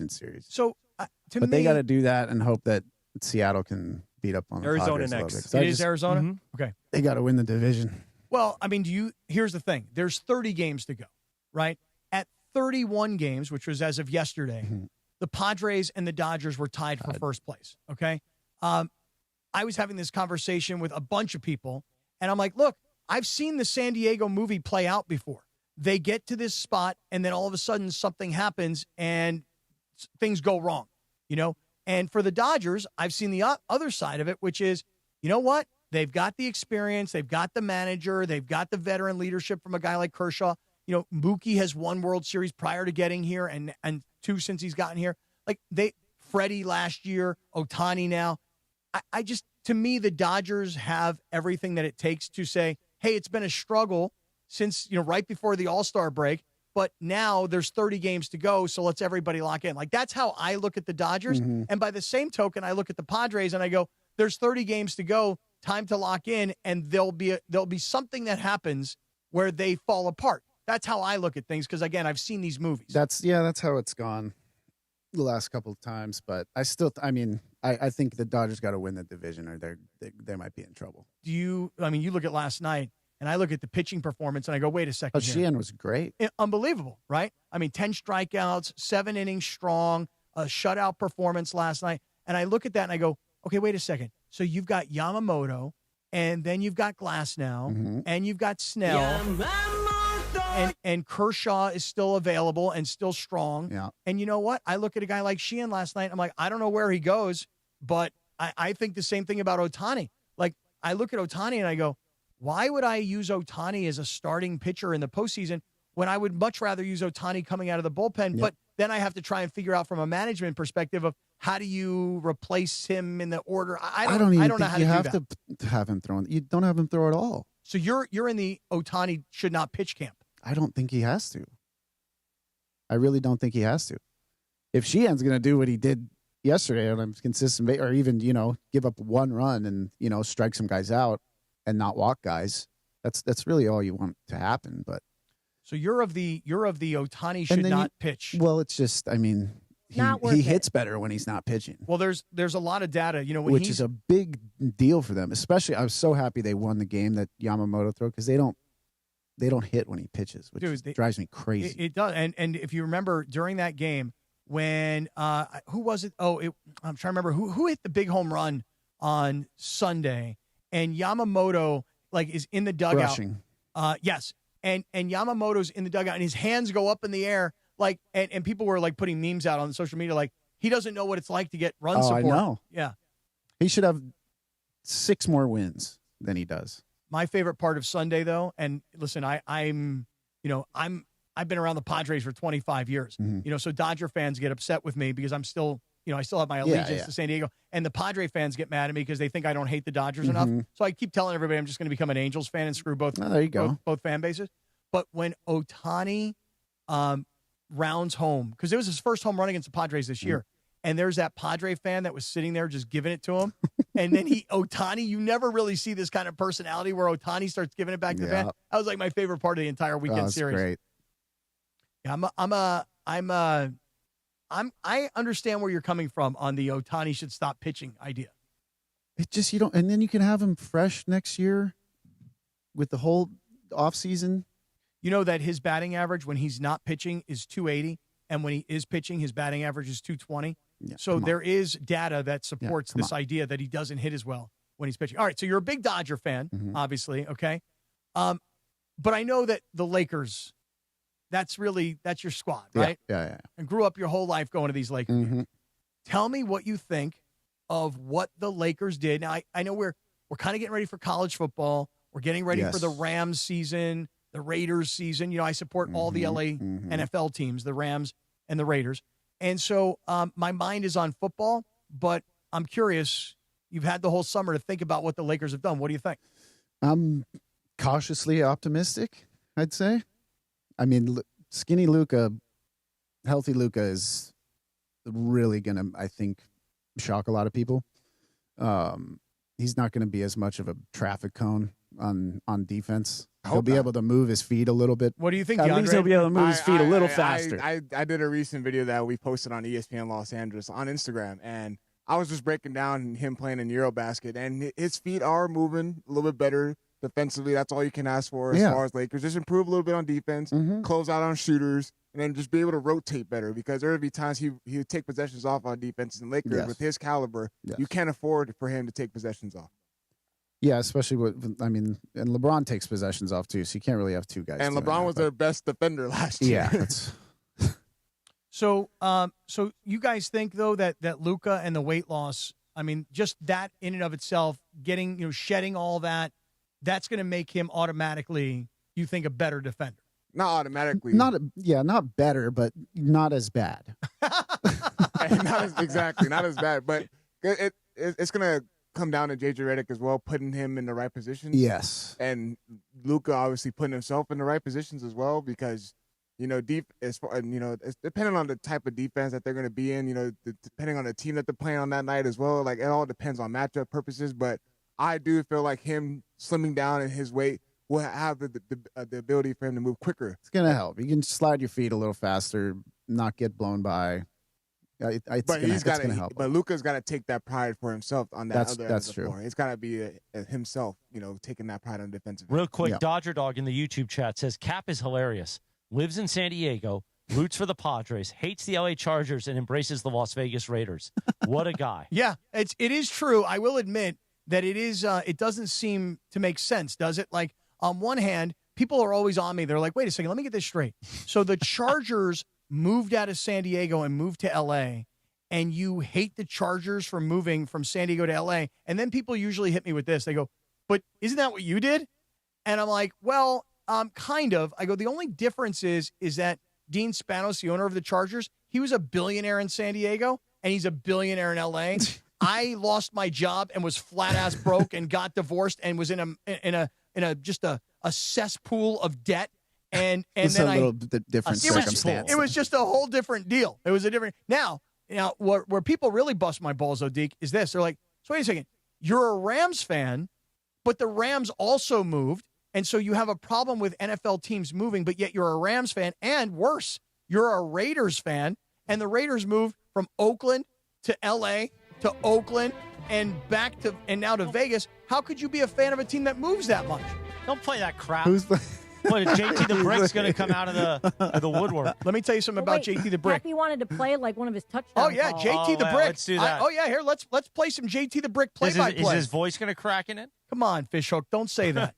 series. So, but they got to do that and hope that Seattle can beat up on the Arizona Padres a little next. bit. So It is Arizona? Okay. They got to win the division. Well, I mean, here's the thing. There's 30 games to go, right? At 31 games, which was as of yesterday, the Padres and the Dodgers were tied for first place, okay? I was having this conversation with a bunch of people, and I'm like, look, I've seen the San Diego movie play out before. They get to this spot, and then all of a sudden something happens, and things go wrong, you know? And for the Dodgers, I've seen the other side of it, which is, you know what? They've got the experience. They've got the manager. They've got the veteran leadership from a guy like Kershaw. You know, Mookie has won World Series prior to getting here and 2 since he's gotten here. Like, Freddie last year, Ohtani now. I just, to me, the Dodgers have everything that it takes to say, hey, it's been a struggle since, you know, right before the All-Star break, but now there's 30 games to go, so let's everybody lock in. Like, that's how I look at the Dodgers. And by the same token, I look at the Padres and I go, there's 30 games to go, time to lock in, and there'll be something that happens where they fall apart. That's how I look at things, because, again, I've seen these movies. That's how it's gone the last couple of times, but I think the Dodgers got to win the division, or they might be in trouble. You look at last night, and I look at the pitching performance, and I go, wait a second. But Sheehan was great. Unbelievable, right? I mean, 10 strikeouts, 7 innings strong, a shutout performance last night. And I look at that, and I go, okay, wait a second. So you've got Yamamoto, and then you've got Glasnow, and you've got Snell. And Kershaw is still available and still strong. Yeah. And you know what? I look at a guy like Sheehan last night. I'm like, I don't know where he goes, but I think the same thing about Ohtani. Like, I look at Ohtani and I go, why would I use Ohtani as a starting pitcher in the postseason when I would much rather use Ohtani coming out of the bullpen? Yep. But then I have to try and figure out from a management perspective of how do you replace him in the order. I don't know how to do that. You have to have him throw. You don't have him throw at all. So you're in the Ohtani should not pitch camp. I don't think he has to. I really don't think he has to. If Sheehan's going to do what he did yesterday on a consistent basis, or even, you know, give up 1 run and, you know, strike some guys out and not walk guys, that's really all you want to happen. But so you're of the Ohtani should not pitch. Well, it's just, I mean, he hits better when he's not pitching. Well, there's a lot of data, you know, which is a big deal for them. Especially, I was so happy they won the game that Yamamoto threw, because they don't hit when he pitches, which drives me crazy. It does. And if you remember during that game when who was it? I'm trying to remember who hit the big home run on Sunday, and Yamamoto is in the dugout. Rushing. Yes. And Yamamoto's in the dugout and his hands go up in the air and people were putting memes out on social media he doesn't know what it's like to get run support. I know. Yeah. He should have 6 more wins than he does. My favorite part of Sunday, though, and listen, I've been around the Padres for 25 years. You know, so Dodger fans get upset with me because I'm still, I still have my allegiance to San Diego, and the Padre fans get mad at me because they think I don't hate the Dodgers enough. So I keep telling everybody I'm just going to become an Angels fan and screw both. There you go. Both fan bases. But when Ohtani rounds home, because it was his first home run against the Padres this year. And there's that Padre fan that was sitting there just giving it to him. And then Ohtani, you never really see this kind of personality where Ohtani starts giving it back to the fan. That was my favorite part of the entire weekend series. Great. Yeah, I understand where you're coming from on the Ohtani should stop pitching idea. It just, and then you can have him fresh next year with the whole offseason. You know that his batting average when he's not pitching is 280, and when he is pitching, his batting average is 220. Yeah, so there is data that supports this idea that he doesn't hit as well when he's pitching. All right, so you're a big Dodger fan, obviously, okay? But I know that the Lakers, that's your squad, right? Yeah. And grew up your whole life going to these Lakers games. Tell me what you think of what the Lakers did. Now, I know we're kind of getting ready for college football. We're getting ready for the Rams season, the Raiders season. You know, I support all the LA NFL teams, the Rams and the Raiders. And so my mind is on football, but I'm curious. You've had the whole summer to think about what the Lakers have done. What do you think? I'm cautiously optimistic, I'd say. I mean, skinny Luka, healthy Luka is really going to, I think, shock a lot of people. He's not going to be as much of a traffic cone on defense. He'll be able to move his feet a little bit. What do you think, At least he'll be able to move his feet a little faster. I did a recent video that we posted on ESPN Los Angeles on Instagram, and I was just breaking down him playing in Eurobasket, and his feet are moving a little bit better defensively. That's all you can ask for as far as Lakers. Just improve a little bit on defense, close out on shooters, and then just be able to rotate better because there would be times he would take possessions off on defense. And Lakers, with his caliber, you can't afford for him to take possessions off. Yeah, especially and LeBron takes possessions off too, so you can't really have two guys. And LeBron was their best defender last year. Yeah. So you guys think though that Luka and the weight loss, I mean, just that in and of itself, getting shedding all that, that's going to make him automatically, you think, a better defender? Not automatically. Not better, but not as bad. Not as bad. But it's going to come down to JJ Redick as well, putting him in the right positions. Yes. And Luka obviously putting himself in the right positions as well because, it's depending on the type of defense that they're going to be in, depending on the team that they're playing on that night as well. Like, it all depends on matchup purposes. But I do feel like him slimming down in his weight will have the ability for him to move quicker. It's going to help. You can slide your feet a little faster, not get blown by. It's going to help. But Luka's got to take that pride for himself on that other end of the true. floor. It's got to be himself, taking that pride on the defensive end. Real quick, Dodger Dog in the YouTube chat says, Cap is hilarious. Lives in San Diego, roots for the Padres, hates the LA Chargers, and embraces the Las Vegas Raiders. What a guy. Yeah, it is true. I will admit that it is. It doesn't seem to make sense, does it? Like, on one hand, people are always on me. They're like, wait a second, let me get this straight. So the Chargers moved out of San Diego and moved to L.A., and you hate the Chargers for moving from San Diego to L.A., and then people usually hit me with this. They go, but isn't that what you did? And I'm like, well, kind of. I go, the only difference is that Dean Spanos, the owner of the Chargers, he was a billionaire in San Diego, and he's a billionaire in L.A. I lost my job and was flat ass broke and got divorced and was in a cesspool of debt. And it's then a little different circumstance. It was just a whole different deal. It was a different. Now where people really bust my balls, Deke, is this. They're like, so wait a second. You're a Rams fan, but the Rams also moved. And so you have a problem with NFL teams moving, but yet you're a Rams fan. And worse, you're a Raiders fan. And the Raiders moved from Oakland to L.A. to Oakland and back to and now to Vegas. How could you be a fan of a team that moves that much? Don't play that crap. Who's the What, JT the Brick's going to come out of the woodwork? Let me tell you something about JT the Brick. Happy wanted to play like one of his touchdowns. Oh yeah, balls. JT the Brick. Let's do that. Here, let's play some JT the Brick play-by-play. Is his voice going to crack in it? Come on, Fishhook, don't say that.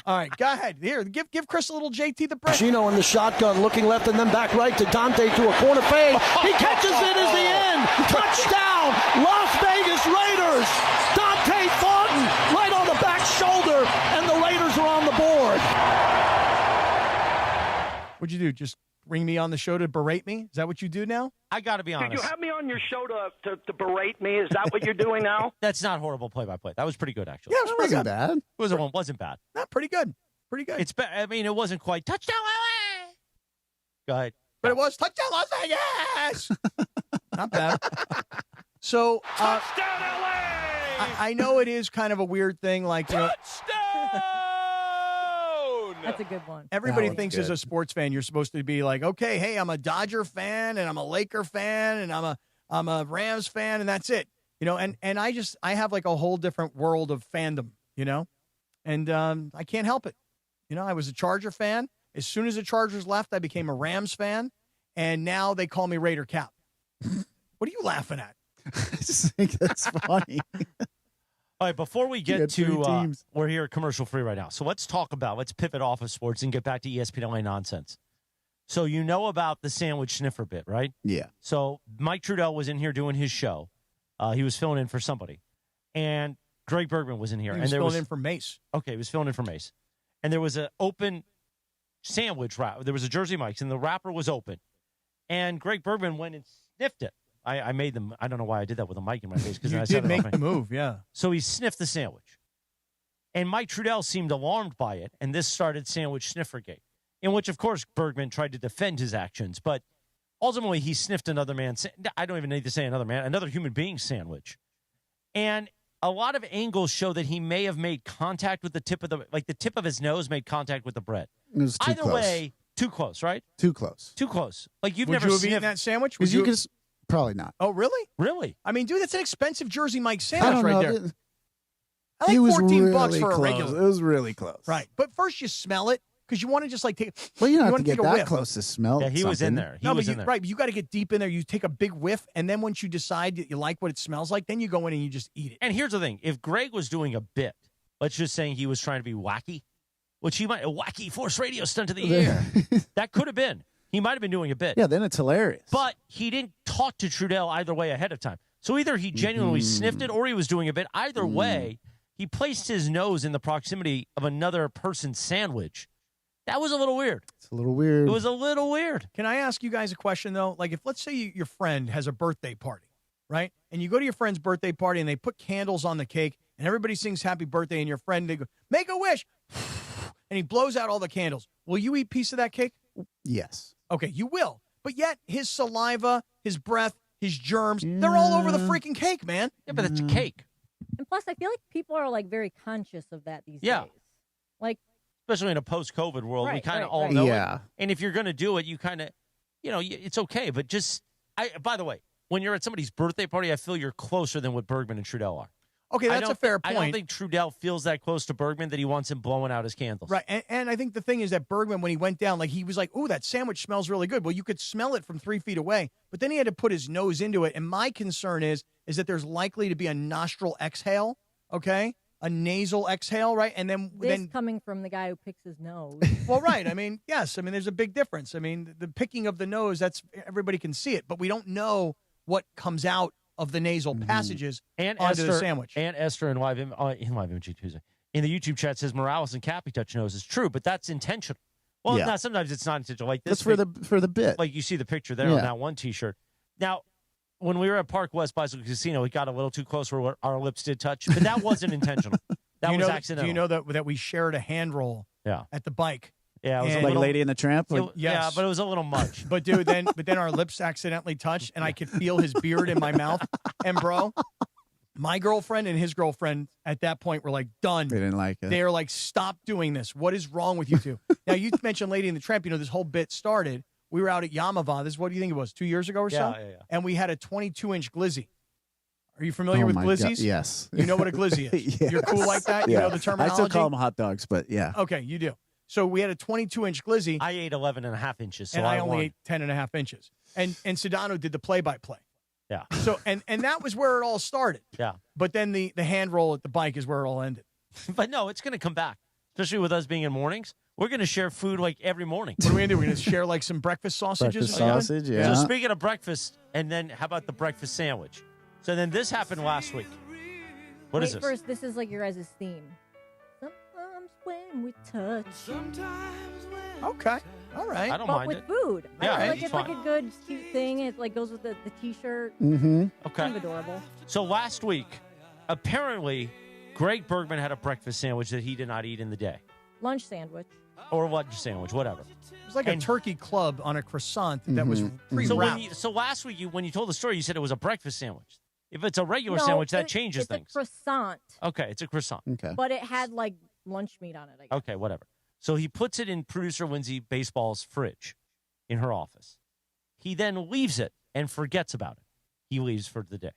All right, go ahead. Here, give Chris a little JT the Brick. Gino in the shotgun, looking left and then back right to Dante to a corner fade. He catches it as the end. Touchdown, Las Vegas Raiders. Dante Thornton right on the back shoulder, and the Raiders are on the board. What'd you do? Just bring me on the show to berate me? Is that what you do now? I got to be honest. Did you have me on your show to berate me? Is that what you're doing now? That's not horrible play-by-play. That was pretty good, actually. Yeah, it was pretty good. Bad. It wasn't bad. Not pretty good. Pretty good. It's I mean, it wasn't quite touchdown LA. Go ahead. But it was touchdown Las Vegas. Not bad. So touchdown LA. I know it is kind of a weird thing, like That's a good one. Everybody thinks as a sports fan you're supposed to be like, okay, hey, I'm a Dodger fan and I'm a Laker fan and I'm a Rams fan and that's it. And I have like a whole different world of fandom, and I can't help it. I was a Charger fan. As soon as the Chargers left, I became a Rams fan, and now they call me Raider Cap. What are you laughing at? I just think that's funny. All right, before we get to, we're here commercial free right now. So let's pivot off of sports and get back to ESPN LA nonsense. So you know about the sandwich sniffer bit, right? Yeah. So Mike Trudell was in here doing his show. He was filling in for somebody. And Greg Bergman was in here. He was filling in for Mace. Okay, he was filling in for Mace. And there was an open sandwich wrap. There was a Jersey Mike's, and the wrapper was open. And Greg Bergman went and sniffed it. I made them. I don't know why I did that with a mic in my face. You did make the move, yeah. So he sniffed the sandwich. And Mike Trudell seemed alarmed by it, and this started Sandwich Sniffergate, in which, of course, Bergman tried to defend his actions. But ultimately, he sniffed another man's, I don't even need to say another human being's sandwich. And a lot of angles show that he may have made contact with the tip of his nose made contact with the bread. It was too Either close. way, too close, right? Too close. Too close. Like Would you have eaten that sandwich? Would you? Probably not. Oh, really? Really? I mean, dude, that's an expensive Jersey Mike I sandwich don't right know. there. I like He was $14 really for a close. regular. It was really close. Right. But first you smell it because you want to just like take. Well, you don't have want to get take a that whiff. close to smell. Yeah, he was in something. there. He No, was but in there. right. You got to get deep in there. You take a big whiff, and then once you decide that you like what it smells like, then you go in and you just eat it. And here's the thing: if Greg was doing a bit, let's just say he was trying to be wacky, which he might a wacky force radio stunt of the year. That could have been. He might have been doing a bit. Yeah, then it's hilarious. But he didn't talk to Trudell either way ahead of time. So either he genuinely sniffed it or he was doing a bit. Either way, he placed his nose in the proximity of another person's sandwich. That was a little weird. It's a little weird. It was a little weird. Can I ask you guys a question, though? Like, if let's say your friend has a birthday party, right? And you go to your friend's birthday party and they put candles on the cake and everybody sings happy birthday and your friend, they go, make a wish. And he blows out all the candles. Will you eat a piece of that cake? Yes. Okay, you will. But yet his saliva, his breath, his germs, they're all over the freaking cake, man. Yeah, but it's a cake. And plus, I feel like people are like very conscious of that these Yeah. days. Like, Especially in a post-COVID world, we Right, kind of right, all right. know Yeah. it. And if you're going to do it, you kind of, it's okay. But just, by the way, when you're at somebody's birthday party, I feel you're closer than what Bergman and Trudell are. Okay, that's a fair point. I don't think Trudell feels that close to Bergman that he wants him blowing out his candles. Right. And I think the thing is that Bergman, when he went down, like he was like, ooh, that sandwich smells really good. Well, you could smell it from 3 feet away, but then he had to put his nose into it. And my concern is that there's likely to be a nostril exhale, okay? A nasal exhale, right? And then coming from the guy who picks his nose. well, right. I mean, yes. I mean, there's a big difference. I mean, the picking of the nose, that's everybody can see it, but we don't know what comes out of the nasal passages And onto Esther, the sandwich. And Esther in Live Imaging Tuesday in the YouTube chat says Morales and Cappy touch noses. True, but that's intentional. Well, Yeah. now sometimes it's not intentional. Like this, That's for the bit. like you see the picture there on that one T-shirt. Now, when we were at Park West Bicycle Casino, it got a little too close where our lips did touch, but that wasn't intentional. That was accidental. Do you know that we shared a hand roll at the bike? Yeah, it was a like little, Lady in the Tramp. Like, Yeah, but it was a little much. But dude, then our lips accidentally touched, and I could feel his beard in my mouth. And bro, my girlfriend and his girlfriend at that point were like done. they didn't like it. They are like, stop doing this. What is wrong with you two? Now you mentioned Lady in the Tramp. This whole bit started. We were out at Yamava. This is what do you think it was? 2 years ago or so? Yeah. And we had a 22-inch glizzy. Are you familiar with my glizzies? God, yes. You know what a glizzy is. Yes. You're cool like that. You know the terminology. I still call them hot dogs, but yeah. Okay, you do. So we had a 22-inch glizzy. I ate 11 and a half inches, so and I won. only ate 10 and a half inches. And Sedano did the play-by-play. Yeah. So and that was where it all started. Yeah. But then the hand roll at the bike is where it all ended. But no, it's going to come back, especially with us being in mornings. We're going to share food like every morning. What are we going to do? We're going to share like some breakfast sausages? Breakfast or something? sausage, yeah. So speaking of breakfast, and then how about the breakfast sandwich? So then this happened last week. What is this? First, this is like your guys' theme. Sometimes when we touch. Okay. All right. I don't But mind with it. food. Yeah, I feel like it's it's like fine. a good, cute thing. It like goes with the T-shirt. Mm-hmm. Okay. Kind of adorable. So last week, apparently, Greg Bergman had a breakfast sandwich that he did not eat in the day. Lunch sandwich. Or lunch sandwich, whatever. It was like a turkey club on a croissant that was pre-wrapped. So last week, when you told the story, you said it was a breakfast sandwich. If it's a regular No, sandwich, that changes it's things. a croissant, Okay, it's a croissant. Okay. but it had like lunch meat on it. I guess. Okay, whatever. So he puts it in producer Lindsay Baseball's fridge in her office. He then leaves it and forgets about it. He leaves for the day.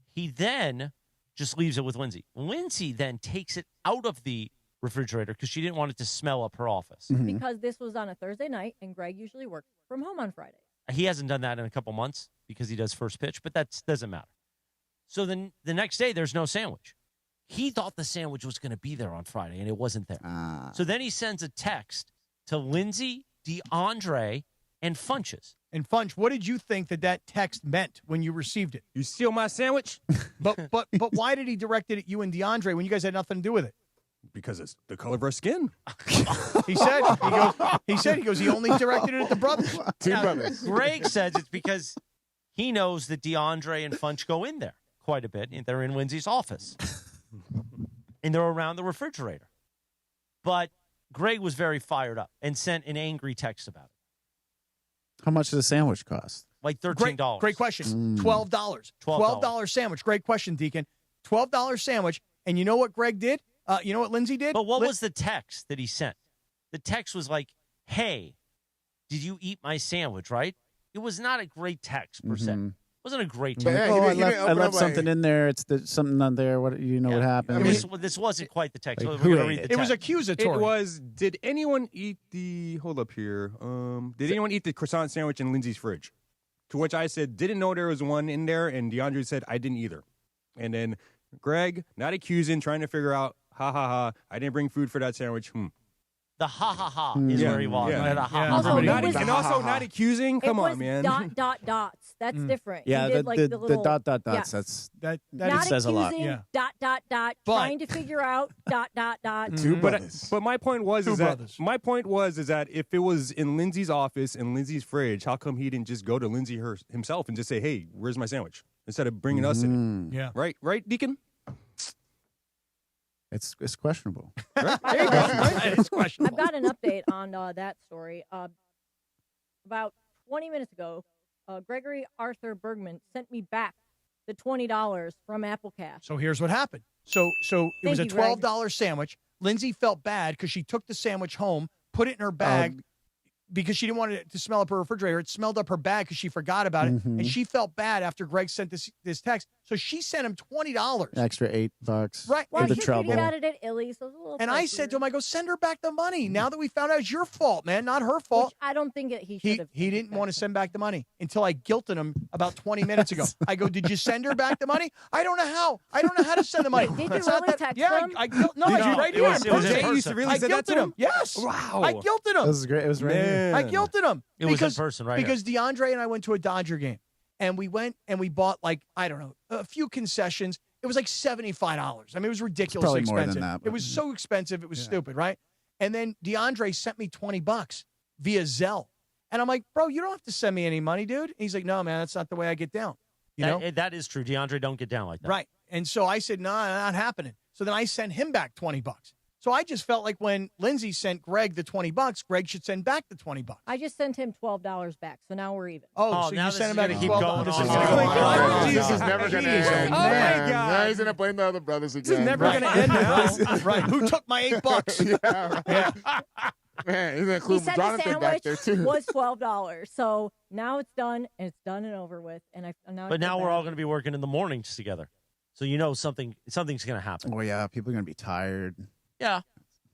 He then just leaves it with Lindsay. Lindsay then takes it out of the refrigerator because she didn't want it to smell up her office. Because this was on a Thursday night, and Greg usually works from home on Friday. He hasn't done that in a couple months because he does first pitch, but that doesn't matter. So then the next day, there's no sandwich. He thought the sandwich was going to be there on Friday, and it wasn't there. So then he sends a text to Lindsay, DeAndre, and Funches. And Funch, what did you think that text meant when you received it? You steal my sandwich? But why did he direct it at you and DeAndre when you guys had nothing to do with it? Because it's the color of our skin. He goes, he only directed it at the brothers. Now, Greg says it's because he knows that DeAndre and Funch go in there quite a bit. They're in Lindsay's office. And they're around the refrigerator. But Greg was very fired up and sent an angry text about it. How much does a sandwich cost? Like $13. Great question. $12. $12 sandwich. Great question, Deacon. $12 sandwich. And you know what Greg did? You know what Lindsay did? But what was the text that he sent? The text was like, hey, did you eat my sandwich, right? It was not a great text per se. Wasn't a great Like, text. I left something in there. It's something on there. What what happened? This wasn't quite the text. Like, We're who gonna ate read it? the It was text. accusatory. It was, did anyone eat the, hold up here, did anyone eat the croissant sandwich in Lindsay's fridge? To which I said, didn't know there was one in there, and DeAndre said, I didn't either. And then Greg, not accusing, trying to figure out, ha, ha, ha, I didn't bring food for that sandwich. The ha ha ha is where he was. Yeah. The ha, ha, Also, ha. And also not accusing. Come it on, was man. dots. That's different. Yeah, He did, like, the little, dots. yeah. That Not says a lot. accusing, Yeah. dot, trying to figure out, dot. But my point was Two is brothers. that my point was is that if it was in Lindsay's office in Lindsay's fridge, how come he didn't just go to Lindsay himself and just say, "Hey, where's my sandwich?" instead of bringing us in? Yeah. Right, Deacon. It's questionable. Right? There you go. It's questionable. I've got an update on that story. About 20 minutes ago, Gregory Arthur Bergman sent me back the $20 from Apple Cash. So here's what happened. So it was a Thank you, Greg. $12 sandwich. Lindsay felt bad because she took the sandwich home, put it in her bag because she didn't want it to smell up her refrigerator. It smelled up her bag because she forgot about it, and she felt bad after Greg sent this text. So she sent him $20. Extra $8 Right. Well, for the he's trouble. eating at it at Illy's. So it was a little And I pricier. said to him, I go, send her back the money. Now that we found out it's your fault, man, not her fault. Which I don't think he should He have. didn't want to send back the money until I guilted him about 20 minutes ago. I go, did you send her back the money? I don't know how. I don't know how to send the money. Did you It's not really that- text yeah, him? I right it here. was- it was in Person. person. You really I said that guilted to him. Yes. Wow. I guilted him. It was great. It was right here. Man. I guilted him. It was in person, right? Because DeAndre and I went to a Dodger game, and we went and we bought, like, I don't know, a few concessions. It was like $75. I mean, it was ridiculously probably more than expensive. that, It but- was so expensive. It was stupid, right? And then DeAndre sent me $20 via Zelle. And I'm like, bro, you don't have to send me any money, dude. And he's like, no, man, that's not the way I get down. You know? That is true. DeAndre don't get down like that. Right. And so I said, no, not happening. So then I sent him back $20. So I just felt like when Lindsay sent Greg the $20, Greg should send back the $20. I just sent him $12 back, so now we're even. Oh, so now you this sent is him back gonna $12. keep going This on. is Oh, gonna my go on. God. This is never going to end. Oh, my Man. God. Now he's going to blame the other brothers again. This is never Right. going to end now. Right. Who took my $8? Yeah. Man, he's going to He include said the Jonathan back there, sandwich too. was $12, so now it's done, and it's done and over with. And But now we're all going to be working in the mornings together, so you know something's going to happen. Oh yeah, people are gonna be tired. Yeah.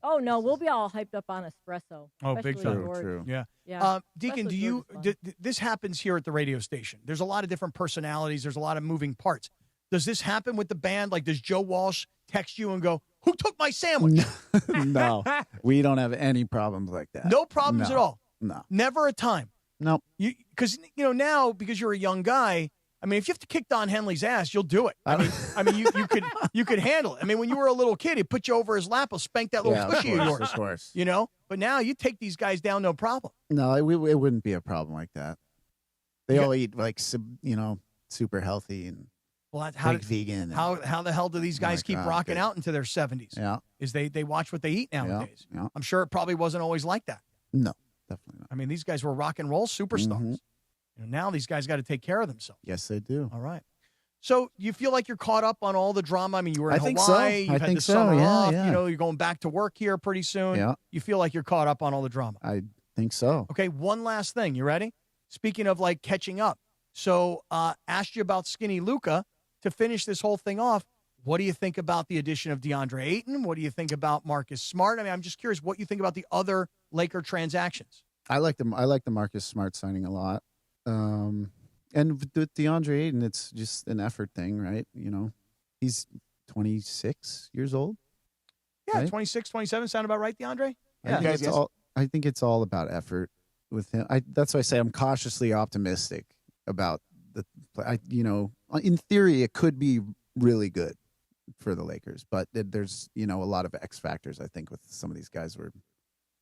Oh no, we'll be all hyped up on espresso. Oh, big especially time. George. True. Yeah. Yeah. Deacon, Especially do you? George's fun. This happens here at the radio station. There's a lot of different personalities. There's a lot of moving parts. Does this happen with the band? Like, does Joe Walsh text you and go, "Who took my sandwich"? No, we don't have any problems like that. No problems No. at all. No. Never a time. Nope. Because now because you're a young guy. I mean, if you have to kick Don Henley's ass, you'll do it. I mean, you could handle it. I mean, when you were a little kid, he'd put you over his lap, he'll spank that little squishy of yours. Of course. You know, but now you take these guys down, no problem. No, it wouldn't be a problem like that. They all eat like super healthy and Well, how vegan. and- how the hell do these guys my keep God, rocking they- out into their 70s? Yeah. Is they watch what they eat nowadays. Yeah. I'm sure it probably wasn't always like that. No, definitely not. I mean, these guys were rock and roll superstars. Mhm. You know, now these guys got to take care of themselves. Yes, they do. All right. So you feel like you're caught up on all the drama? I mean, you were in I think so. Hawaii. I You've had think the so. summer Yeah, off. yeah. You know, you're going back to work here pretty soon. Yeah. You feel like you're caught up on all the drama. I think so. Okay, one last thing. You ready? Speaking of like catching up. So asked you about Skinny Luka to finish this whole thing off. What do you think about the addition of DeAndre Ayton? What do you think about Marcus Smart? I mean, I'm just curious what you think about the other Laker transactions. I like the Marcus Smart signing a lot. And with DeAndre Ayton, it's just an effort thing, right? You know, he's 26 years old. Yeah, right? 26, 27. Sound about right, DeAndre? I think it's all about effort with him. That's why I say I'm cautiously optimistic about in theory, it could be really good for the Lakers, but there's, a lot of X factors, I think, with some of these guys where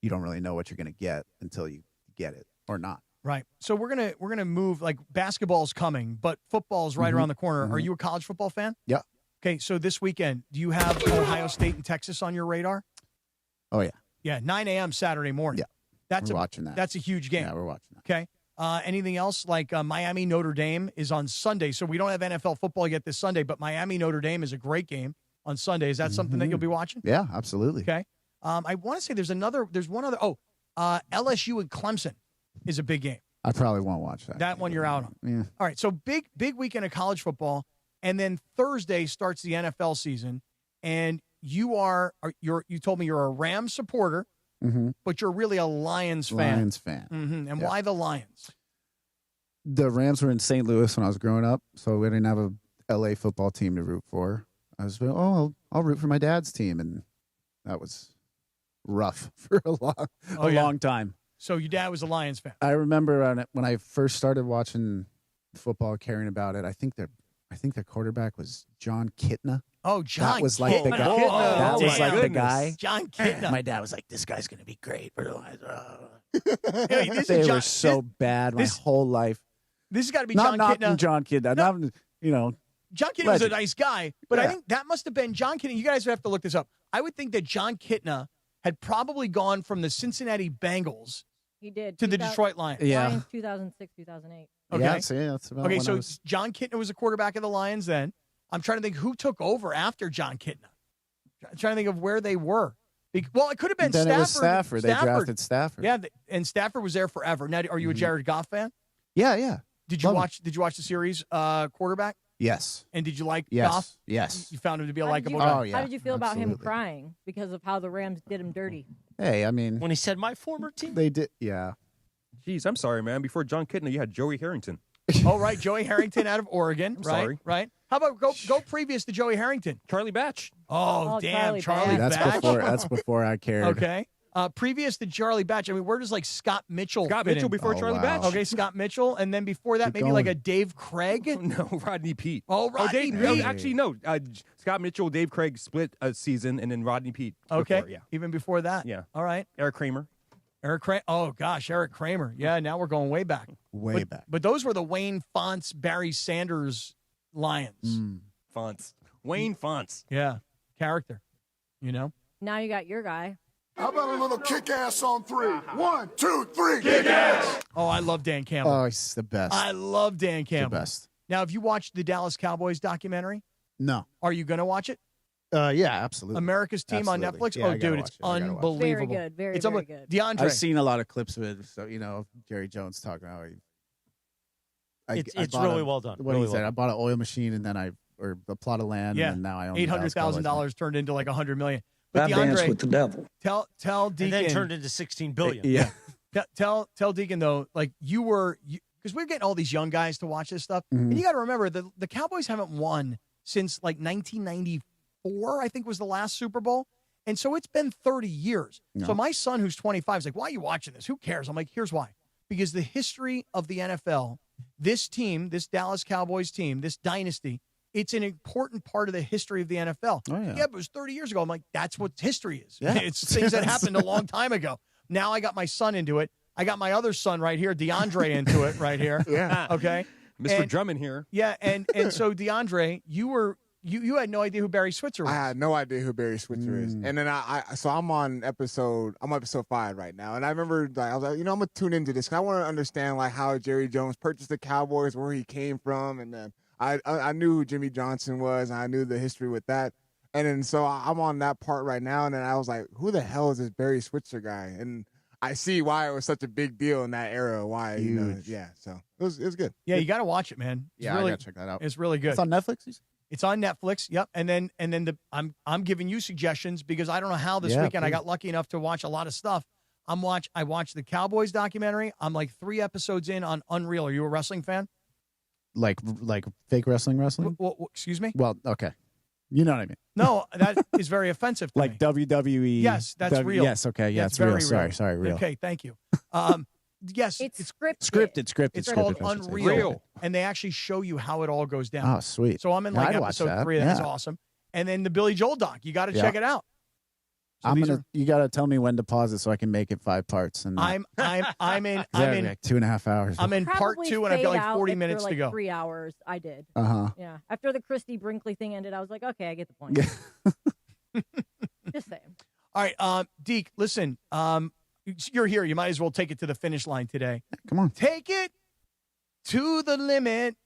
you don't really know what you're going to get until you get it or not. Right. So we're gonna move, like, basketball's coming, but football's right around the corner. Are you a college football fan? Yeah. Okay, so this weekend, do you have Ohio State and Texas on your radar? Oh, yeah. Yeah, 9 a.m. Saturday morning. Yeah. We're watching that. That's a huge game. Yeah, we're watching that. Okay. Anything else? Like Miami Notre Dame is on Sunday, so we don't have NFL football yet this Sunday, but Miami Notre Dame is a great game on Sunday. Is that something that you'll be watching? Yeah, absolutely. Okay. I want to say there's one other. LSU and Clemson is a big game. I probably won't watch that. That one you're out on. Yeah. All right, so big weekend of college football, and then Thursday starts the NFL season, and you told me you're a Rams supporter, but you're really a Lions fan. Lions fan. And why the Lions? The Rams were in St. Louis when I was growing up, so we didn't have a LA football team to root for. I was, I'll root for my dad's team, and that was rough for a long time. So your dad was a Lions fan. I remember when I first started watching football, caring about it. I think their quarterback was John Kitna. Oh, John. That was like the guy. That was like the guy. John Kitna. My dad was like, "This guy's gonna be great for the Lions." Hey, They were so bad my whole life. This has got to be Not John Kitna. John Kitna. No. John Kitna was a legend. nice guy, but I Yeah. think that must have been John Kitna. You guys would have to look this up. I would think that John Kitna had probably gone from the Cincinnati Bengals He did. to the Detroit Lions. Lions 2006, 2008. Okay. Yeah, that's about Okay, when so I was... John Kitna was a quarterback of the Lions then. I'm trying to think who took over after John Kitna. I'm trying to think of where they were. Well, it could have been Then Stafford. it was Stafford. They drafted Stafford. Yeah, and Stafford was there forever. Now, are you a Jared Goff fan? Yeah. Did you Love him. watch? Did you watch the series Quarterback? Yes. And did you like Yes. Goff? Yes. You found him to be a How did likable you- guy. Oh, yeah. How did you feel about him Absolutely. crying because of how the Rams did him dirty? Hey, I mean, When he said my former team? they did. Yeah. Jeez, I'm sorry, man. Before John Kitna, you had Joey Harrington. Oh, right. Joey Harrington out of Oregon. I'm right. sorry. Right. How about go previous to Joey Harrington? Charlie Batch. Oh, Oh, damn. Charlie Charlie Batch. Batch. That's before I cared. Okay. Previous to Charlie Batch, I mean, where does like Scott Mitchell Scott fit Mitchell in? before Charlie wow. Batch. Okay, Scott Mitchell. And then before that, Keep maybe going. like a Dave Craig. No, Rodney Pete. Oh, Rodney Dave, Pete. Actually, no. Scott Mitchell, Dave Craig split a season, and then Rodney Pete. Okay. Before, yeah. Even before that. Yeah. All right. Eric Kramer. Eric Kramer. Oh, gosh. Eric Kramer. Yeah, now we're going way back. Way back. But those were the Wayne Fonts, Barry Sanders Lions. Fonts. Wayne Fonts. Yeah. Character. You know? Now you got your guy. How about a little kick ass on 3? 1, 2, 3. Kick ass. Oh, I love Dan Campbell. Oh, he's the best. I love Dan the Campbell. best. Now, have you watched the Dallas Cowboys documentary? No. Are you going to watch it? Yeah, absolutely. America's Team on Absolutely. Netflix? Yeah, I Oh, gotta dude, watch it's it. I gotta watch it. unbelievable. Very good. Very, It's very unbelievable. good. DeAndre. I've seen a lot of clips of it. So, Jerry Jones talking about It's really well done. What Really he said. well I bought an oil machine and then or a plot of land Yeah. and now I own the Dallas Cowboys. $800,000 turned into like $100 million. But DeAndre, the devil. tell Deacon. And then turned into $16 billion. Yeah. Tell Deacon though, like because we're getting all these young guys to watch this stuff, Mm-hmm. and you got to remember the Cowboys haven't won since like 1994. I think was the last Super Bowl, and so it's been 30 years. No. So my son, who's 25, is like, "Why are you watching this? Who cares?" I'm like, "Here's why: because the history of the NFL, this team, this Dallas Cowboys team, this dynasty." It's an important part of the history of the NFL. Oh, yeah. But it was 30 years ago. I'm like, that's what history is. Yeah. It's things that happened a long time ago. Now I got my son into it. I got my other son right here, DeAndre, into it right here. Yeah. Okay. Mr. And- Drummond here. Yeah, and so DeAndre, you had no idea who Barry Switzer was. I had no idea who Barry Switzer is, and then I'm on episode 5 right now, and I remember I was like, I'm gonna tune into this because I want to understand like how Jerry Jones purchased the Cowboys, where he came from, and then I knew who Jimmy Johnson was, and I knew the history with that, and then so I'm on that part right now, and then I was like, who the hell is this Barry Switzer guy? And I see why it was such a big deal in that era. Why, yeah. So it was good. Yeah, you got to watch it, man. It's Yeah, really, I gotta check that out. It's really good. It's on Netflix? It's on Netflix. Yep. And then I'm giving you suggestions because I don't know how this Yeah, weekend I please. got lucky enough to watch a lot of stuff. I watched the Cowboys documentary. I'm like 3 episodes in on Unreal. Are you a wrestling fan? Like fake wrestling? Excuse me? Well, okay. You know what I mean. No, that is very offensive to Like me. WWE. Yes, that's real. Yes, okay. Yeah, That's it's real. very Sorry, real. Okay, thank you. Yes, It's scripted. Scripted. it's called scripted, I should say. Unreal, and they actually show you how it all goes down. Oh, sweet. So I'm in Yeah, like I'd watch episode that. 3. That's Yeah. awesome. And then the Billy Joel doc. You got to Yeah. check it out. So You got to tell me when to pause it so I can make it 5 parts. And I'm in like 2.5 hours. I'm in part Probably 2, and I've got fade like out 40 after, minutes like to go. 3 hours. I did. Uh-huh. Yeah. After the Christy Brinkley thing ended, I was like, okay, I get the point. Just saying. All right, Deke, listen, you're here. You might as well take it to the finish line today. Come on. Take it to the limit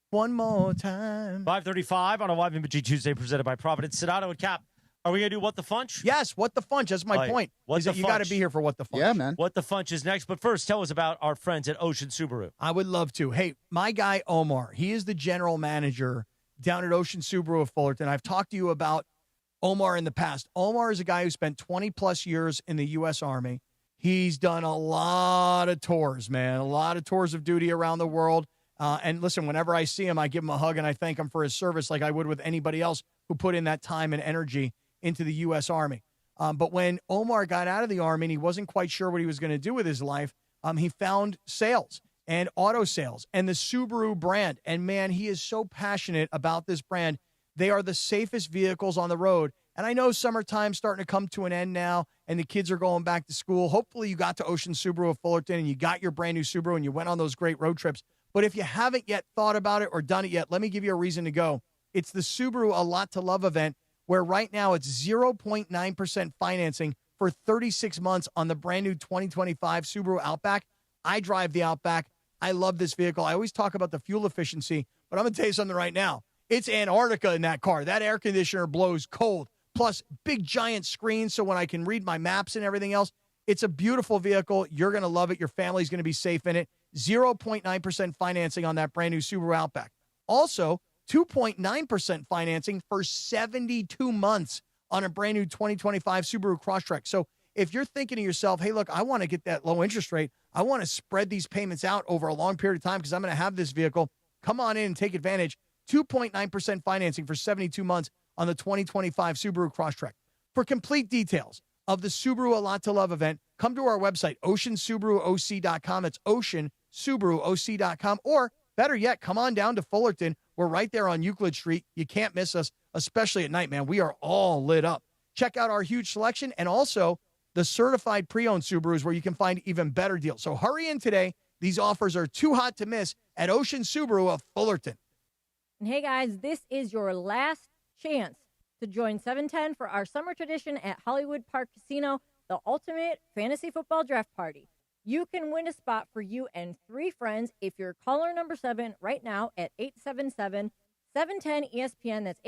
one more time. 5:35 on a YVMG Tuesday presented by Providence. Sedano and Cap Are we going to do What the Funch? Yes, What the Funch. That's my point. What Is that the you got to Funch? be here for What the Funch. Yeah, man. What the Funch is next. But first, tell us about our friends at Ocean Subaru. I would love to. Hey, my guy Omar, he is the general manager down at Ocean Subaru of Fullerton. I've talked to you about Omar in the past. Omar is a guy who spent 20-plus years in the U.S. Army. He's done a lot of tours, man, a lot of tours of duty around the world. And listen, whenever I see him, I give him a hug and I thank him for his service like I would with anybody else who put in that time and energy into the U.S. Army. But when Omar got out of the Army and he wasn't quite sure what he was going to do with his life, he found sales and auto sales and the Subaru brand. And, man, he is so passionate about this brand. They are the safest vehicles on the road. And I know summertime's starting to come to an end now, and the kids are going back to school. Hopefully you got to Ocean Subaru of Fullerton and you got your brand new Subaru and you went on those great road trips. But if you haven't yet thought about it or done it yet, let me give you a reason to go. It's the Subaru A Lot to Love event, where right now it's 0.9% financing for 36 months on the brand new 2025 Subaru Outback. I drive the Outback. I love this vehicle. I always talk about the fuel efficiency, but I'm going to tell you something right now. It's Antarctica in that car. That air conditioner blows cold. Plus, big giant screen so when I can read my maps and everything else. It's a beautiful vehicle. You're going to love it. Your family's going to be safe in it. 0.9% financing on that brand new Subaru Outback. Also, 2.9% financing for 72 months on a brand new 2025 Subaru Crosstrek. So if you're thinking to yourself, hey, look, I want to get that low interest rate. I want to spread these payments out over a long period of time because I'm going to have this vehicle. Come on in and take advantage. 2.9% financing for 72 months on the 2025 Subaru Crosstrek. For complete details of the Subaru A Lot to Love event, come to our website, oceansubaruoc.com. It's oceansubaruoc.com. Or better yet, come on down to Fullerton. We're right there on Euclid Street. You can't miss us, especially at night, man. We are all lit up. Check out our huge selection and also the certified pre-owned Subarus where you can find even better deals. So hurry in today. These offers are too hot to miss at Ocean Subaru of Fullerton. And hey, guys, this is your last chance to join 710 for our summer tradition at Hollywood Park Casino, the ultimate fantasy football draft party. You can win a spot for you and 3 friends if you're caller number 7 right now at 877-710-ESPN. That's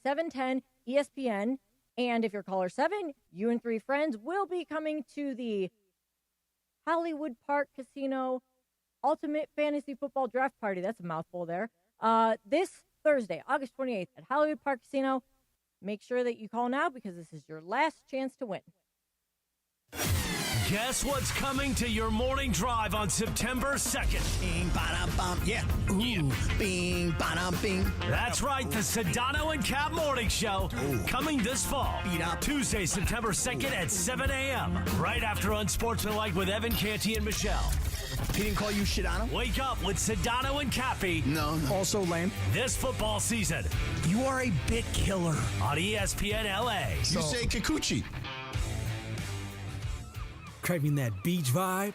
877-710-ESPN. And if you're caller 7, you and 3 friends will be coming to the Hollywood Park Casino Ultimate Fantasy Football Draft Party. That's a mouthful there. This Thursday, August 28th at Hollywood Park Casino. Make sure that you call now because this is your last chance to win. Guess what's coming to your morning drive on September 2nd? Bing, ba-dum-bum, yeah. Ooh, bing, ba-dum, bing. That's right, the Sedano and Kap Morning Show coming this fall. Tuesday, September 2nd at 7 a.m. Right after Unsportsmanlike with Evan Canty and Michelle. He didn't call you Sedano? Wake up with Sedano and Cappy. No. Also lame. This football season. You are a bit killer. On ESPN LA. You say Kikuchi. Craving that beach vibe?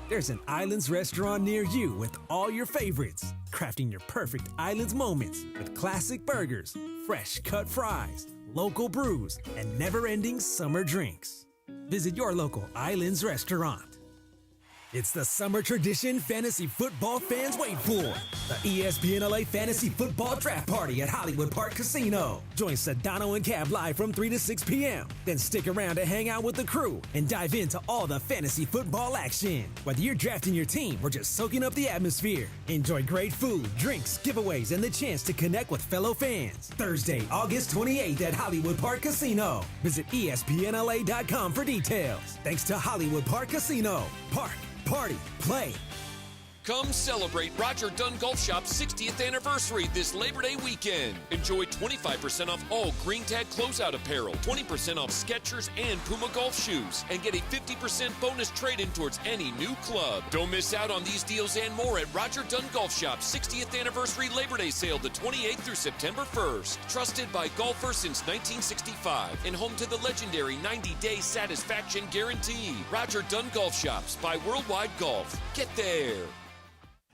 There's an Islands restaurant near you with all your favorites. Crafting your perfect Islands moments with classic burgers, fresh cut fries, local brews, and never-ending summer drinks. Visit your local Islands restaurant. It's the summer tradition fantasy football fans wait for. The ESPN LA Fantasy Football Draft Party at Hollywood Park Casino. Join Sedano and Kap live from 3 to 6 p.m. Then stick around to hang out with the crew and dive into all the fantasy football action. Whether you're drafting your team or just soaking up the atmosphere, enjoy great food, drinks, giveaways, and the chance to connect with fellow fans. Thursday, August 28th at Hollywood Park Casino. Visit ESPNLA.com for details. Thanks to Hollywood Park Casino. Park. Party, play. Come celebrate Roger Dunn Golf Shop's 60th anniversary this Labor Day weekend. Enjoy 25% off all Green Tag closeout apparel, 20% off Skechers and Puma golf shoes, and get a 50% bonus trade-in towards any new club. Don't miss out on these deals and more at Roger Dunn Golf Shop's 60th anniversary Labor Day sale the 28th through September 1st. Trusted by golfers since 1965 and home to the legendary 90-day satisfaction guarantee. Roger Dunn Golf Shops by Worldwide Golf. Get there.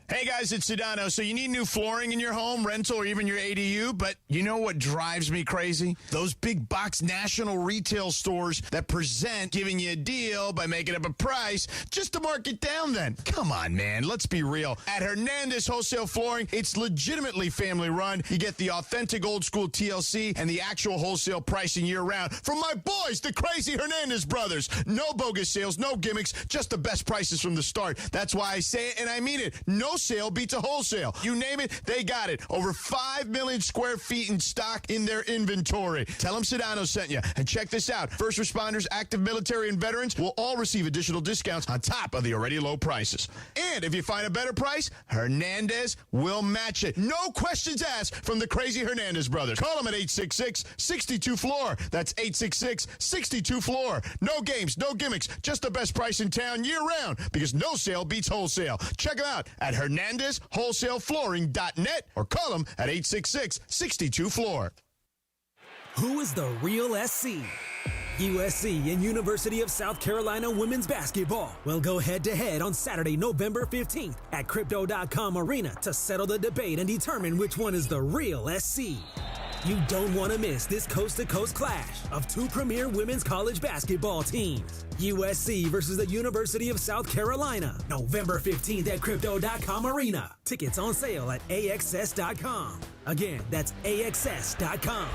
Hey guys, it's Sedano. So you need new flooring in your home, rental, or even your ADU, but you know what drives me crazy? Those big box national retail stores that present giving you a deal by making up a price just to mark it down then. Come on, man. Let's be real. At Hernandez Wholesale Flooring, it's legitimately family run. You get the authentic old school TLC and the actual wholesale pricing year round from my boys, the crazy Hernandez brothers. No bogus sales, no gimmicks, just the best prices from the start. That's why I say it and I mean it. No sale beats a wholesale. You name it, they got it. Over 5 million square feet in stock in their inventory. Tell them Sedano sent you. And check this out. First responders, active military, and veterans will all receive additional discounts on top of the already low prices. And if you find a better price, Hernandez will match it. No questions asked from the crazy Hernandez brothers. Call them at 866-62-FLOOR. That's 866-62-FLOOR. No games, no gimmicks, just the best price in town year-round because no sale beats wholesale. Check them out at HernandezWholesaleFlooring.net or call them at 866-62-FLOOR. Who is the real SC? USC and University of South Carolina women's basketball will go head-to-head on Saturday, November 15th at Crypto.com Arena to settle the debate and determine which one is the real SC. You don't want to miss this coast-to-coast clash of two premier women's college basketball teams. USC versus the University of South Carolina, November 15th at Crypto.com Arena. Tickets on sale at AXS.com. Again, that's AXS.com.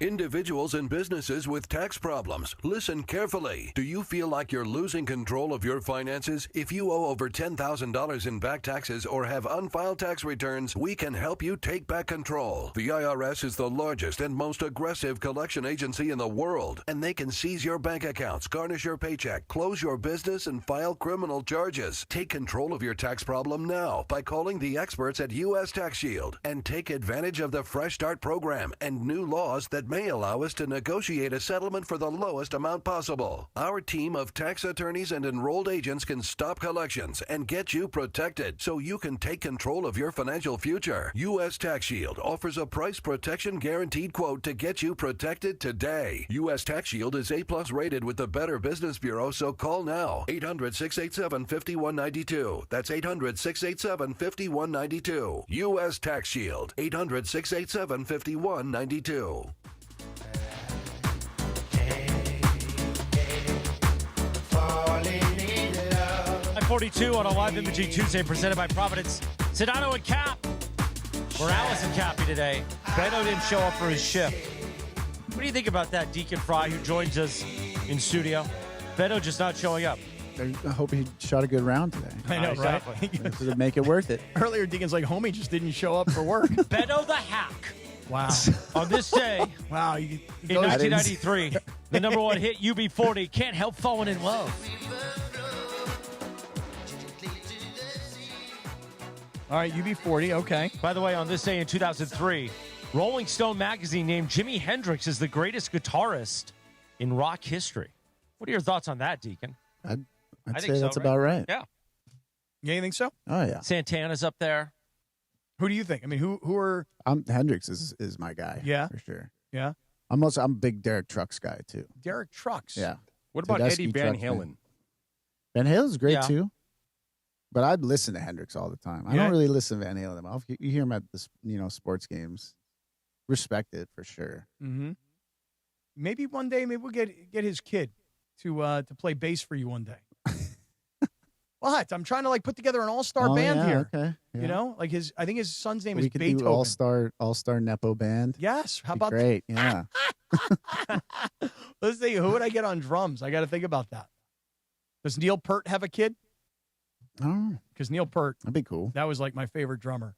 Individuals and businesses with tax problems, listen carefully. Do you feel like you're losing control of your finances? If you owe over $10,000 in back taxes or have unfiled tax returns, we can help you take back control. The IRS is the largest and most aggressive collection agency in the world, and they can seize your bank accounts, garnish your paycheck, close your business, and file criminal charges. Take control of your tax problem now by calling the experts at U.S. Tax Shield and take advantage of the Fresh Start program and new laws that may allow us to negotiate a settlement for the lowest amount possible. Our team of tax attorneys and enrolled agents can stop collections and get you protected so you can take control of your financial future. U.S. Tax Shield offers a price protection guaranteed quote to get you protected today. U.S. Tax Shield is A+ rated with the Better Business Bureau, so call now. 800-687-5192. That's 800-687-5192. U.S. Tax Shield. 800-687-5192. 42 on a live imaging Tuesday presented by Providence. Sedano and Cap. We're Alice and Cappy today. Beto didn't show up for his shift. What do you think about that, Deacon Fry, who joins us in studio? Beto just not showing up. I hope he shot a good round today. I know, right? To make it worth it. Earlier, Deacon's like, homie just didn't show up for work. Beto the Hack. Wow. On this day, wow, in 1993, the number one hit, UB40, Can't Help Falling in Love. All right, UB40, okay. By the way, on this day in 2003, Rolling Stone magazine named Jimi Hendrix as the greatest guitarist in rock history. What are your thoughts on that, Deacon? I'd I say think so, that's right? about right. Yeah. Yeah, you think so? Oh, yeah. Santana's up there. Who do you think? I mean, who are... Hendrix is my guy. Yeah? For sure. Yeah? I'm a big Derek Trucks guy, too. Derek Trucks? Yeah. What about Tedeschi Eddie Van Trucks Halen? fan. Van Halen's great, Yeah. too. But I'd listen to Hendrix all the time. I Yeah. don't really listen to Van Halen. You hear him at the sports games. Respect it for sure. Mm-hmm. Maybe one day, we'll get his kid to play bass for you one day. What? I'm trying to put together an all-star band here. Okay. Yeah. You know, I think his son's name is We could Beethoven. do all-star Nepo band. Yes. How Be about great? Yeah. Let's see. Who would I get on drums? I got to think about that. Does Neil Peart have a kid? Oh, because Neil Peart, that'd be cool. That was my favorite drummer.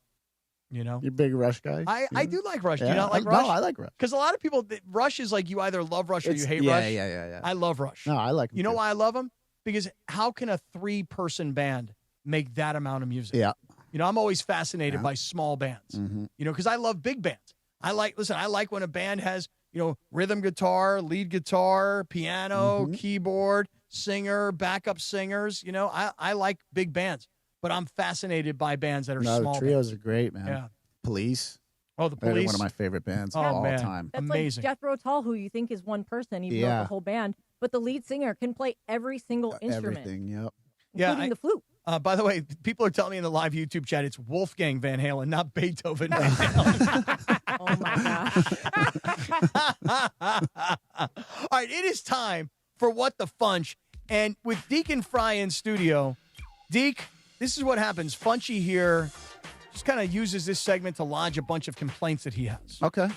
You know, you're a big Rush guy. I do like Rush. Yeah. Do you not like Rush? No, I like Rush. Because a lot of people, Rush is you either love Rush or you hate Rush. Yeah. I love Rush. No, I like him. You know too. why I love him? Because how can a 3-person band make that amount of music? Yeah. You know, I'm always fascinated by small bands. Mm-hmm. You know, because I love big bands. I like when a band has, rhythm guitar, lead guitar, piano, keyboard, singer, backup singers. You know, I like big bands, but I'm fascinated by bands that are small. The trios bands. are great, man. Yeah. Police. Oh, the They're Police. one of my favorite bands of all time. That's Amazing. like Jethro Tull, who you think is one person, even though it's a whole band, but the lead singer can play every single instrument, Everything, yep. including the flute. By the way, people are telling me in the live YouTube chat it's Wolfgang Van Halen, not Beethoven Van Halen. Oh, my gosh. All right, it is time for What the Funch. And with Deacon Fry in studio, Deke, this is what happens. Funchy here just kind of uses this segment to lodge a bunch of complaints that he has. Okay.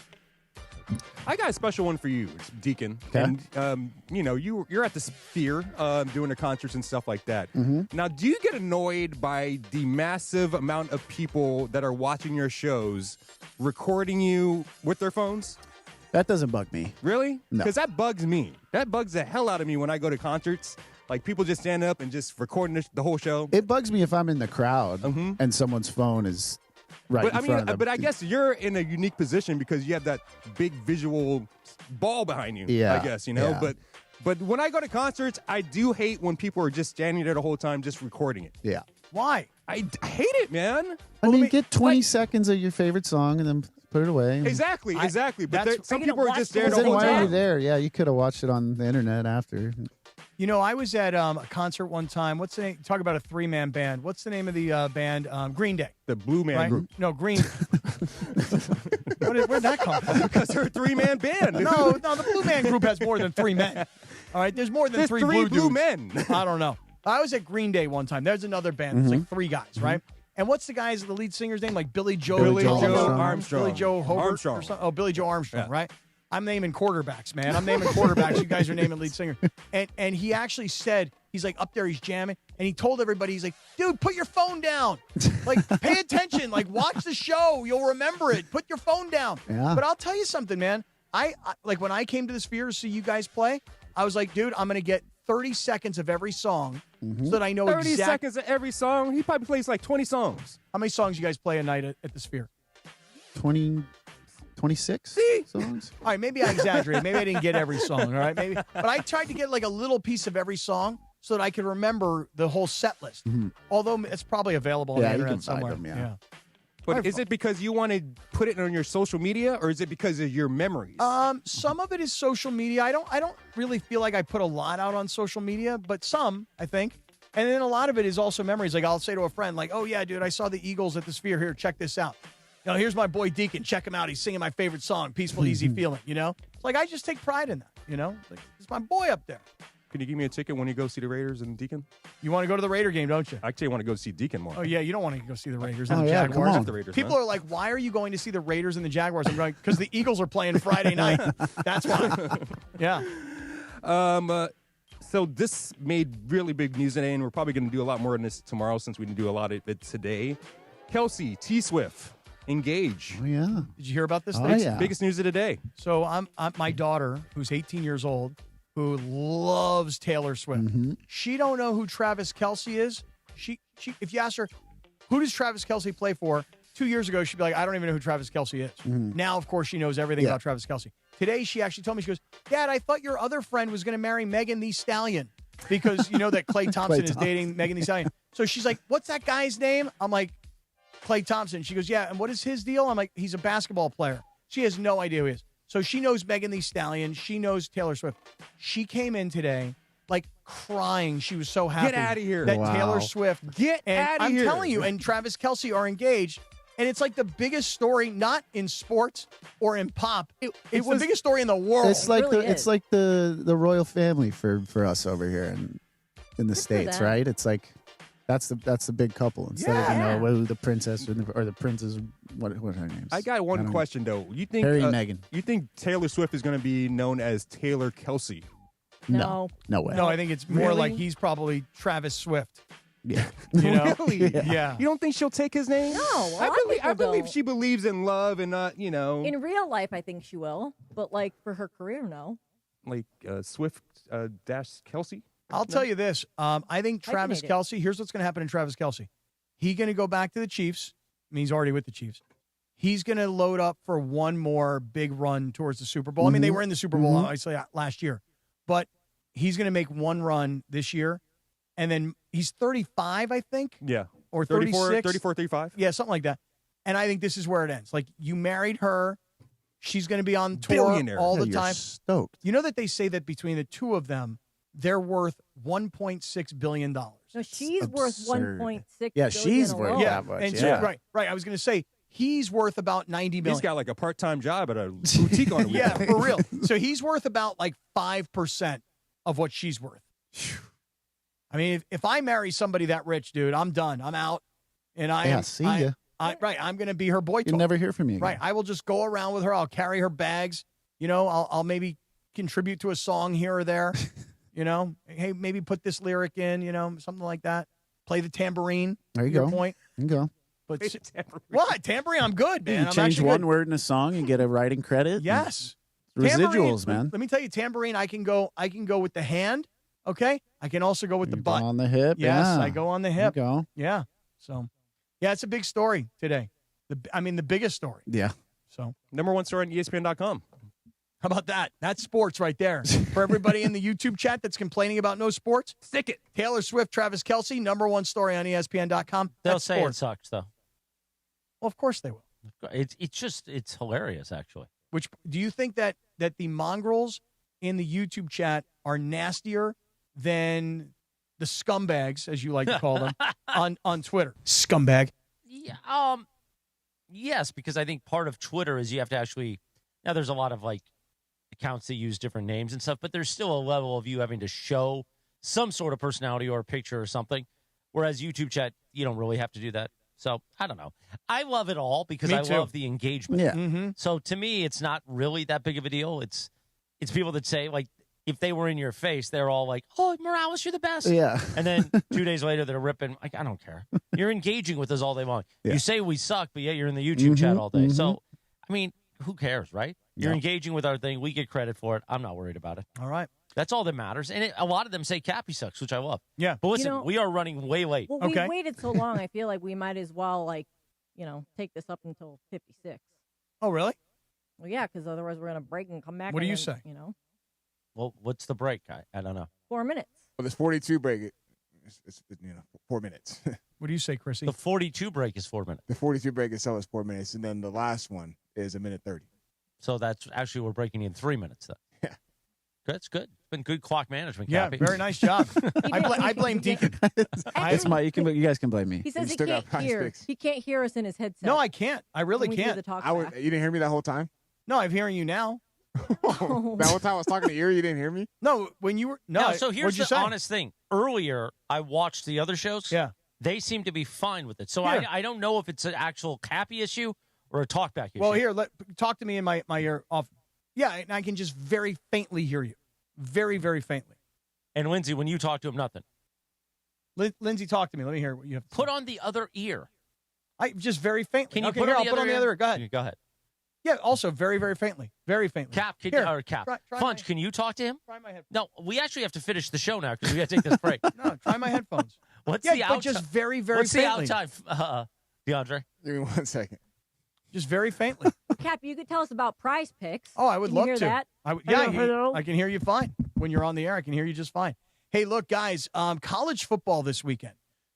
I got a special one for you, it's Deacon. Okay. And, you're at the Sphere doing the concerts and stuff like that. Mm-hmm. Now, do you get annoyed by the massive amount of people that are watching your shows recording you with their phones? That doesn't bug me. Really? No. Because that bugs me. That bugs the hell out of me when I go to concerts. Like, people just stand up and just recording the whole show. It bugs me if I'm in the crowd and someone's phone is right in front of them. But I guess you're in a unique position because you have that big visual ball behind you. Yeah, I guess, you know. yeah. But when I go to concerts, I do hate when people are just standing there the whole time just recording it. Yeah. Why? I hate it, man. I mean, get 20 seconds of your favorite song and then put it away. Exactly. But that's- some Are you people gonna are just watch there the the Then whole why are you time. there? Yeah, you could have watched it on the internet after. You know, I was at a concert one time. What's the name? Talk about a three-man band. What's the name of the band? Green Day. The Blue Man Right? Group. No, Green. Where'd that come from? Because they're a three-man band. No, the Blue Man Group has more than three men. All right, there's more than There's three blue dudes. men. I don't know. I was at Green Day one time. There's another band. It's like three guys, right? And what's the lead singer's name? Like Billy Joe Armstrong. Billy Joe Hobart Armstrong. or something. Oh, Billy Joe Armstrong, right? I'm naming quarterbacks, man. I'm naming quarterbacks. You guys are naming lead singer. And he actually said, he's like up there, he's jamming, and he told everybody, he's like, dude, put your phone down. Like, pay attention. Like, watch the show. You'll remember it. Put your phone down. Yeah. But I'll tell you something, man. I like when I came to the Sphere to see you guys play, I was like, dude, I'm going to get 30 seconds of every song so that I know 30 exactly. seconds of every song. He probably plays like 20 songs. How many songs you guys play a night at the Sphere? 26 songs. All right, maybe I exaggerated. Maybe I didn't get every song, all right? Maybe, but I tried to get like a little piece of every song so that I could remember the whole set list. Although it's probably available on the Yeah, you internet can find somewhere. them, yeah. But is it because you want to put it on your social media, or is it because of your memories? Some of it is social media. I don't really feel like I put a lot out on social media, but some, I think. And then a lot of it is also memories. Like I'll say to a friend, like, "Oh yeah, dude, I saw the Eagles at the Sphere. Here, check this out. You know, here's my boy Deacon. Check him out. He's singing my favorite song, Peaceful, Easy Feeling." You know, it's like I just take pride in that. You know, like it's my boy up there. Can you give me a ticket when you go see the Raiders and Deacon? You want to go to the Raider game, don't you? I actually want to go see Deacon more. Oh yeah, you don't want to go see the Raiders Oh, and the yeah, Jaguars. come on. The Raiders, People man. are like, "Why are you going to see the Raiders and the Jaguars?" I'm going because the Eagles are playing Friday night. That's why. Yeah. So this made really big news today, and we're probably going to do a lot more on this tomorrow since we didn't do a lot of it today. Kelsey T. Swift engage. Oh, yeah. Did you hear about this? Oh, thing? yeah. Biggest news of the day. So I'm my daughter, who's 18 years old, who loves Taylor Swift. She don't know who Travis Kelce is. She if you ask her, who does Travis Kelce play for? 2 years ago, she'd be like, I don't even know who Travis Kelce is. Now, of course, she knows everything about Travis Kelce. Today, she actually told me, she goes, Dad, I thought your other friend was going to marry Megan Thee Stallion because you know that Klay Thompson is dating Megan Thee Stallion. So she's like, what's that guy's name? I'm like, Klay Thompson. She goes, yeah, and what is his deal? I'm like, he's a basketball player. She has no idea who he is. So she knows Megan Thee Stallion. She knows Taylor Swift. She came in today like crying. She was so happy. Get out of here. That Wow. Taylor Swift. Get out of I'm here. telling you, and Travis Kelce are engaged. And it's like the biggest story, not in sports or in pop. It's the biggest story in the world. It's like really it's is. like the royal family for us over here in the for States, them. right? It's like that's the big couple instead of whether the princess or the princess, what her name is. I got one question though. You think Harry and Meghan. You think Taylor Swift is going to be known as Taylor Kelsey? No. No way. No, I think it's more Really? like he's probably Travis Swift. Yeah. You know? Really? Yeah. You don't think she'll take his name? No, I believe she believes in love and not, In real life, I think she will, but like for her career, no. like Swift dash Kelsey. I'll tell you this. I think Travis Hyphenated. Kelce, here's what's going to happen in Travis Kelce. He's going to go back to the Chiefs. I mean, he's already with the Chiefs. He's going to load up for one more big run towards the Super Bowl. I mean, they were in the Super Bowl, obviously, last year. But he's going to make one run this year. And then he's 35, I think. Yeah. Or 34, 36. 34, 35. Yeah, something like that. And I think this is where it ends. Like, you married her. She's going to be on tour Billionaire. all the You're time. stoked. You know that they say that between the two of them, they're worth $1.6 billion. No, she's worth absurd. 1.6. Yeah, she's billion worth alone. that much. And yeah. so, right. I was going to say he's worth about $90 million. He's got like a part-time job at a boutique on the Yeah, weekend. for real. So he's worth about like 5% of what she's worth. I mean, if I marry somebody that rich, dude, I'm done. I'm out. And See ya. I'm going to be her boy toy. You'll never hear from me again. Right. I will just go around with her. I'll carry her bags. You know, I'll maybe contribute to a song here or there. You know, hey, maybe put this lyric in, you know, something like that. Play the tambourine. There you your go. Point. There you go. But what? Tambourine, I'm good, man. You I'm change actually one good. word in a song and get a writing credit. Yes. Residuals, Tambourine, man. Let me tell you, tambourine, I can go with the hand, okay? I can also go with the You butt. go on the hip. Yes, yeah. I go on the There you hip. go. Yeah. So, yeah, it's a big story today. The biggest story. Yeah. So, Number one story on ESPN.com. how about that? That's sports right there. For everybody in the YouTube chat that's complaining about no sports, stick it. Taylor Swift, Travis Kelce, number one story on ESPN.com. They'll That's say sports. it sucks, though. Well, of course they will. It's hilarious, actually. Which do you think that the mongrels in the YouTube chat are nastier than the scumbags, as you like to call them, on Twitter? Scumbag. Yeah, yes, because I think part of Twitter is you have to actually. Now, there's a lot of like accounts that use different names and stuff, but there's still a level of you having to show some sort of personality or a picture or something. Whereas YouTube chat, you don't really have to do that. So I don't know. I love it all because Me I too. love the engagement. Yeah. Mm-hmm. So to me, it's not really that big of a deal. It's people that say, like, if they were in your face, they're all like, "Oh, Morales, you're the best." Yeah. And then 2 days later, they're ripping. Like, I don't care. You're engaging with us all day long. Yeah. You say we suck, but yet you're in the YouTube chat all day. So, I mean, who cares, right? You're Yeah. engaging with our thing. We get credit for it. I'm not worried about it. All right. That's all that matters. And a lot of them say Cappy sucks, which I love. Yeah. But listen, You know- we are running way late. Well, Okay. we waited so long. I feel like we might as well, take this up until 56. Oh, really? Well, yeah, because otherwise we're going to break and come back. What do and you then, say? Well, what's the break? I don't know. 4 minutes. Well, there's 42 break. It's 4 minutes. What do you say, Chrissy? The 42 break is 4 minutes. The 42 break itself is 4 minutes, and then the last one is 1:30. So that's actually, we're breaking in 3 minutes then. Yeah. That's good. It's been good clock management, Yeah, Cappy. very nice job. I blame Deacon. It's my. You guys can blame me. He says he still got can't Prize hear. Picks. He can't hear us in his headset. No, I can't. I really when we do can't. the talk You back. didn't hear me that whole time? No, I'm hearing you now. Oh. That whole time I was talking to you, you didn't hear me? No, when you were No, so what'd here's you the say? honest thing. Earlier, I watched the other shows. Yeah. They seem to be fine with it. So Here. I don't know if it's an actual Cappy issue or a talkback issue. Well, here, talk to me in my ear off. Yeah, and I can just very faintly hear you. Very, very faintly. And Lindsay, when you talk to him, nothing. Lindsay, talk to me. Let me hear what you have to Put say. on the other ear. I just very faintly. Can you okay, put here, on I'll the put other on the ear? other ear. Go ahead. Go ahead. Yeah, also very, very faintly. Very faintly. Cap, Here, or Cap. try Funch, can you talk to him? Try my headphones. No, we actually have to finish the show now because we got to take this break. No, try my headphones. What's Yeah, the but out just very, very What's faintly. the outtime, DeAndre? Give me 1 second. Just very faintly. Cap, you could tell us about Prize Picks. Oh, I would Can love you hear to. that? Yeah, I can hear you fine. When you're on the air, I can hear you just fine. Hey, look, guys, college football this weekend.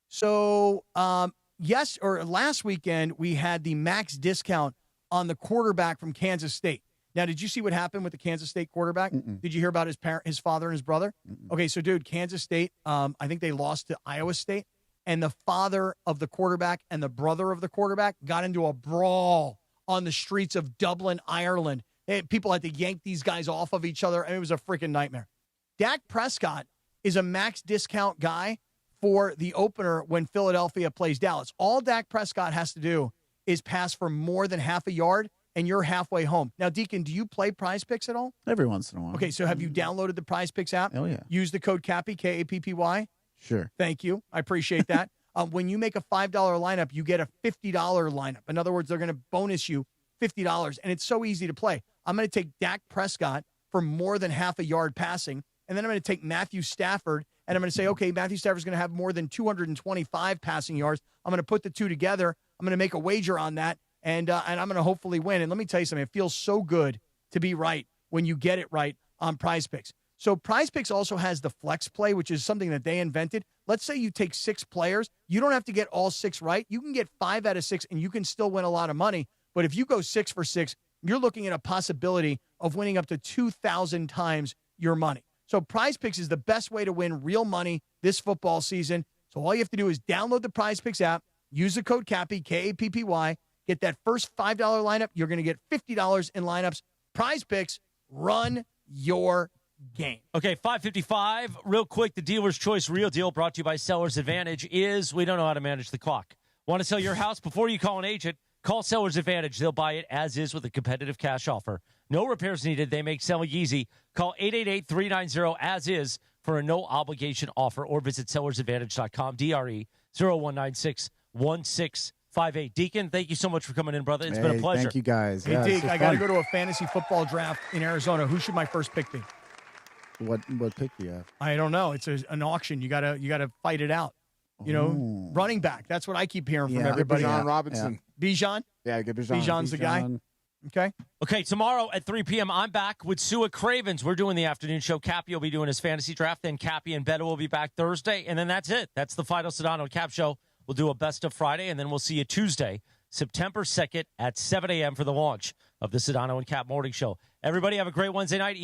So, last weekend, we had the max discount on the quarterback from Kansas State. Now, did you see what happened with the Kansas State quarterback? Did you hear about his father and his brother? Okay, so, dude, Kansas State, I think they lost to Iowa State, and the father of the quarterback and the brother of the quarterback got into a brawl on the streets of Dublin, Ireland. People had to yank these guys off of each other, and it was a freaking nightmare. Dak Prescott is a max discount guy for the opener when Philadelphia plays Dallas. All Dak Prescott has to do is pass for more than half a yard, and you're halfway home. Now, Deacon, do you play Prize Picks at all? Every once in a while. Okay, so have you downloaded the Prize Picks app? Oh, yeah. Use the code CAPPY, K-A-P-P-Y? Sure. Thank you. I appreciate that. When you make a $5 lineup, you get a $50 lineup. In other words, they're going to bonus you $50, and it's so easy to play. I'm going to take Dak Prescott for more than half a yard passing, and then I'm going to take Matthew Stafford, and I'm going to say, okay, Matthew Stafford's going to have more than 225 passing yards. I'm going to put the two together. I'm going to make a wager on that, and I'm going to hopefully win. And let me tell you something. It feels so good to be right when you get it right on Prize Picks. So Prize Picks also has the flex play, which is something that they invented. Let's say you take 6 players. You don't have to get all 6 right. You can get 5 out of 6, and you can still win a lot of money. But if you go 6 for 6, you're looking at a possibility of winning up to 2,000 times your money. So Prize Picks is the best way to win real money this football season. So all you have to do is download the Prize Picks app, use the code CAPPY, K-A-P-P-Y, get that first $5 lineup. You're going to get $50 in lineups. Prize Picks, run your game. Okay, 5:55. Real quick, the Dealer's Choice Real Deal brought to you by Seller's Advantage is we don't know how to manage the clock. Want to sell your house before you call an agent? Call Seller's Advantage. They'll buy it as is with a competitive cash offer. No repairs needed. They make selling easy. Call 888-390-AS-IS for a no-obligation offer or visit sellersadvantage.com, DRE 0196-1658. Deacon, thank you so much for coming in, brother. It's been a pleasure. Thank you, guys. Hey, Yeah, Deke, this was I got to fun. go to a fantasy football draft in Arizona. Who should my first pick be? What pick do you have? I don't know. It's an auction. You gotta fight it out. You know, running back. That's what I keep hearing from everybody. Bijan Robinson. Bijan? Yeah, get Bijan. Bijan's the guy. Okay. Okay, tomorrow at 3 p.m., I'm back with Sue at Cravens. We're doing the afternoon show. Cappy will be doing his fantasy draft. Then Cappy and Beto will be back Thursday. And then that's it. That's the final Sedano and Cap show. We'll do a best of Friday, and then we'll see you Tuesday, September 2nd at 7 a.m. for the launch of the Sedano and Cap Morning Show. Everybody have a great Wednesday night.